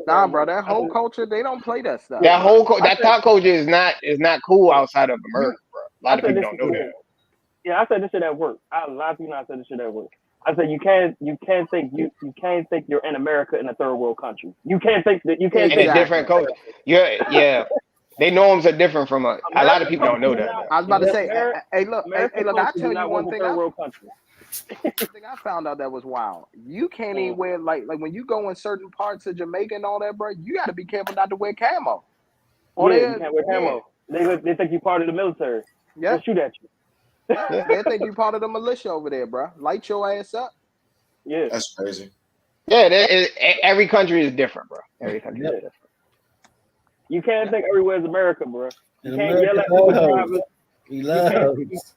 Nah, bro, that whole culture, they don't play that stuff. That thought culture is not cool outside of America, bro. A lot of people don't know that. Yeah, I said this shit at work. A lot of people I said this shit at work. I said you can't think you're in America in a third world country. You can't think that you can't in a different culture. Yeah. Their norms are different from a lot of people don't know that. I was about to say, hey, look, I tell you one thing. Thing I found out that was wild. You can't even wear like when you go in certain parts of Jamaica and all that, bro. You got to be careful not to wear camo. You can't wear camo. They think you part of the military. Yeah, they'll shoot at you. They think you part of the militia over there, bro. Light your ass up. Yeah, that's crazy. Yeah, every country is different, bro. Every country is different. You can't think everywhere is America, bro. You can't yell at Uber drivers.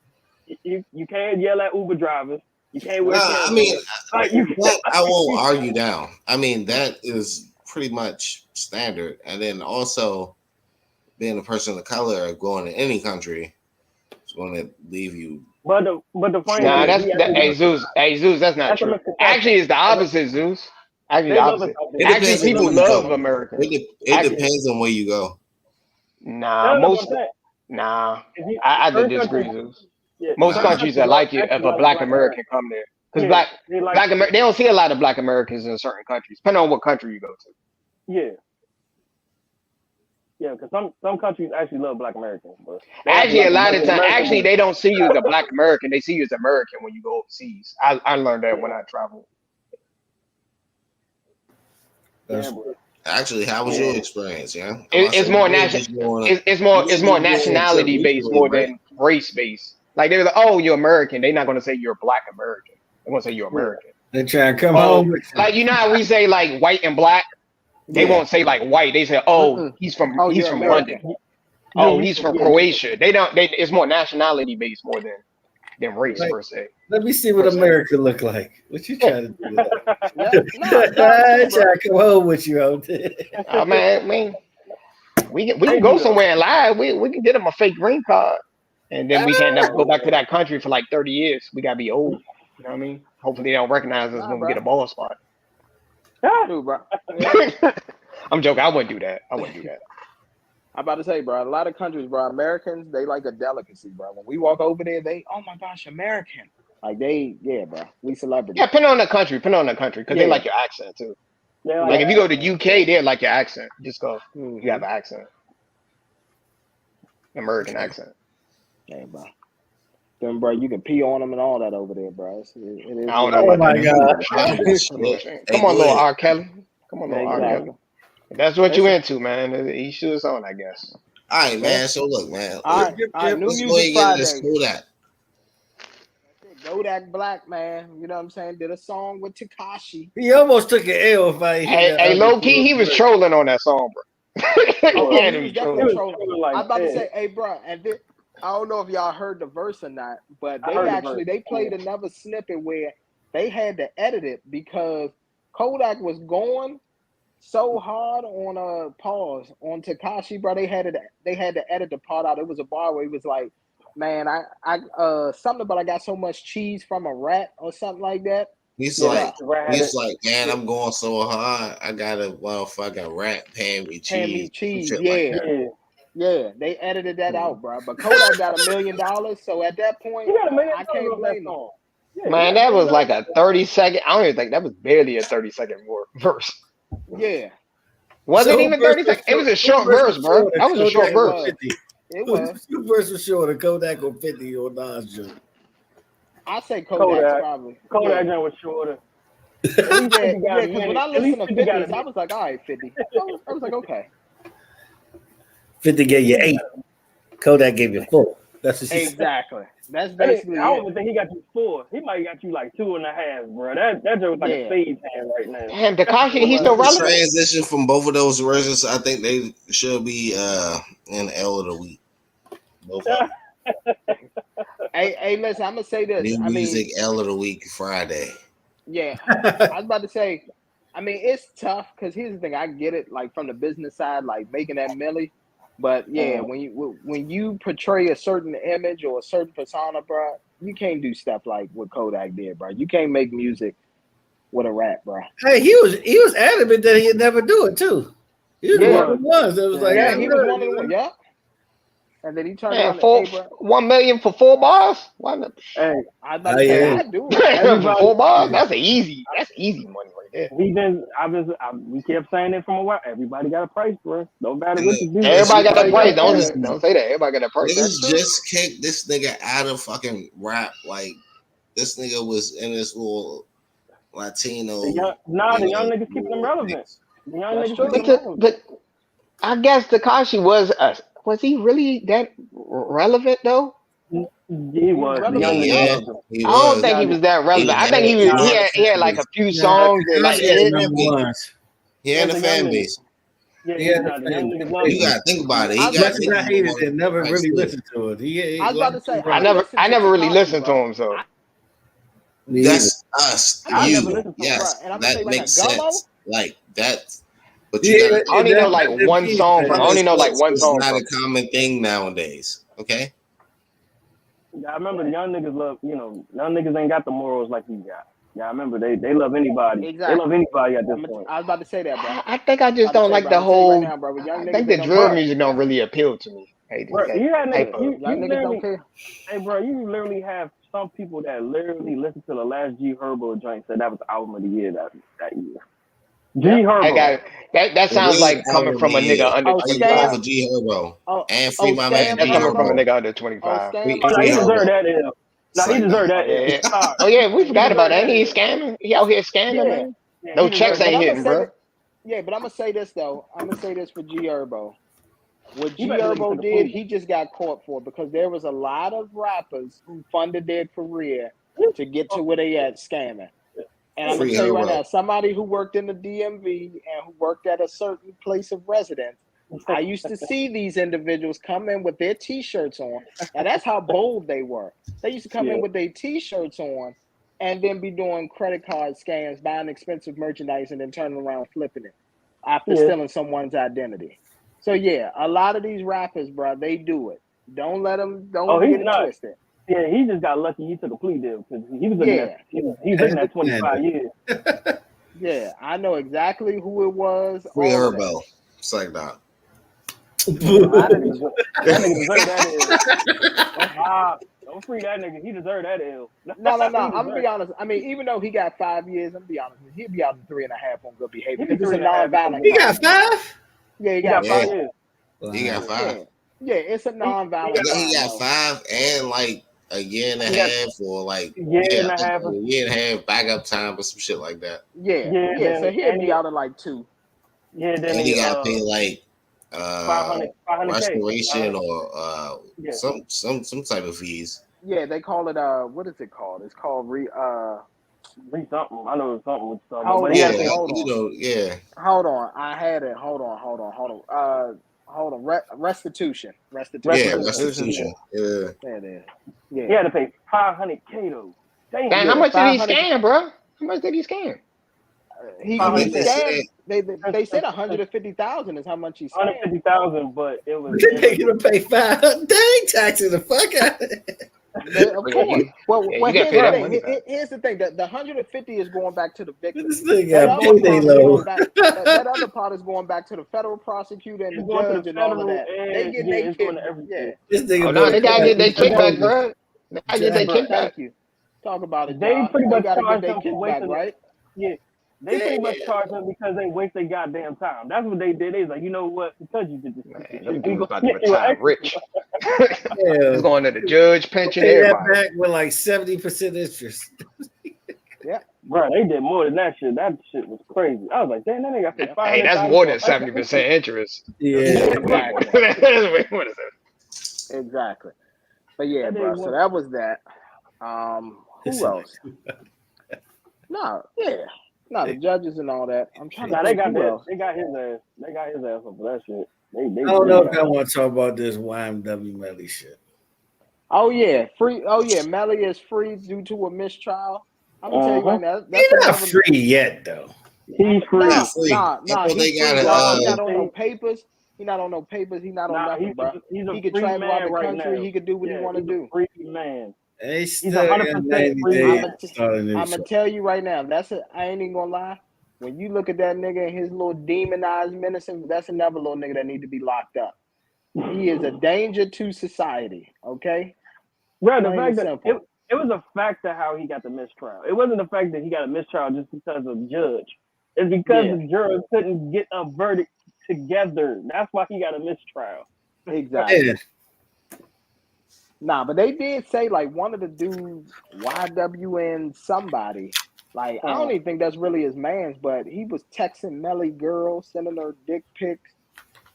You can't yell at Uber drivers. You can't wear. I mean, I won't argue down. I mean, that is pretty much standard. And then also, being a person of color going to any country is going to leave you. But the point hey Zeus, that's not true. Actually, it's the opposite, Zeus. Actually, people love America. It depends on where you go. Nah, I disagree, Zeus. Yeah. Most countries that like it if a black American come there, because they don't see a lot of black Americans in certain countries, depending on what country you go to. Yeah, because some countries actually love black Americans. But actually, a lot of times, they don't see you as a black American; they see you as American when you go overseas. I learned that when I traveled. Actually, how was your experience? Yeah, it's more national. It's more nationality based more than race based. Like they're like, oh, you're American. They're not going to say you're Black American. They're gonna say you're American. They try to come home with you. Like you know how we say like white and black. They won't say like white. They say, "Oh, he's from you're London. Oh, he's from Croatia." They don't. It's more nationality based more than race per se. Let me see what America look like. What you trying to do? Yeah, try to come home with you out there. Oh man, we can go somewhere and lie. We can get them a fake green card, and then we can't never go back to that country for like 30 years. We gotta be old. You know what I mean? Hopefully they don't recognize us when we get a ball spot. Bro. I'm joking. I wouldn't do that. I'm about to say, bro, a lot of countries, bro, Americans, they like a delicacy, bro. When we walk over there, oh my gosh, American. Like bro, we celebrities. Yeah, depending on the country, because they like your accent too. Like if you go to UK, they like your accent. Just go, you have an accent. American accent. Hey, bro. Then, bro, you can pee on them and all that over there, bro. It is I don't know about my God. Come on, little R. Kelly. Come on, little R. Kelly. If that's what you into, man. He should his own, I guess. All right, man. So look, man. All right, New let's go Music ahead and get Friday. into this Kodak. Kodak Black, man. You know what I'm saying? Did a song with Tekashi. He almost took an L if I Hey, low key, he was trolling on that song, bro. He was definitely trolling. I was about to say, hey, bro, and I don't know if y'all heard the verse or not, but they played another snippet where they had to edit it because Kodak was going so hard on pause on Tekashi, bro. They had to edit the part out. It was a bar where he was like, "Man, I something about I got so much cheese from a rat or something like that." He's like, man, I'm going so hard. I got a motherfucking rat paying me cheese. Yeah, they edited that out, bro. But Kodak got $1 million, so at that point, I can't blame him. Man, that was like a 30-second. I don't even think that was barely a 30-second verse. Yeah. Wasn't even 30 seconds. It was a short verse, bro. That was a short verse. It was. Two verses shorter. Kodak or 50 or Nas joint. I say Kodak probably. Kodak was shorter. Because when I listened to 50s, I was like, all right, 50. I was like, okay. 50 gave you 8. Kodak gave you 4. That's what she exactly. That's basically. I don't even think he got you 4. He might have got you like 2.5, bro. That joke was like a fade hand right now. Damn, Tekashi, he's still relevant. Transition from both of those versions, I think they should be in L of the week. Both of them. Hey, listen, I'm gonna say this. New music L of the week Friday. Yeah, I was about to say. I mean, it's tough because here's the thing. I get it, like from the business side, like making that milli. But yeah, when you portray a certain image or a certain persona, bro, you can't do stuff like what Kodak did, bro. You can't make music with a rap, bro. Hey, he was adamant that he'd never do it too. He was one of the ones that was like, he was one of the ones. Yeah. And then he turned around and hey, $1 million for 4 bars. Why not? Hey, I do it. For 4 bars, that's easy money right there. We kept saying it from a while. Everybody got a price, bro. No matter what you do. Everybody got a price. Don't say that. Everybody got a price. Niggas just kicked this nigga out of fucking rap. Like this nigga was in this little Latino. The young niggas keeping them relevant. The young niggas keeping them relevant. But I guess Tekashi was he really that relevant though? He was. I don't think he was that relevant. I think he had like a few songs that like he had a fan base. Yeah, you gotta think about it. I hated it. Never really listened to it. I was about to say I never really listened to him. So that's us. Yes, that makes sense. Like that. But I only know like one song. I only know like one song. It's not a common thing nowadays. Okay. Yeah, I remember the young niggas love. Young niggas ain't got the morals like he got. Yeah, I remember they love anybody. Exactly. They love anybody at this point. I was about to say that, bro. I think I just don't like the whole. I think the drill music don't really appeal to me. Bro, you don't care. Hey, bro, you literally have some people that literally listen to the last G Herbo joint said that was the album of the year that year. G Herbo. I got it. That sounds like coming from a nigga under 25. G Herbo and Free My Man. That's coming from a nigga under 25. He deserved that. He deserved that. Oh yeah, we forgot about that. He ain't scamming. He out here scamming, man. No checks ain't hitting, bro. Yeah, but I'm gonna say this though. I'm gonna say this for G Herbo. What G Herbo did, he just got caught for because there was a lot of rappers who funded their career to get to where they at scamming. And I'm gonna Free tell you right Herbo. now, somebody who worked in the DMV and who worked at a certain place of residence, I used to see these individuals come in with their T-shirts on. Now that's how bold they were. They used to come in with their T-shirts on and then be doing credit card scams, buying expensive merchandise, and then turning around flipping it after stealing someone's identity. So yeah, a lot of these rappers, bro, they do it. Don't let them. Don't get it twisted. Yeah, he just got lucky. He took a plea deal because he was looking at he was looking at 25 years. Yeah, I know exactly who it was. Free Herbo. It's like that. That nigga deserved that. Don't free that nigga. He deserved that L. No. I'm gonna be honest. I mean, even though he got 5 years, I'm gonna be honest. He'll be out in 3.5 on good behavior because it's a non-violent. He got 5. Yeah, he got 5 years. He got 5. Yeah, it's a non-violent. He got 5 and like a year and a half or like a year and a half backup time or some shit like that. Yeah. So he'll be out in like 2. Yeah, then and he got paid like 500 restoration or some type of fees. Yeah, they call it what is it called? It's called re something. I know it's something with something. Hold on. I had it. Hold on. Restitution. Yeah, restitution. Yeah. There it is. Yeah. He had to pay $500K though. Damn, how much did he scam, bro? How much did he scam? He scammed. They said 150,000 is how much he scammed. 150,000, but it was. They're gonna pay 5. Dang, taxing the fuck out of it. Of course. Well, here's the thing. The 150 is going back to the victim. This thing got payday low. That other part is going back to the federal prosecutor and the judge and all of that. They get their kickback. This nigga they gotta get their kickback, bro. They gotta get their kickback. Thank you. Talk about it. They pretty much gotta charged get their him for kickback, wasting right? Yeah. They pretty much charged him because they waste their goddamn time. That's what they did. They was like, you know what? Because you did this. Man, them about to retire rich. He's going to the judge pension. Pay that back with like 70% interest. Yeah, bro, they did more than that shit. That shit was crazy. I was like, damn, that nigga got $500. Hey, that's more than 70% interest. Yeah, exactly. Exactly. But yeah, bro. So that was that. Who else? No, the judges and all that. I'm trying to. They got his ass. They got his ass up for that shit. I don't know if I want to talk about this YMW Melly shit. Oh yeah, free. Oh yeah, Melly is free due to a mistrial. I'm gonna tell you right now. That's He's not free yet, though. He's free. Nah. He's not on no papers. He's not on no papers. He's not on nothing, bro. He could travel out the country. He could do what he want to do. Free man. He's 100% free. I'm gonna tell you right now. I ain't even gonna lie. When you look at that nigga and his little demonized menacing, that's another little nigga that need to be locked up. He is a danger to society. Okay. Bro, the fact that it was a fact of how he got the mistrial. It wasn't the fact that he got a mistrial just because of the judge. It's because the jurors couldn't get a verdict together. That's why he got a mistrial. Exactly. Yeah. Nah, but they did say like one of the dudes, YWN somebody, like I don't even think that's really his man's, but he was texting Melly girls, sending her dick pics.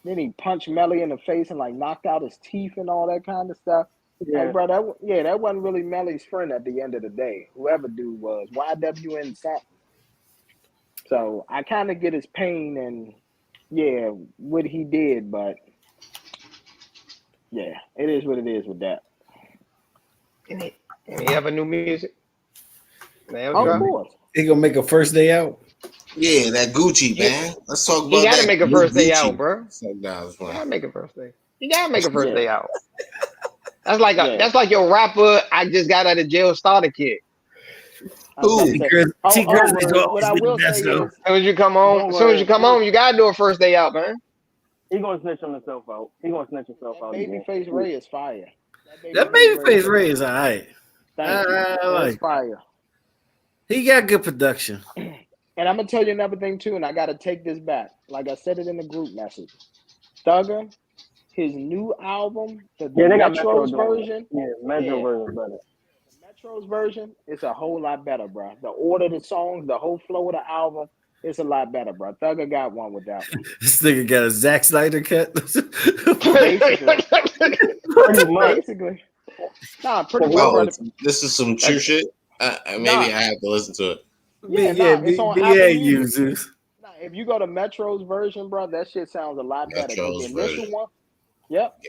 Then he punched Melly in the face and like knocked out his teeth and all that kind of stuff. Yeah, like, bro, that wasn't really Melly's friend at the end of the day. Whoever dude was, YWN something. So I kind of get his pain and what he did, but yeah, it is what it is with that. And he have a new music? Of course. He gonna make a first day out? Yeah, that Gucci, man. Let's talk about that. You gotta make a first day out, bro. You gotta make a first day. You gotta make a first day out. That's like your rapper. I just got out of jail starter kit. What I will say is, as soon as you come home, you gotta do a first day out, man. He gonna snitch on himself out. Babyface Ray is fire. That Babyface Ray is alright. Like fire. He got good production. And I'm gonna tell you another thing too, and I gotta take this back. Like I said it in the group message. Thugger, his new album, the Metro's version. Yeah, Metro version better. The Metro's version is a whole lot better, bro. The order of the songs, the whole flow of the album, it's a lot better, bro. Thugger got one with that one. This nigga got a Zack Snyder cut. Basically. Nah, pretty much. This is some true shit. Maybe I have to listen to it. It's on Apple BA Music. users. If you go to Metro's version, bro, that shit sounds a lot better. But the initial one, yep.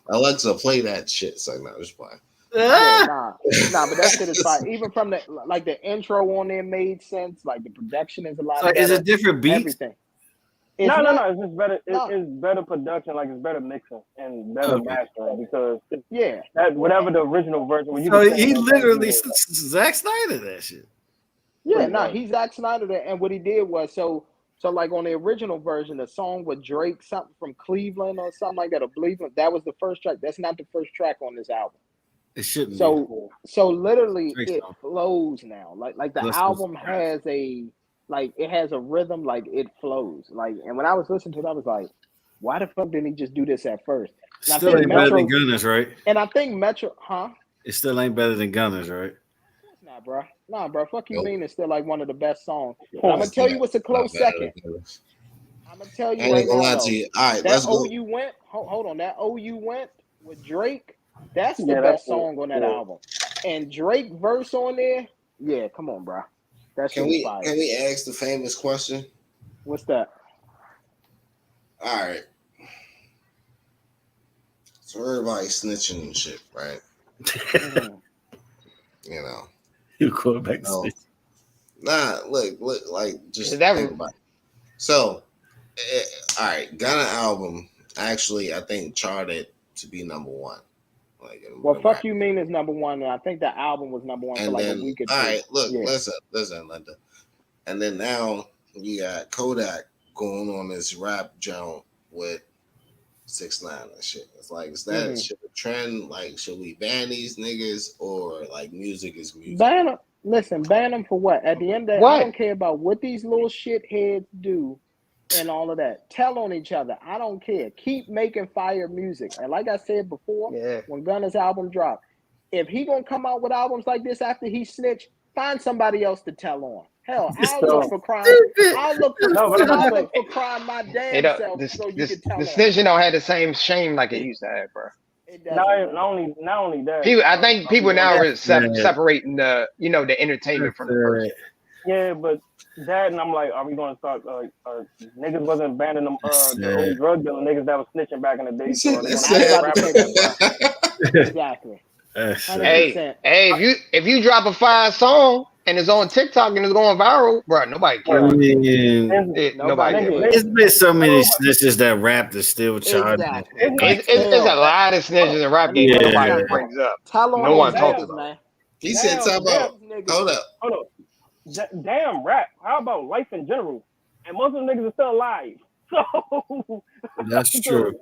Alexa, play that shit. So no, just playing. Nah, but that shit is fine. Even from the intro on there made sense. Like the production is a lot better. Is it different beats? Everything. No, it's just better. It's better production, like it's better mixing and better mastering because that whatever the original version. When so he literally Zack Snyder that shit. Yeah, he's Zack Snyder, and what he did was so like on the original version, the song with Drake, something from Cleveland or something like that, or Cleveland, that was the first track. That's not the first track on this album. It shouldn't. So literally, it flows now. Like the album has it has a rhythm, like it flows. Like, and when I was listening to it, I was like, why the fuck didn't he just do this at first? And still ain't better than Gunners, right? And I think Metro, it still ain't better than Gunners, right? Nah, bro. Fuck you mean it's still like one of the best songs. But I'm gonna tell you what's a close second. I'm gonna tell you right now. All right, let's go. You went. Hold on. That you went with Drake. That's the best song on that album. And Drake verse on there. Yeah, come on, bro. Can we ask the famous question? What's that? All right. So everybody snitching and shit, right? You know. You quarterback snitch. Nah, look, like just think about it. So, all right, Gunna album actually I think charted to be number one. Well, fuck you mean is number one, and I think the album was number one for like a week or two. All right, look, listen, Linda. And then now you got Kodak going on this rap joint with 6ix9ine and shit. It's like, is that shit a trend? Like, should we ban these niggas or like music is music? Ban them. Listen, ban them for what? At the end of the day, I don't care about what these little shitheads do and all of that. Tell on each other. I don't care. Keep making fire music. And like I said before, when Gunna's album dropped, if he gonna come out with albums like this after he snitched, find somebody else to tell on. Hell, I'll look for crime. I'll look for crime my damn self. So you can tell. The snitching don't have the same shame like it used to have, bro. Not only that. I think people now are separating the the entertainment from the person. Yeah, but that and I'm like, are we going to start? Niggas wasn't banning them the old drug dealer niggas that was snitching back in the day. So exactly. Hey, if you drop a fire song and it's on TikTok and it's going viral, bro, nobody cares. Nobody cares. There's been so many snitches that rap that's still charged. It's a lot of snitches in rap that nobody brings up. No one talks about. Man. He said, "Talk about." Hold up. Damn rap. How about life in general? And most of the niggas are still alive. So that's true.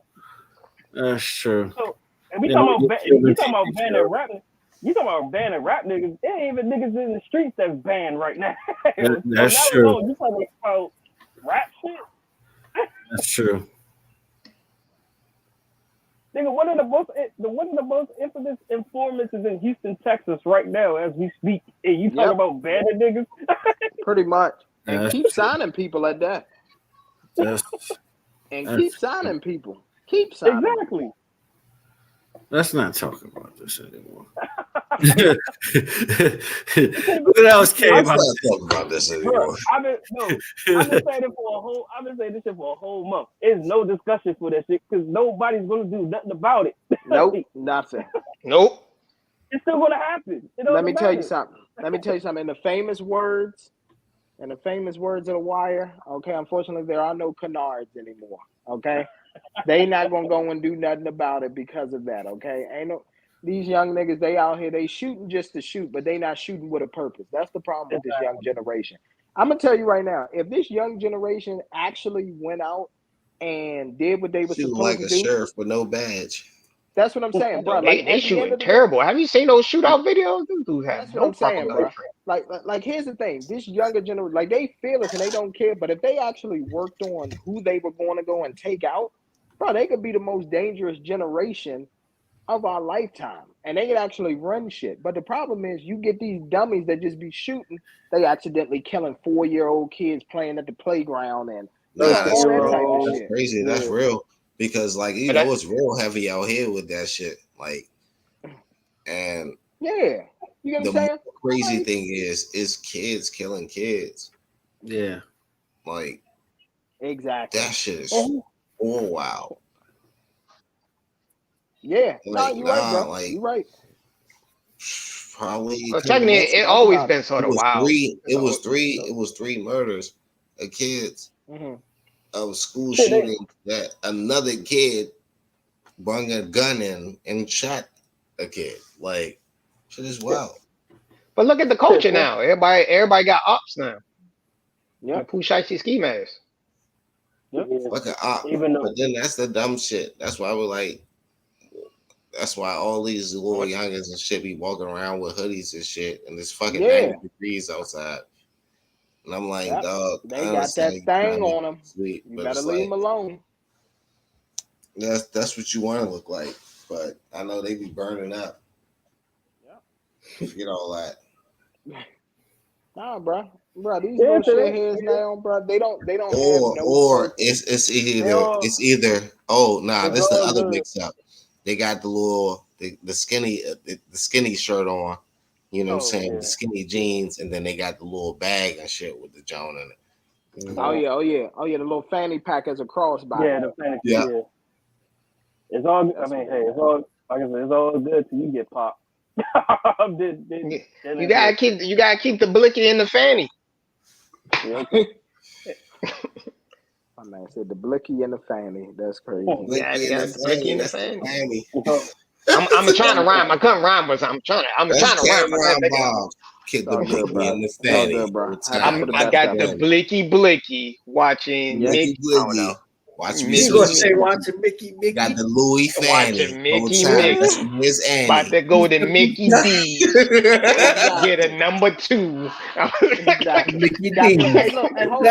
That's true. So, and we talking about banning rap. You talking about banning rap niggas? There ain't even niggas in the streets that's banned right now. That's true. You talking about rap shit? That's true. Nigga, one of the most infamous informants is in Houston, Texas, right now as we speak. And you talk about banning niggas? Pretty much. And keep signing people at that. Keep signing people. Keep signing. Exactly. Let's not talk about this anymore. What else came out? Let's not talk about this anymore. I've been saying this shit for a whole month. There's no discussion for that shit because nobody's gonna do nothing about it. Nope, nothing. Nope. It's still gonna happen. Let me tell you something. In the famous words of The Wire, okay, unfortunately there are no canards anymore. Okay. They not gonna go and do nothing about it because of that, okay? These young niggas, they out here, they shooting just to shoot, but they not shooting with a purpose. That's the problem with this young generation. I'm gonna tell you right now, if this young generation actually went out and did what they were supposed like to a do, sheriff with no badge. That's what I'm saying, bro. They shooting terrible. Have you seen those shootout videos? That's what I'm saying, bro. Like here's the thing: this younger generation, like they fearless and they don't care. But if they actually worked on who they were going to go and take out, bro, they could be the most dangerous generation of our lifetime, and they could actually run shit. But the problem is, you get these dummies that just be shooting. They accidentally killing 4-year-old kids playing at the playground and that's real. That's crazy. That's real. Because it's real heavy out here with that shit. Like, and You get what the I'm saying? crazy Like, thing is kids killing kids. Yeah. Like exactly. that shit is oh wow. Yeah. Like You're right, bro. like You're right. probably Well, technically, No it doubt always about it. been sort it of was wild. three. It's It was three murders of kids Mm-hmm. of school shooting that another kid brought a gun in and shot a kid. Like shit is wild. But look at the culture now. Everybody got ops now. Yeah. The Pushishi ski mask. Yep. Like an op. But then that's the dumb shit. That's why we're like. That's why all these little youngins and shit be walking around with hoodies and shit, and it's fucking 90 degrees outside. And I'm like, dog, they got that thing on them. Sweet, You but better it's leave like, them alone. that's what you want to look like. But I know they be burning up. Yeah. Forget all that. Nah, bro. These little shitheads now, bro. They don't have no or purpose. it's either oh nah, this the other mix up. They got the little the skinny shirt on, you know what I'm saying, the skinny jeans, and then they got the little bag and shit with the Joan in it. Mm-hmm. Oh yeah, the little fanny pack as a crossbody. Yeah, the fanny pack. Yeah. It's all. I mean, hey, it's all. Like I said, it's all good till you get popped. You gotta keep the blicky in the fanny. Yeah, okay. My man said the blicky and the fanny. That's crazy. Yeah, you got the blicky in the fanny. I'm trying to rhyme. I couldn't rhyme, but I'm trying to rhyme. Keep the blicky in the fanny. Bro. I got the blicky watching Mickey. I don't know. Watch He's gonna say watching Mickey. Got the Louis fanny. Watching Mickey. His Annie. About to go to Mickey D. Get a number 2. Mickey D. Hey, look, and hold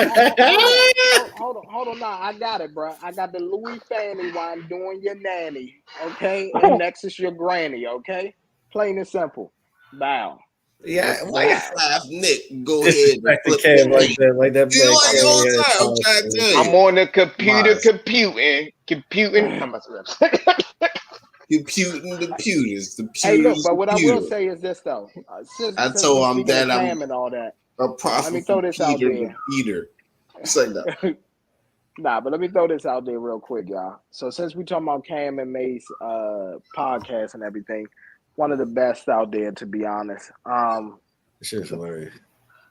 on. Now I got it, bro. I got the Louis fanny while I'm doing your nanny, okay? And next is your granny, okay? Plain and simple. Bow. Yeah, Nick, go ahead. Like that. I'm on the computer computing. I'm computing the pewters. Hey, look, but what I will say is this though. I told him that I'm and all that. A prophet. Let me throw this out there. Peter. Say that. Nah, but let me throw this out there real quick, y'all. So since we talking about Cam and May's podcast and everything, one of the best out there, to be honest. Shit's hilarious.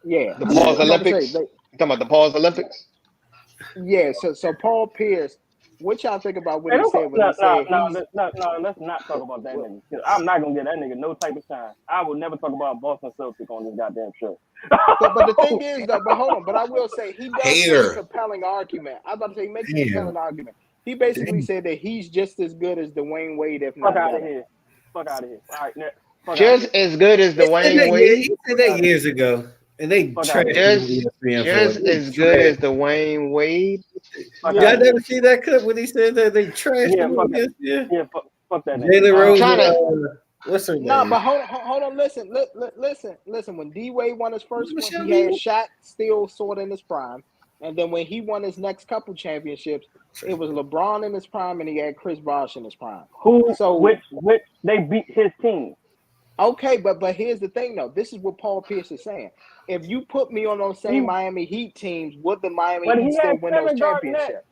Yeah. The Pause Olympics. You talking about the Pause Olympics? Yeah, so Paul Pierce, what y'all think about what he said? Let's not talk about that nigga. I'm not gonna get that nigga no type of shine. I will never talk about Boston Celtics on this goddamn show. but the thing is, though, but hold on. But I will say he does make a compelling argument. I was about to say he makes a compelling argument. He basically said that he's just as good as Dwayne Wade, if not better. Fuck out of here. All right, next. Just as good as Dwayne Wade. He said that years ago. And they trashed just as good as Dwayne Wade. Y'all never see that clip when he said that they trashed him? Fuck that. Jalen Rose. What's her name? No, but hold on. Listen. When D Wade won his first one, he had shot still sort of in his prime. And then when he won his next couple championships, it was LeBron in his prime and he had Chris Bosh in his prime. Which they beat his team. Okay, but here's the thing though. This is what Paul Pierce is saying. If you put me on those same Miami Heat teams, would the Miami Heat still win those championships?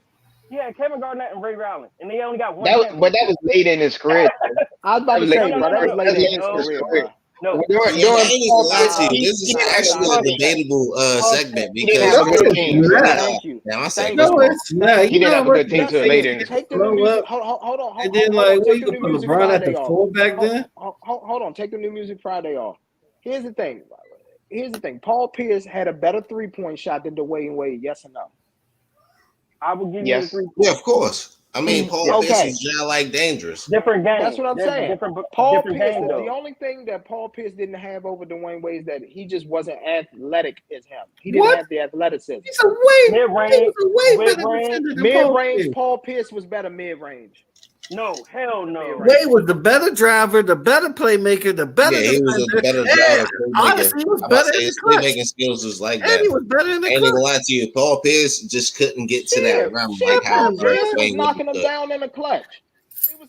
Yeah, Kevin Garnett and Ray Allen, and they only got one. But that was late in his career. I was about to say, bro, that was late in his career. No, this is actually a debatable segment because thank you. Now I say he didn't have a good team till later. Hold on. And then what you gonna put LeBron at the 4 back then? Hold on. Take the New Music Friday off. Here's the thing. Paul Pierce had a better 3-point shot than Dwayne Wade. Yes or no? I will give you the 3 points. Yeah, of course. I mean, Paul Pierce is just like dangerous. Different game. That's what I'm saying. Paul Pierce, game, the only thing that Paul Pierce didn't have over Dwayne Wade is that he just wasn't athletic as him. He didn't have the athleticism. He's a way better mid-range. Paul Pierce was better mid-range. No, hell no. Wade was the better driver, the better playmaker, the better. Yeah, he was a better driver. Honestly, he was better in the clutch. Playmaking skills was like and that. He was better in the clutch. Ain't gonna lie to you, Paul Pierce just couldn't get to that rim like how Pierce was knocking him down in the clutch. He was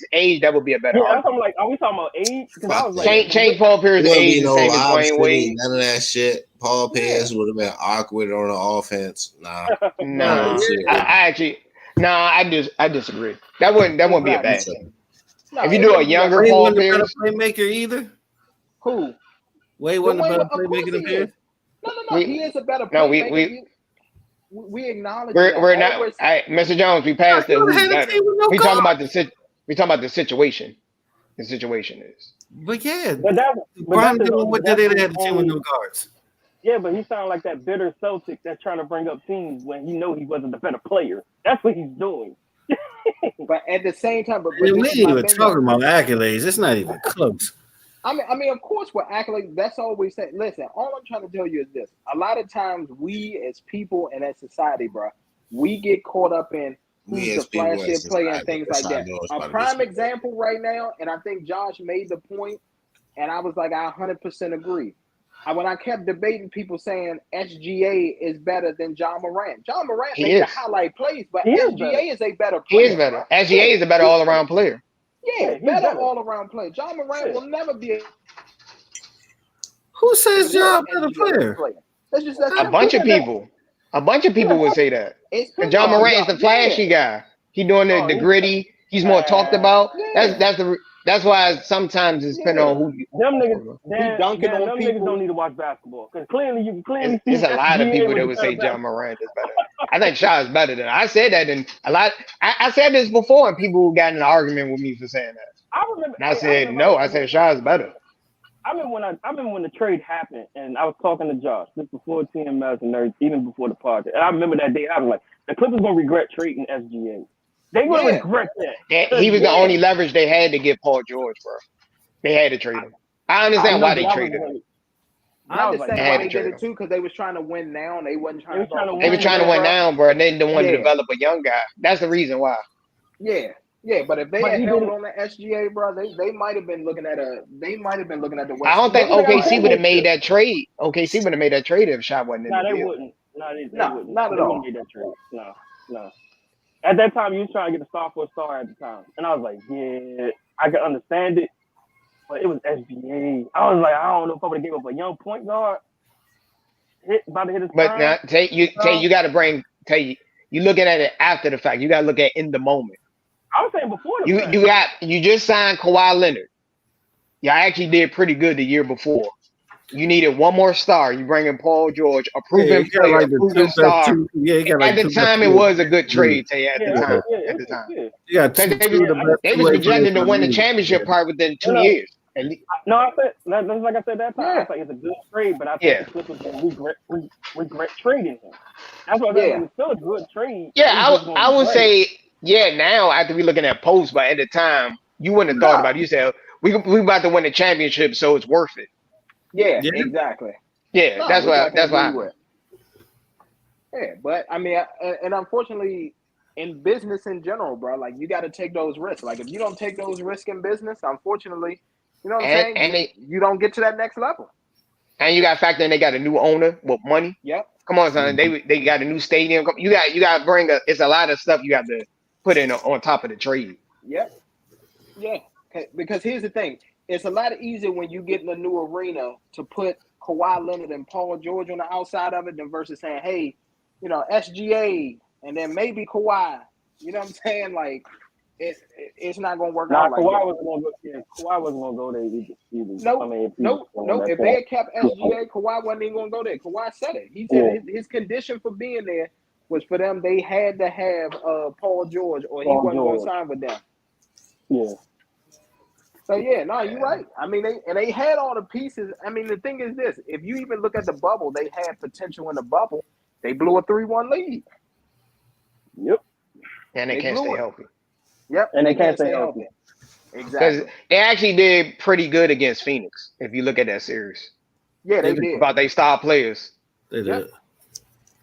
Pierce's age, that would be a better Yeah, that's argument. what I'm like. Are we talking about age? Because I Fuck was that. like, Change Paul Pierce's There wouldn't age be the no same as Lob Dwayne City, Wade. none of that shit. Paul Pierce would have been awkward on the offense. Nah. I disagree. That wouldn't be a bad thing. No, if you do a younger Paul Pierce, playmaker either. Who? Wade wasn't a better playmaker than Pierce. No. He is a better playmaker. We acknowledge that. We're not. Mr. Jones, we passed it. Who's better? We talking about the situation. The situation is. But yeah, Brian doing what did they have the team with no guards? Yeah, but he sounded like that bitter Celtic that's trying to bring up teams when he know he wasn't the better player. That's what he's doing. But at the same time, we ain't even talking about accolades. It's not even close. I mean, of course, with accolades, that's all we say. Listen, all I'm trying to tell you is this: a lot of times, we as people and as society, bro, we get caught up in who's the flashiest player and things like that. A prime example right now, and I think Josh made the point, and I was like, I 100% agree. When I kept debating people saying SGA is better than John Morant. John Morant made the highlight plays, but SGA is a better player. He is better. SGA is a better all-around player. Yeah, better all-around player. John Morant will never be. Who says John better player? That's a bunch of people. A bunch of people would say that. And John Morant is the flashy guy. He's doing the gritty. He's more talked about. That's why sometimes it's depending on who. Them niggas don't need to watch basketball because clearly you can There's a lot of people that would say John Morant is better. I think Shaw is better than I said that, and a lot. I said this before, and people got in an argument with me for saying that. I remember. And I said no. I said Shaw is better. I remember when the trade happened, and I was talking to Josh just before TMS and even before the podcast. And I remember that day. I was like, the Clippers gonna regret trading SGA. They gonna regret that. He was the only leverage they had to get Paul George, bro. They had to trade him. I understand why they traded him. I understand why they did it too, because they was trying to win now. They wasn't trying to. They were trying to win now, bro. And they didn't want to develop a young guy. That's the reason why. Yeah. But if they had held on the SGA, bro, they might have been looking at the West. I don't think OKC would have made that trade. OKC would have made that trade if Shot wasn't in the deal. They wouldn't. Not at all. Made that trade. No. At that time, you was trying to get a star for a star at the time. And I was like, yeah, I can understand it. But it was SGA. I was like, I don't know if I would have gave up a young point guard. About to hit his But now, you got to bring, you looking at it after the fact. You got to look at it in the moment. I was saying before the fact. You just signed Kawhi Leonard. Y'all actually did pretty good the year before. You needed one more star. You bring in Paul George, a proven player, a proven star. At the time, it was a good trade. At the time, they was projected to win the championship part within 2 years. No, I said that's like I said that time. I was like, it's a good trade, but I think the Clippers will regret trading him. That's why it's still a good trade. Yeah, I would say now after we looking at posts, but at the time you wouldn't have thought about it. You said we about to win the championship, so it's worth it. Yeah, exactly. Yeah, that's why. Yeah, but I mean, and unfortunately, in business in general, bro, like you got to take those risks. Like if you don't take those risks in business, unfortunately, you know what I'm saying? You don't get to that next level. And you got to factor in they got a new owner with money. Yep. Come on, son. They got a new stadium. You got to bring it's a lot of stuff you have to put in on top of the trade. Yep. Yeah. Because here's the thing. It's a lot easier when you get in a new arena to put Kawhi Leonard and Paul George on the outside of it than versus saying, hey, SGA and then maybe Kawhi. You know what I'm saying? Like, it's not going to work out like that. Kawhi wasn't going to go there either. Nope. If they had kept SGA, Kawhi wasn't even going to go there. Kawhi said it. He said his condition for being there was for them, they had to have Paul George or he wasn't going to sign with them. Yeah. So you're right. I mean, they had all the pieces. I mean, the thing is this: if you even look at the bubble, they had potential in the bubble. They blew a 3-1 lead. Yep. And they can't stay healthy. Yep. And they can't stay healthy. Exactly. Because they actually did pretty good against Phoenix. If you look at that series. Yeah, they did. About their star players. They did.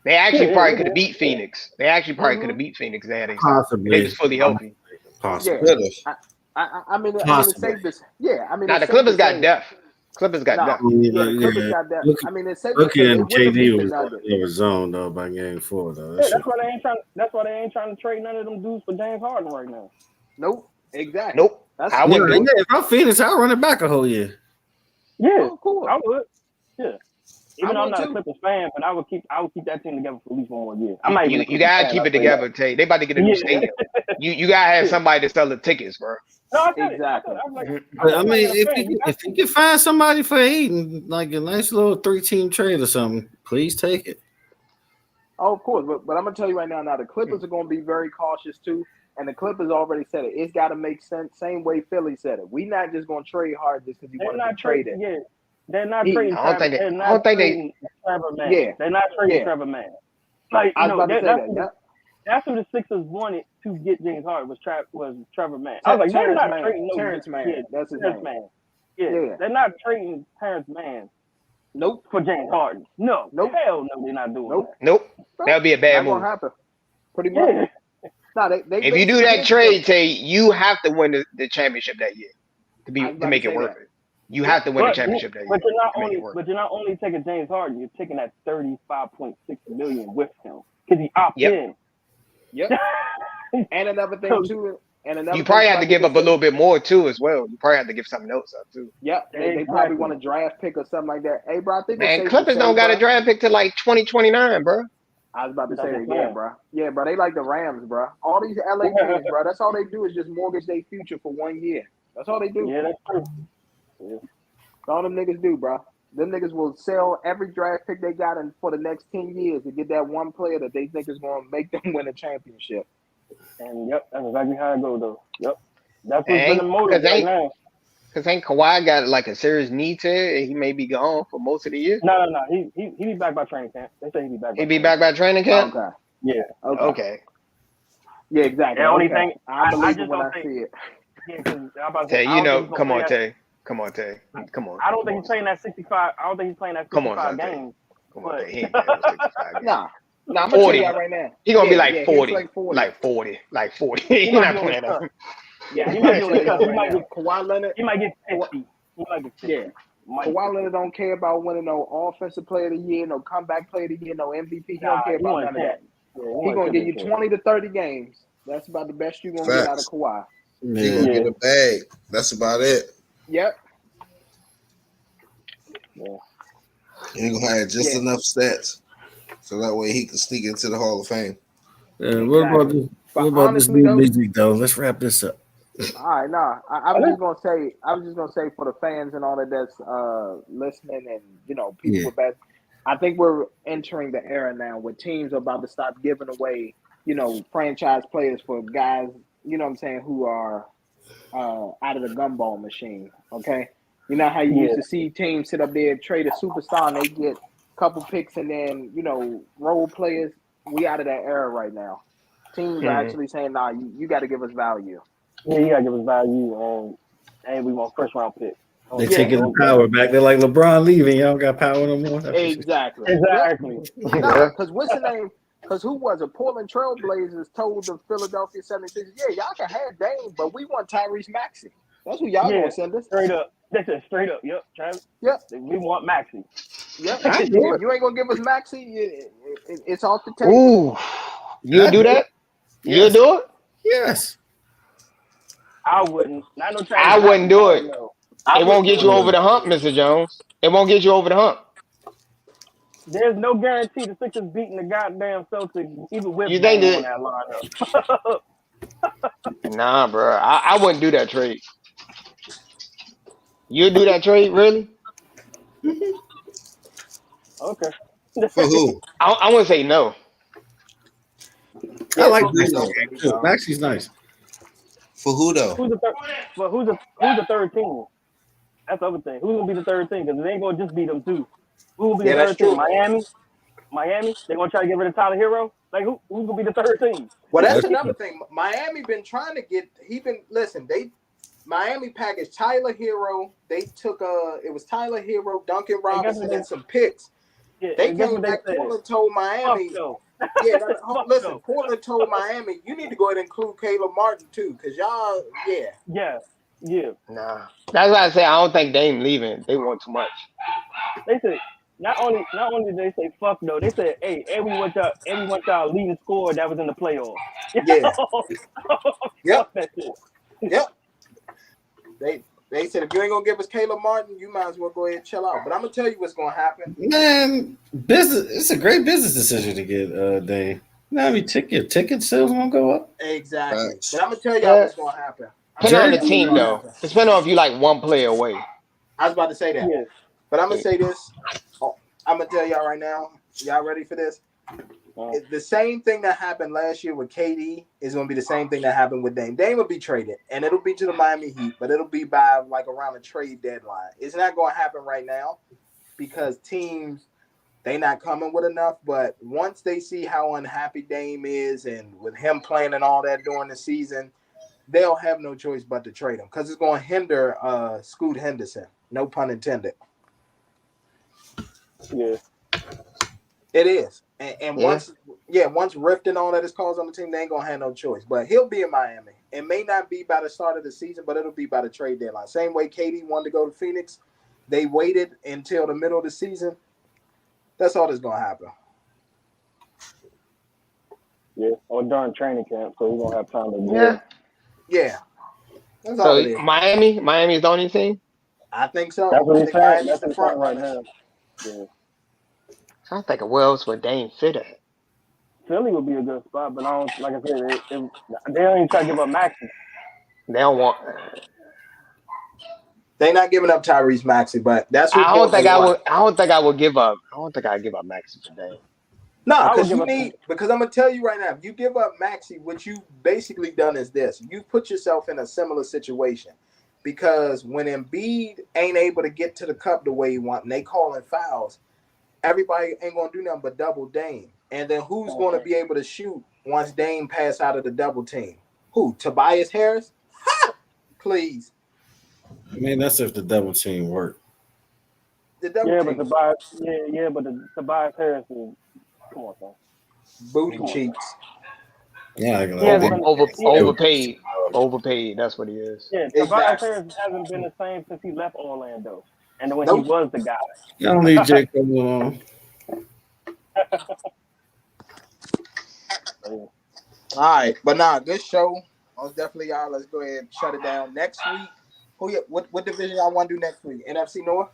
They actually probably could have beat Phoenix. They actually probably could have beat Phoenix. Possibly. They was fully healthy. Possibly. Yeah. I mean, it's safe to say. Yeah, I mean, the Clippers got depth. Clippers got depth. Clippers got depth. I mean, it's safe to say. And JD was zoned though by game 4 though. That's why they ain't trying. That's why they ain't trying to trade none of them dudes for James Harden right now. Nope. Exactly. Nope. I wouldn't. If I'm Phoenix, I'll run it back a whole year. Yeah, cool. I would. Yeah. Even though I'm not a Clippers fan, but I would keep that team together for at least one more year. I'm not even. You gotta keep it together, Tay. They about to get a new stadium. You gotta have somebody to sell the tickets, bro. No, exactly. But I mean, if you can find somebody for Aiden, like a nice little 3-team trade or something, please take it. Oh, of course, but I'm gonna tell you right now. Now the Clippers are gonna be very cautious too, and the Clippers already said it. It's got to make sense. Same way Philly said it. We not just gonna trade hard just because you want to trade it. Yeah, they're not trading. I don't think they. Trevor Man. Yeah, they're not trading Trevor Man. Like I was about to say that. That's who the Sixers wanted to get James Harden was Trevor Man. I was like, they're not trading Terrence Mann. Yeah, that's his Terrence name. Mann. Yeah, they're not trading Terrence Mann. Nope. For James Harden. No. Nope. Hell no, they're not doing that. Nope. That would be a bad move. Not gonna happen. Pretty much. No, if you do that trade, Tay, you have to win the championship that year to make it worth it. You have to win the championship that year. But you're not only taking James Harden, you're taking that $35.6 million with him because he opted in. Yep. And another thing too. You probably have to give up a little bit more too, as well. You probably have to give something else up too. Yep, they probably want a draft pick or something like that. Hey, bro, I think Clippers don't got a draft pick till like 2029, bro. I was about to say that again, bro. Yeah, bro, they like the Rams, bro. All these LA teams, bro. That's all they do is just mortgage their future for 1 year. That's all they do. Yeah, that's true. Yeah. That's all them niggas do, bro. Them niggas will sell every draft pick they got for the next 10 years to get that one player that they think is going to make them win a championship. And that's exactly how it goes, though. Yep. That's what's been the motive right now. Because ain't Kawhi got like a serious knee tear and he may be gone for most of the year? No. He be back by training camp. They say he be back. He be back by training camp? Okay. Yeah. Okay. Yeah, exactly. The only thing I believe it when I see it. Yeah, because I'm about to say, come on, Tay. Come on. I don't think he's playing that 65. I don't think he's playing that 65 games. Come on, Tay. He ain't playing that 65 games. Nah, I'm gonna tell you right now. He's gonna be like 40. Like 40. He's not playing that. Yeah, he might get Kawhi Leonard. He might get 50. Yeah. Kawhi Leonard don't care about winning no offensive player of the year, no comeback player of the year, no MVP. He don't care about none of that. He's gonna give you 20 to 30 games. That's about the best you're gonna get out of Kawhi. He's gonna get a bag. That's about it. Yep. Yeah. He's gonna have just enough stats. So that way he can sneak into the Hall of Fame. What about this new music though? Let's wrap this up. All right, I was just gonna say for the fans and all that that's listening and people with bad. I think we're entering the era now where teams are about to stop giving away, franchise players for guys, who are out of the gumball machine. Okay, you know how you used to see teams sit up there, trade a superstar, and they get couple picks and then role players. We out of that era right now. Teams are actually saying, "Nah, you got to give us value." Yeah, you got to give us value, and we want first round pick. They taking the power back. They're like LeBron leaving. Y'all got power no more. Exactly. Because what's the name? Because who was it? Portland Trailblazers told the Philadelphia 76ers, "Yeah, y'all can have Dame, but we want Tyrese Maxey. That's who y'all gonna send us." Straight up. They said straight up. Yep, Travis. Yep. We want Maxey. Yep. If you ain't gonna give us Maxey, it's off the table. Ooh, you'll do that? You'll do it? Yes. I wouldn't. Not no Travis. I wouldn't do it. It won't get you over the hump, Mr. Jones. It won't get you over the hump. There's no guarantee the Sixers beating the goddamn Celtics even with you think on that lineup. Nah, bro. I wouldn't do that trade. You do that trade, really? Okay. For who? I wouldn't say no. I like Maxey's nice. For who though? Who's the third team? That's the other thing. Who's gonna be the third team? Because it ain't gonna just be them two. Who will be the third team? Miami? They gonna try to get rid of Tyler Hero? Like who's gonna be the third team? Well, that's another thing. Miami been trying to get. Miami packaged Tyler Hero. They took it was Tyler Hero, Duncan Robinson, and some picks. Yeah, they came back. Portland told Miami. Listen. Portland told Miami, you need to go ahead and include Caleb Martin too, because y'all, yeah. Nah, that's why I say I don't think Dame leaving. They want too much. They said not only did they say fuck no, they said hey, and we want y'all leading scorer that was in the playoffs. Yeah. Yep. That shit. Yep. They They said if you ain't gonna give us Caleb Martin, you might as well go ahead and chill out. But I'm gonna tell you what's gonna happen. Man, business. It's a great business decision to get Dame. You know, I mean, ticket sales won't go up. Exactly. Facts. But I'm gonna tell y'all what's gonna happen. Depending on the team, though. Depending on if you like one player away. I was about to say that. Yes. But I'm gonna say this. I'm gonna tell y'all right now. Y'all ready for this? The same thing that happened last year with KD is going to be the same thing that happened with Dame. Dame will be traded, and it'll be to the Miami Heat, but it'll be by like around the trade deadline. It's not going to happen right now because teams, they not coming with enough. But once they see how unhappy Dame is and with him playing and all that during the season, they'll have no choice but to trade him because it's going to hinder Scoot Henderson. No pun intended. Yeah. It is. And once Rift and all that is caused on the team, they ain't gonna have no choice. But he'll be in Miami. It may not be by the start of the season, but it'll be by the trade deadline. Same way KD wanted to go to Phoenix. They waited until the middle of the season. That's all that's gonna happen. Yeah. Or during training camp, so we're gonna have time to Yeah. That's all it is. Miami's the only team? I think so. That's what he's saying. That's the front front right now. Yeah. I think of where else would Dame fit at. Philly would be a good spot, but I don't. Like I said, they don't even try to give up Maxey. They don't want. They're not giving up Tyrese Maxey, but that's. I don't think I would. I don't think I would give up. I don't think I'd give up Maxey for Dame. No, because I'm gonna tell you right now, if you give up Maxey, what you basically done is this: you put yourself in a similar situation. Because when Embiid ain't able to get to the cup the way he want, and they calling fouls, everybody ain't gonna do nothing but double Dame. And then who's going to be able to shoot once Dame pass out of the double team? Who? Tobias Harris? Ha! Please. I mean, that's if the double team work. The double team. But Tobias Harris is, come on, son. Booty cheeks. Yeah, overpaid. That's what he is. Yeah, Tobias Harris hasn't been the same since he left Orlando, and when he was the guy. You don't need Jake alone. All right, but good show. Most definitely, y'all. Let's go ahead and shut it down. Next week, what division y'all want to do next week? NFC North?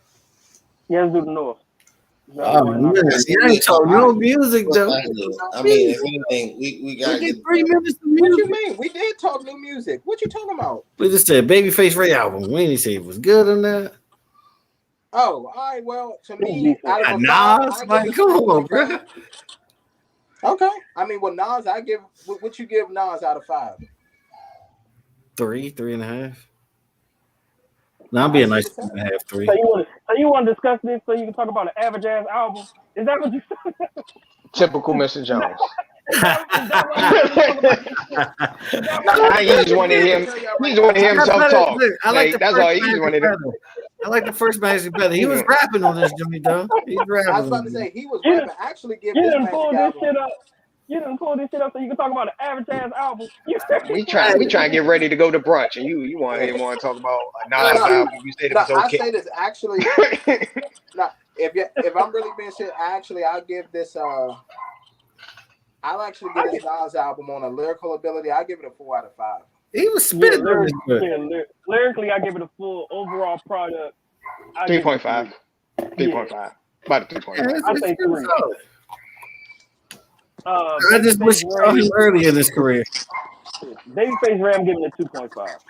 Yeah, let's do the North. You ain't talking no music though. I mean, if anything, we gotta get 3 minutes of music. What you mean? We did talk new music. What you talking about? We just said Babyface Ray album. We didn't say it was good or not. Oh, all right. Well, to me, out of Nas, like, come on, bro. Okay. I mean, well, Nas, I give. What you give Nas out of 5? 3.5. No, I'm being nice. 2.5, 3. So you want to discuss this so you can talk about an average ass album? Is that what you said? Typical Mr. Jones. I just want to hear him. He just want to hear himself talk. That's all he just wanted to do. I like the first Magic better. He was rapping on this joint, though. He's rapping. I was about to say he was rapping. Actually, give this Magic album. You didn't pull this shit up so you can talk about an average ass album. We try to get ready to go to brunch, and you want to talk about a Nas album. You said it was okay. I say this actually. If I'm really being serious, I'll give this. I'll actually give this Nas album on a lyrical ability. I'll give it a 4 out of 5. He was spitting. Lyrically, I give it a full overall product. 3.5. 3.5. About a 3.5. I say 3. I just wish you saw him early in his career. Babyface Ray, I'm giving it 2.5.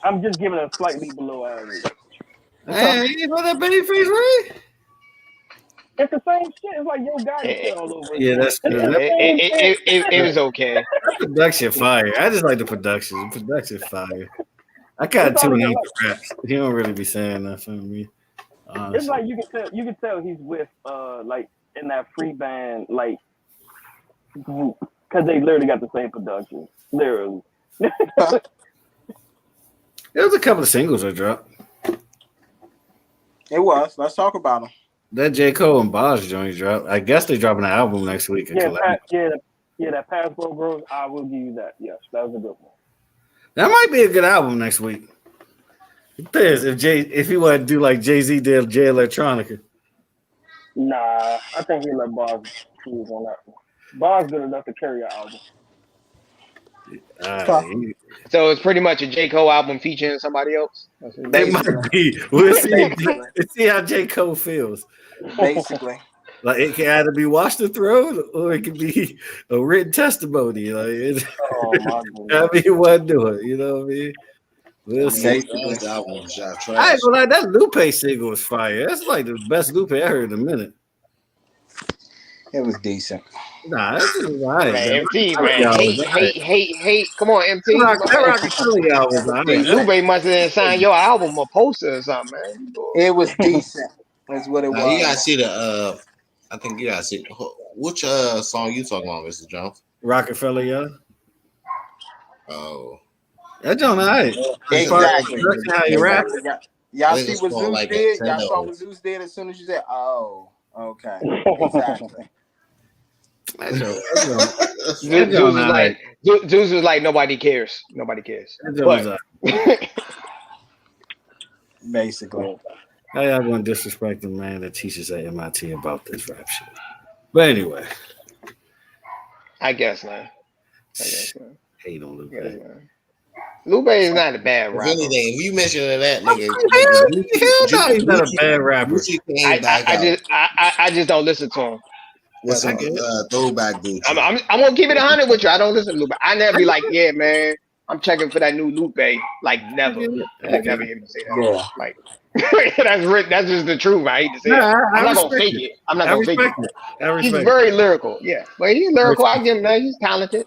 I'm just giving it a slightly below average. Hey, you know that Babyface Ray? It's the same shit. It's like Yo Gotti shit all over. Yeah, that's good. It was okay. That production fire. I just like the production. The production fire. I kind of tune out the raps. He don't really be saying that for me. It's like you can tell he's with like in that free band like group because they literally got the same production. Literally. There was a couple of singles that dropped. It was. Let's talk about them. That J. Cole and Boz joint dropped. I guess they're dropping an album next week. That Passport Bros. I will give you that. Yes, that was a good one. That might be a good album next week. It depends if he want to do like Jay-Z did Jay Electronica. Nah, I think he let Boz choose on that one. Boz good enough to carry an album. So it's pretty much a J. Cole album featuring somebody else. It might be. We'll see. Let's see how J. Cole feels. Basically. Like it can either be washed and thrown, or it can be a written testimony. Like, oh my God! I mean, what do it? You know what I mean? We'll see. That album was trash. I ain't gonna lie, that Lupe single was fire. That's like the best Lupe I heard in a minute. It was decent. Nah, that's just right. Man, MT, man, hate. Come on, MT. That Rockefeller album was all right. Lupe must have signed your album or poster or something, man. It was decent. That's what it was. You gotta see the. I think you gotta see which song you talking about, Mr. Jones. Rockefeller, yeah. Oh, that John, all right. Exactly. How you rap? Y'all see what Zeus did? Y'all saw what Zeus did as soon as you said, "Oh, okay." Exactly. Zeus was like, nobody cares. Nobody cares. But, basically. How y'all gonna disrespect the man that teaches at MIT about this rap shit? But anyway. I guess not. Hate on Lupe. Lupe is not a bad rapper. If anything, if you mention that nigga, he's not a bad rapper. I just don't listen to him. With some throwback Gucci. I'm gonna keep it 100 with you. I don't listen to Lupe. I never be like, yeah, man, I'm checking for that new Lupe. Like never. Never hear me say that. Yeah. Like that's just the truth. I hate to say it. I'm not gonna fake it. I'm not gonna fake it. He's very lyrical. Yeah, but he's lyrical. I give him that. He's talented.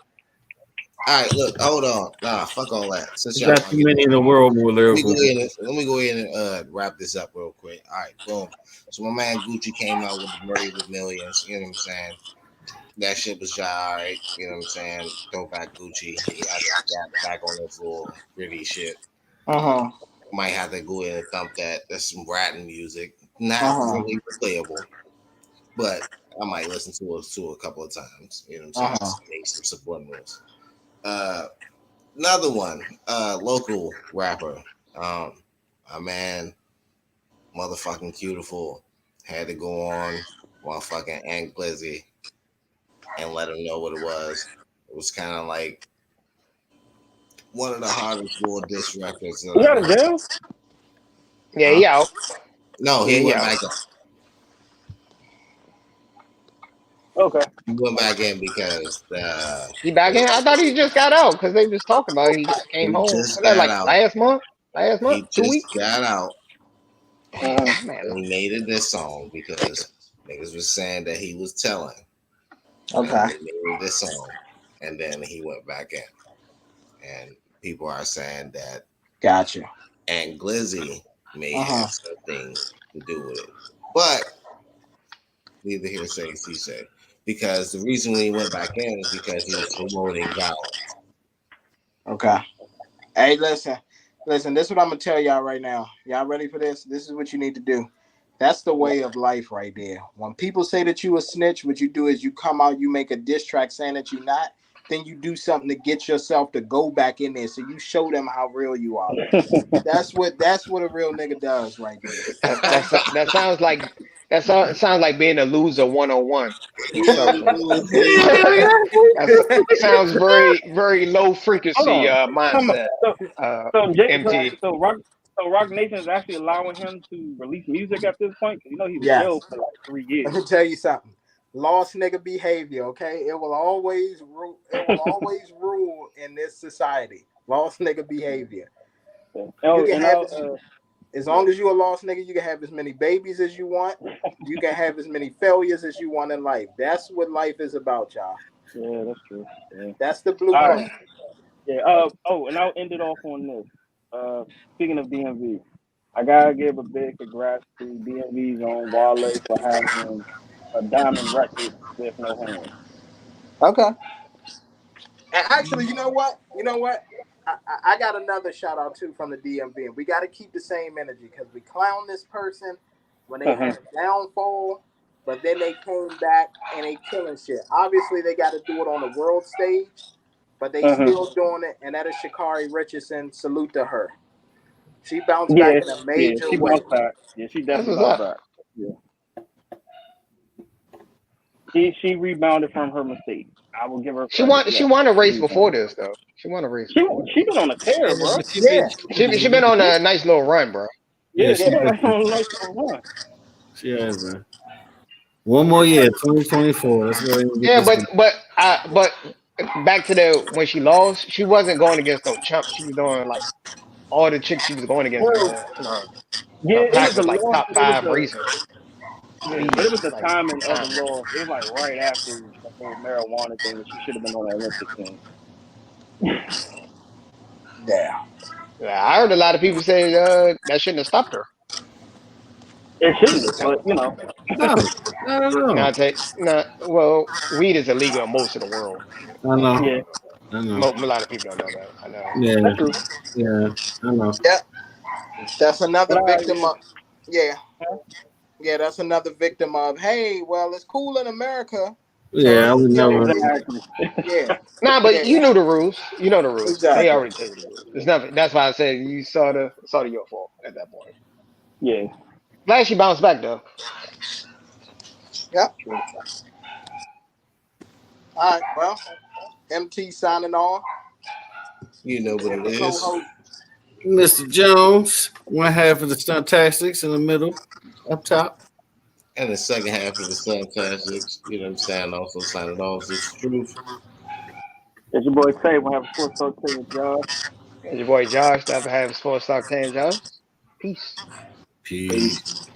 All right, look, hold on. Nah, fuck all that. Since y'all got too many in the world more lyrical. Let me go ahead and wrap this up real quick. All right, boom. So my man Gucci came out with the Murray with Millions. You know what I'm saying? That shit was all right. You know what I'm saying? Throwback Gucci. I got back on this little gritty shit. Might have to go in and thump that. That's some ratting music. Not really playable, but I might listen to it a couple of times. You know what I'm saying? Make some subliminals. Another one, local rapper. A man, motherfucking beautiful, had to go on motherfucking Aunt Glizzy and let him know what it was. It was kind of like one of the hardest little diss records. You got a jail? Yeah, he out. No, he went back in. Okay. He went back in because he back in. I thought he just got out because they was talking about it. He came home. Was that like last month? He 2 weeks? Got out. Man, he made it this song because niggas was saying that he was telling. Okay. He made this song, and then he went back in, and people are saying that. Gotcha. And Glizzy may have something to do with it, but neither here says he said. Because the reason he went back in is because he was promoting violence. Okay. Hey, listen. This is what I'm gonna tell y'all right now. Y'all ready for this? This is what you need to do. That's the way of life right there. When people say that you a snitch, what you do is you come out, you make a diss track saying that you're not, then you do something to get yourself to go back in there. So you show them how real you are. That's what a real nigga does right there. That sounds like being a loser 101. Sounds very, very low frequency mindset. Rock Nation is actually allowing him to release music at this point. You know he was jailed for like 3 years. Let me tell you something. Lost nigga behavior, okay? It will always rule. It will always rule in this society. Lost nigga behavior. As long as you're a lost nigga, you can have as many babies as you want. You can have as many failures as you want in life. That's what life is about, y'all. Yeah, that's true. Yeah. That's the blueprint. Yeah. And I'll end it off on this. Speaking of DMV, I gotta give a big congrats to DMV's own Wale for having a diamond record with no hands. Okay. And actually, you know what? I got another shout out too from the DMV. And we got to keep the same energy because we clown this person when they had a downfall, but then they came back and they killing shit. Obviously, they got to do it on the world stage, but they still doing it. And that is Sha'Carri Richardson. Salute to her. She bounced back in a major way. Bounced back. Yeah, she definitely bounced back. Yeah. She rebounded from her mistake. I will give her. She won a race before this though. She won a race. She been on a tear, bro. She been on a nice little run, bro. Yeah, she been on a nice little run. She has, man. One more year, 2024. That's where Yeah, but back to when she lost, she wasn't going against no chump. She was doing like all the chicks she was going against in her It pack was a was like loss. top 5 racing. Yeah, but it was the timing of the loss. It was like right after the whole marijuana thing. She should have been on the Olympic team. Yeah. I heard a lot of people say that shouldn't have stopped her. It shouldn't have, but you know. No, I don't know. Well, weed is illegal in most of the world. I know. Yeah. I know. A lot of people don't know that. I know. Yeah. That's true. Yeah. I know. Yep. That's another victim yeah. of. Yeah. Yeah, that's another victim of. Hey, well, it's cool in America. Yeah, I would never. Exactly. Yeah. Nah, but you knew the rules. You know the rules. Exactly. They already told you the rules. It's nothing. That's why I said you saw the your fault at that point. Yeah. Glad she bounced back though. Yep. All right. Well, MT signing off. You know what it is. Mr. Jones, one half of the Stuntastics in the middle, up top. And the second half of the Stuntastics, you know what I'm saying? Also signing off. It's truth. It's your boy Tay. We'll have a sports talk today with Josh. It's your boy Josh. Never have sports talk 10, Josh. Peace. Peace.